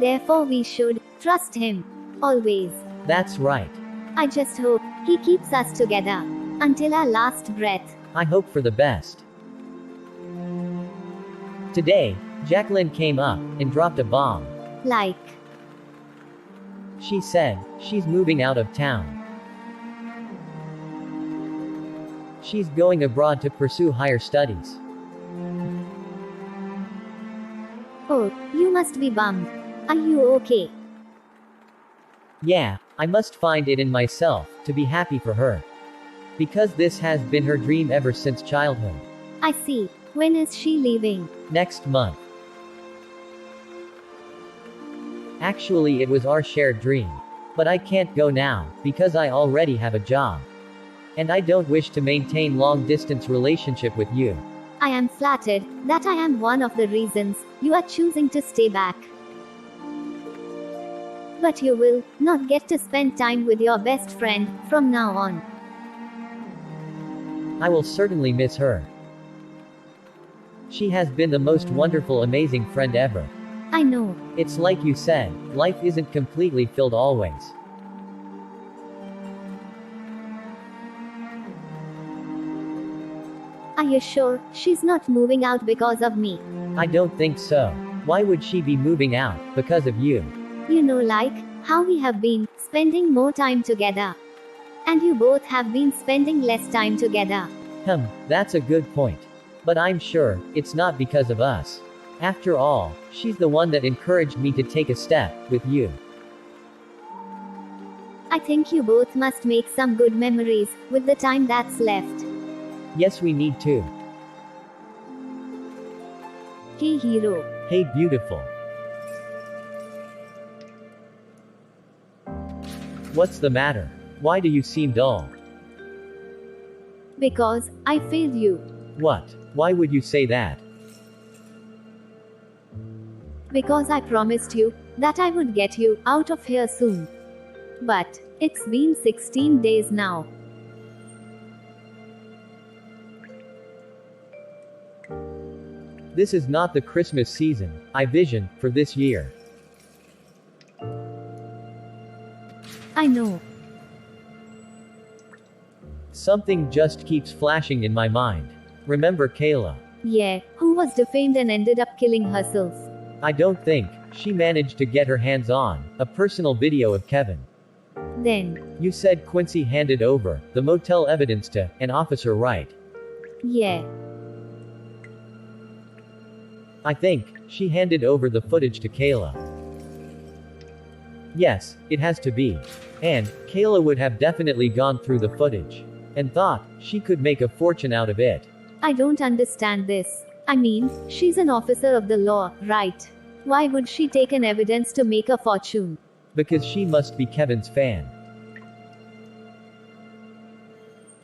Therefore, we should trust him. Always. That's right. I just hope he keeps us together until our last breath. I hope for the best. Today, Jacqueline came up and dropped a bomb. Like. She said she's moving out of town. She's going abroad to pursue higher studies. Oh, you must be bummed. Are you okay? Yeah, I must find it in myself to be happy for her. Because this has been her dream ever since childhood. I see. When is she leaving? Next month. Actually, it was our shared dream. But I can't go now, because I already have a job. And I don't wish to maintain long-distance relationship with you. I am flattered that I am one of the reasons you are choosing to stay back. But you will not get to spend time with your best friend from now on. I will certainly miss her. She has been the most wonderful, amazing friend ever. I know. It's like you said, life isn't completely filled always. Are you sure she's not moving out because of me? I don't think so. Why would she be moving out because of you? You know, like how we have been spending more time together. And you both have been spending less time together. That's a good point. But I'm sure it's not because of us. After all, she's the one that encouraged me to take a step with you. I think you both must make some good memories with the time that's left. Yes, we need to. Hey hero. Hey beautiful. What's the matter? Why do you seem dull? Because I failed you. What? Why would you say that? Because I promised you that I would get you out of here soon. But it's been 16 days now. This is not the Christmas season I vision for this year. I know. Something just keeps flashing in my mind. Remember Kayla? Yeah, who was defamed and ended up killing herself. I don't think she managed to get her hands on a personal video of Kevin. Then, You said Quincy handed over the motel evidence to an officer, right? yeah. I think she handed over the footage to Kayla. Yes, it has to be. And Kayla would have definitely gone through the footage and thought she could make a fortune out of it. I don't understand this. I mean, she's an officer of the law, right? Why would she take an evidence to make a fortune? Because she must be Kevin's fan.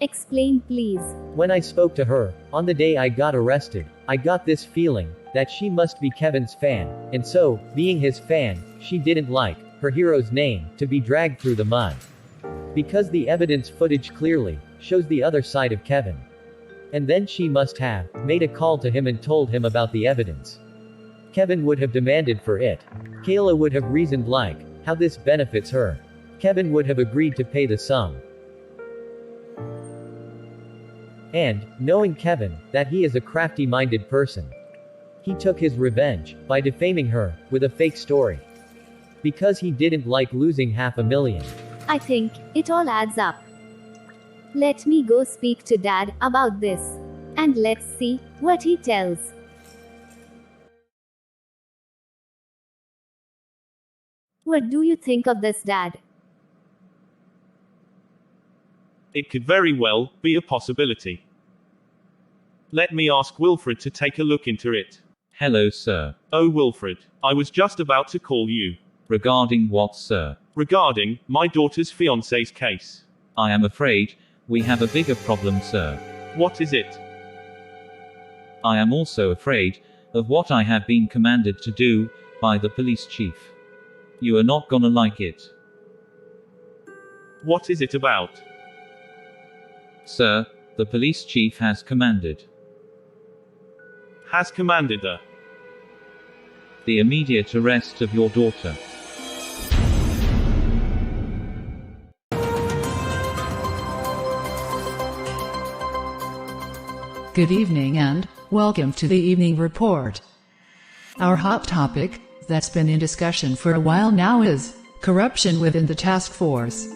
Explain, please. When I spoke to her, on the day I got arrested, I got this feeling that she must be Kevin's fan, and so, being his fan, she didn't like her hero's name to be dragged through the mud. Because the evidence footage clearly shows the other side of Kevin. And then she must have made a call to him and told him about the evidence. Kevin would have demanded for it. Kayla would have reasoned like how this benefits her. Kevin would have agreed to pay the sum. And, knowing Kevin, that he is a crafty-minded person, he took his revenge by defaming her with a fake story. Because he didn't like losing $500,000. I think it all adds up. Let me go speak to Dad about this. And let's see what he tells. What do you think of this, Dad? It could very well be a possibility. Let me ask Wilfred to take a look into it. Hello, sir. Oh, Wilfred, I was just about to call you. Regarding what, sir? Regarding my daughter's fiancé's case. I am afraid we have a bigger problem, sir. What is it? I am also afraid of what I have been commanded to do by the police chief. You are not gonna like it. What is it about? Sir, the police chief has commanded the immediate arrest of your daughter. Good evening and welcome to the evening report. Our hot topic that's been in discussion for a while now is corruption within the task force.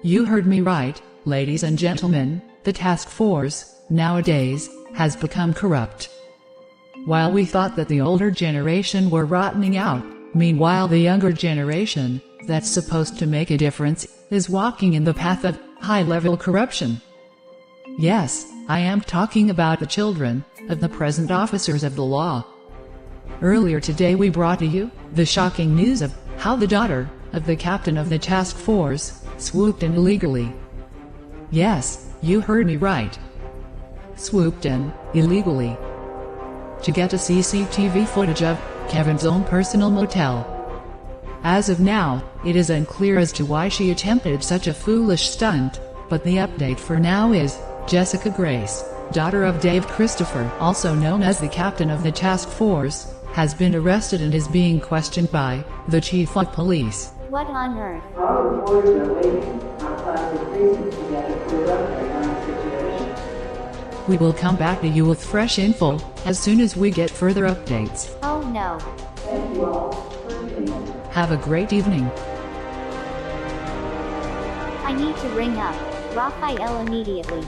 You heard me right, ladies and gentlemen, the task force, nowadays, has become corrupt. While we thought that the older generation were rotting out, meanwhile the younger generation, that's supposed to make a difference, is walking in the path of high-level corruption. Yes, I am talking about the children of the present officers of the law. Earlier today we brought to you the shocking news of how the daughter of the captain of the task force swooped in illegally. Yes, you heard me right. Swooped in illegally to get a CCTV footage of Kevin's own personal motel. As of now, it is unclear as to why she attempted such a foolish stunt, but the update for now is Jessica Grace, daughter of Dave Christopher, also known as the captain of the task force, has been arrested and is being questioned by the chief of police. What on earth? Our reporters are waiting outside the precinct to get a clear update on the situation. We will come back to you with fresh info as soon as we get further updates. Oh no. Thank you all for tuning in. Have a great evening. I need to ring up Raphael immediately.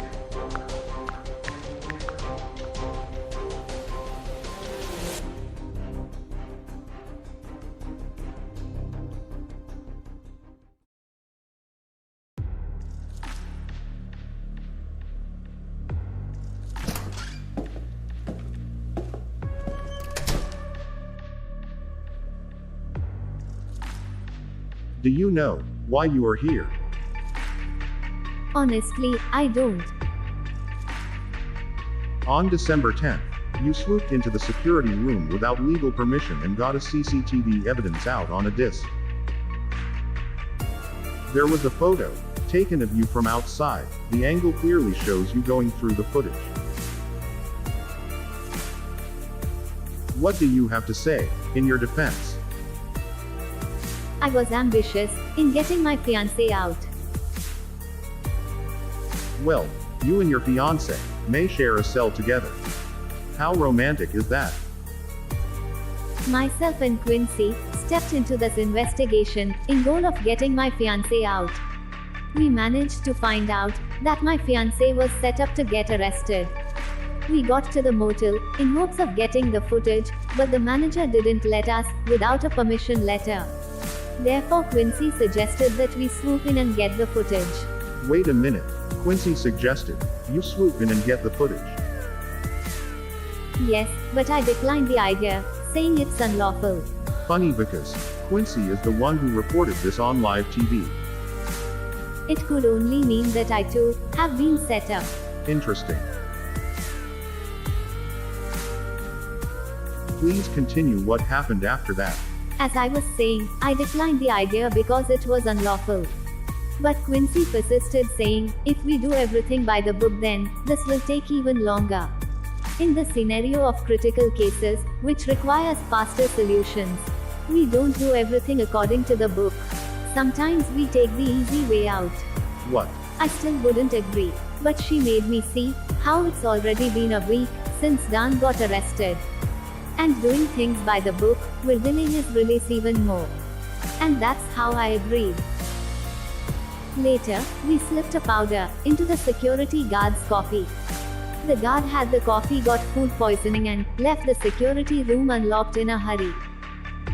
Do you know why you are here? Honestly, I don't. On December 10th, you swooped into the security room without legal permission and got a CCTV evidence out on a disc. There was a photo taken of you from outside. The angle clearly shows you going through the footage. What do you have to say in your defense? I was ambitious in getting my fiancé out. Well, you and your fiancé may share a cell together. How romantic is that? Myself and Quincy stepped into this investigation in goal of getting my fiancé out. We managed to find out that my fiancé was set up to get arrested. We got to the motel in hopes of getting the footage, but the manager didn't let us without a permission letter. Therefore, Quincy suggested that we swoop in and get the footage. Wait a minute. Quincy suggested you swoop in and get the footage. Yes, but I declined the idea, saying it's unlawful. Funny because Quincy is the one who reported this on live TV. It could only mean that I too have been set up. Interesting. Please continue what happened after that. As I was saying, I declined the idea because it was unlawful. But Quincy persisted, saying, if we do everything by the book, then this will take even longer. In the scenario of critical cases, which requires faster solutions, we don't do everything according to the book. Sometimes we take the easy way out. What? I still wouldn't agree, but she made me see how it's already been a week since Dan got arrested. And doing things by the book will delay his release even more. And that's how I agreed. Later, we slipped a powder into the security guard's coffee. The guard had the coffee got food poisoning and left the security room unlocked in a hurry.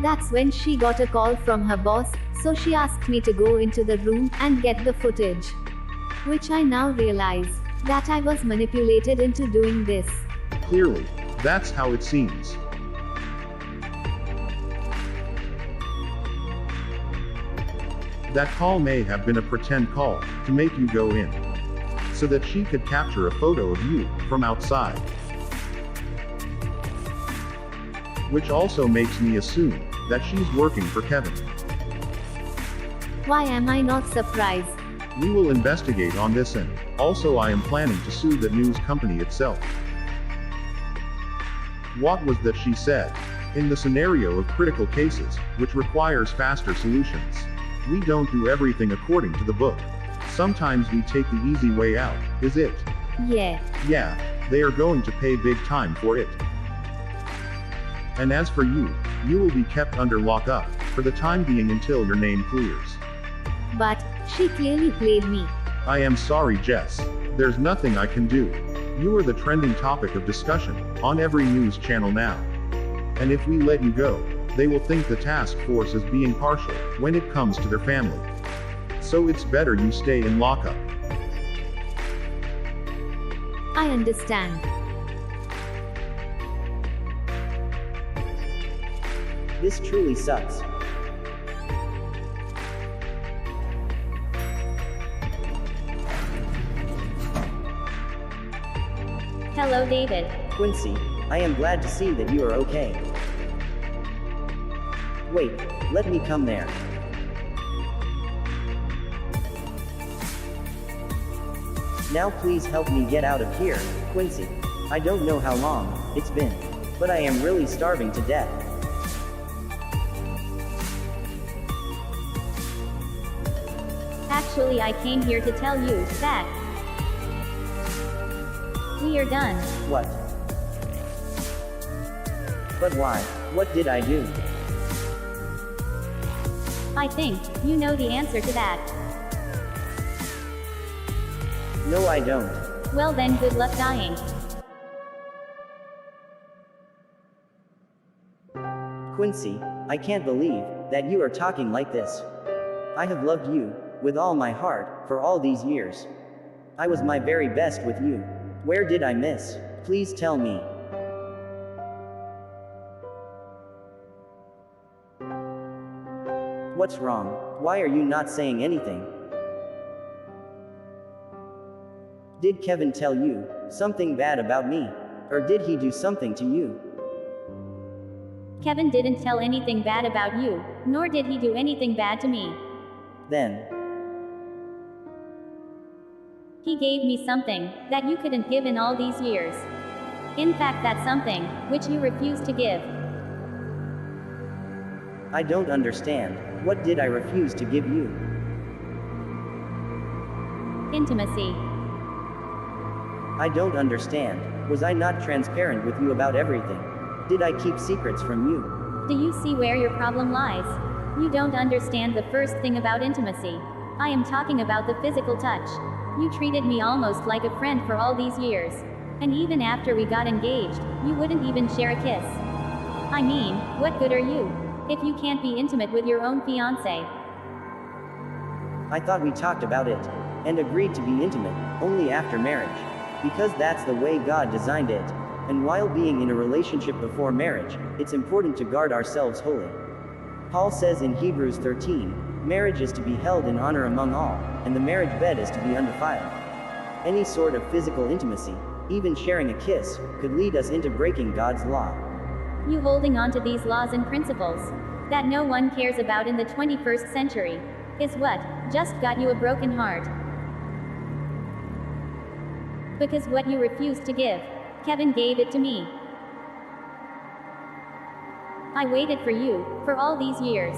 That's when she got a call from her boss, so she asked me to go into the room and get the footage. Which I now realize that I was manipulated into doing this. Clearly, that's how it seems. That call may have been a pretend call to make you go in, so that she could capture a photo of you from outside. Which also makes me assume that she's working for Kevin. Why am I not surprised? We will investigate on this end. Also, I am planning to sue the news company itself. What was that she said? In the scenario of critical cases, which requires faster solutions, we don't do everything according to the book. Sometimes we take the easy way out, is it? Yeah. Yeah, they are going to pay big time for it. And as for you, you will be kept under lockup for the time being until your name clears. But she clearly played me. I am sorry, Jess. There's nothing I can do. You are the trending topic of discussion on every news channel now. And if we let you go, they will think the task force is being partial when it comes to their family. So it's better you stay in lockup. I understand. This truly sucks. Hello, David. Quincy, I am glad to see that you are okay. Wait, let me come there. Now please help me get out of here, Quincy. I don't know how long it's been, but I am really starving to death. Actually, I came here to tell you that we are done. What? But why? What did I do? I think you know the answer to that. No, I don't. Well then, good luck dying. Quincy, I can't believe that you are talking like this. I have loved you with all my heart for all these years. I was my very best with you. Where did I miss? Please tell me. What's wrong? Why are you not saying anything? Did Kevin tell you something bad about me? Or did he do something to you? Kevin didn't tell anything bad about you, nor did he do anything bad to me. Then, he gave me something that you couldn't give in all these years. In fact, that's something which you refused to give. I don't understand. What did I refuse to give you? Intimacy. I don't understand. Was I not transparent with you about everything? Did I keep secrets from you? Do you see where your problem lies? You don't understand the first thing about intimacy. I am talking about the physical touch. You treated me almost like a friend for all these years. And even after we got engaged, you wouldn't even share a kiss. I mean, what good are you if you can't be intimate with your own fiancé? I thought we talked about it and agreed to be intimate only after marriage, because that's the way God designed it. And while being in a relationship before marriage, it's important to guard ourselves holy. Paul says in Hebrews 13, marriage is to be held in honor among all, and the marriage bed is to be undefiled. Any sort of physical intimacy, even sharing a kiss, could lead us into breaking God's law. You holding on to these laws and principles that no one cares about in the 21st century is what just got you a broken heart. Because what you refused to give, Kevin gave it to me. I waited for you for all these years.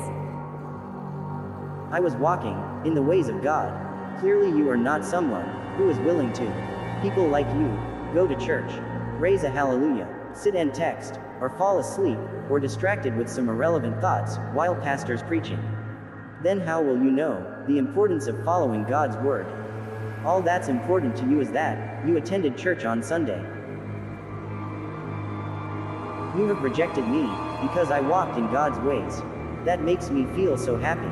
I was walking in the ways of God. Clearly you are not someone who is willing to. People like you go to church, raise a hallelujah, sit and text, or fall asleep, or distracted with some irrelevant thoughts while pastor's preaching. Then how will you know the importance of following God's word? All that's important to you is that you attended church on Sunday. You have rejected me because I walked in God's ways. That makes me feel so happy,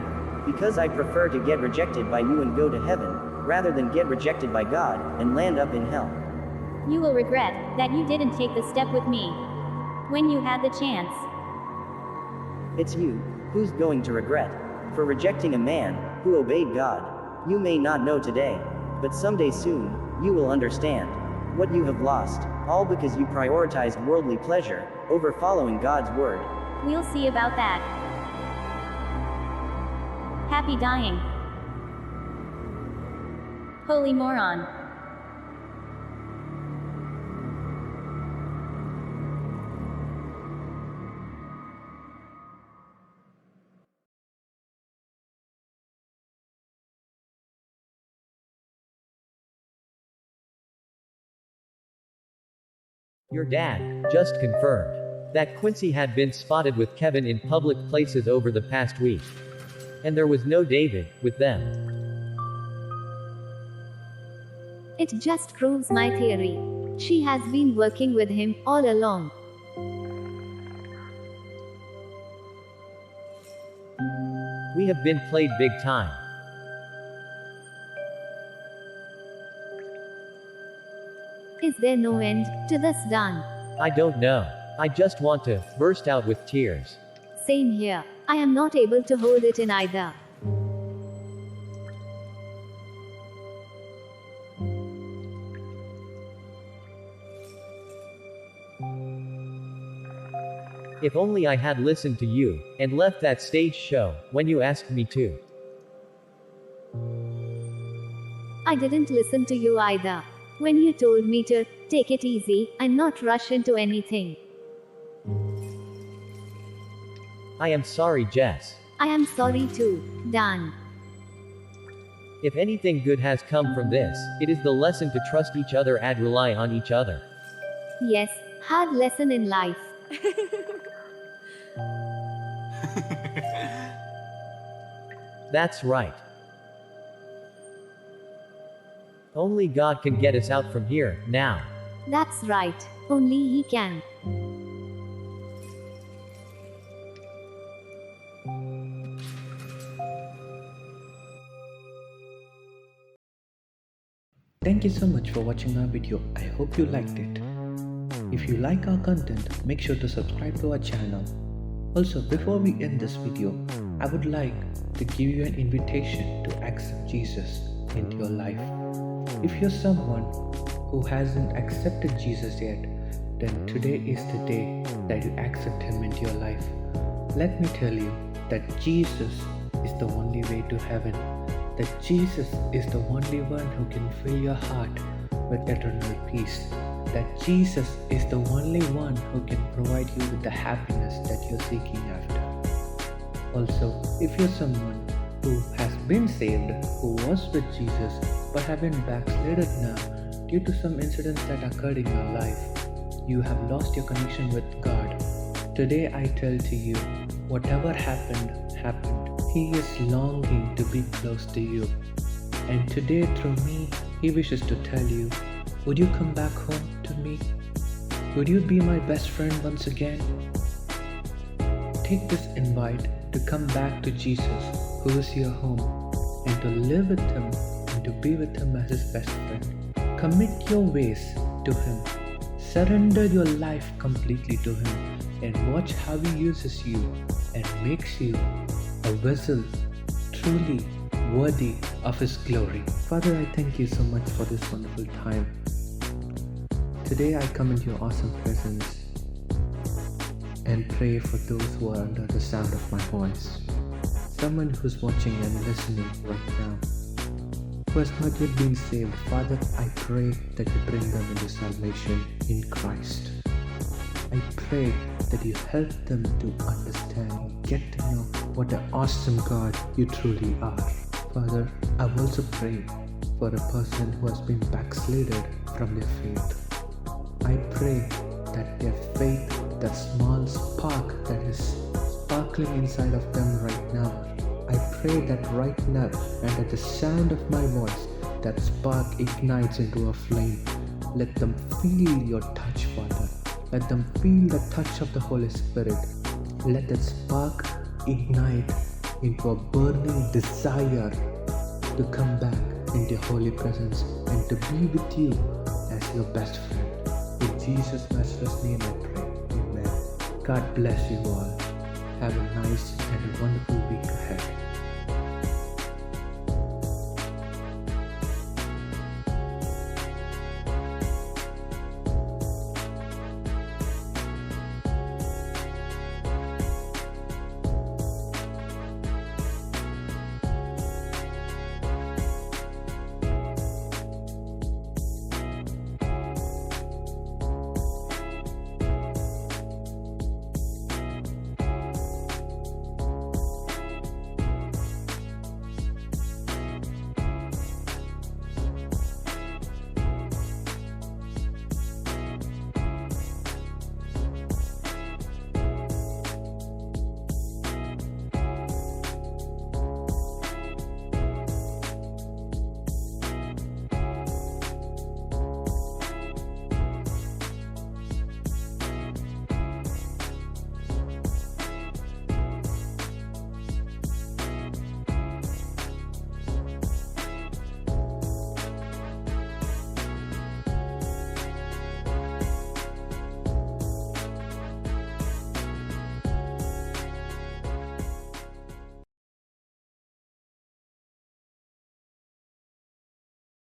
because I prefer to get rejected by you and go to heaven, rather than get rejected by God and land up in hell. You will regret that you didn't take the step with me when you had the chance. It's you who's going to regret for rejecting a man who obeyed God. You may not know today, but someday soon, you will understand what you have lost, all because you prioritized worldly pleasure over following God's word. We'll see about that. Happy dying. Holy moron. Your dad just confirmed that Quincy had been spotted with Kevin in public places over the past week. And there was no David with them. It just proves my theory. She has been working with him all along. We have been played big time. Is there no end to this, Dan? I don't know. I just want to burst out with tears. Same here. I am not able to hold it in either. If only I had listened to you and left that stage show when you asked me to. I didn't listen to you either. When you told me to take it easy and not rush into anything. I am sorry, Jess. I am sorry too, Dan. If anything good has come from this, it is the lesson to trust each other and rely on each other. Yes, hard lesson in life. That's right. Only God can get us out from here, now. That's right. Only He can. Thank you so much for watching our video. I hope you liked it. If you like our content, make sure to subscribe to our channel. Also, before we end this video, I would like to give you an invitation to accept Jesus into your life. If you're someone who hasn't accepted Jesus yet, then today is the day that you accept Him into your life. Let me tell you that Jesus is the only way to heaven. That Jesus is the only one who can fill your heart with eternal peace. That Jesus is the only one who can provide you with the happiness that you're seeking after. Also, if you're someone who has been saved, who was with Jesus, but have been backslidden now due to some incidents that occurred in your life, you have lost your connection with God, Today I tell to you, whatever happened, happened. He is longing to be close to you. And today through me, He wishes to tell you, would you come back home to me? Would you be my best friend once again? Take this invite to come back to Jesus, who is your home, and to live with Him and to be with Him as His best friend. Commit your ways to Him. Surrender your life completely to Him and watch how He uses you and makes you a vessel truly worthy of His glory. Father, I thank you so much for this wonderful time. Today I come into your awesome presence and pray for those who are under the sound of my voice. Someone who's watching and listening right now, who has not yet been saved. Father, I pray that you bring them into salvation in Christ. I pray that you help them to understand, get to know what an awesome God you truly are. Father, I also pray for a person who has been backslided from their faith. I pray that their faith, that small spark that is sparkling inside of them right now, I pray that right now and at the sound of my voice, that spark ignites into a flame. Let them feel your touch, Father. Let them feel the touch of the Holy Spirit. Let that spark ignite into a burning desire to come back into your holy presence and to be with you as your best friend. In Jesus' matchless name I pray. Amen. God bless you all. Have a nice and a wonderful week ahead.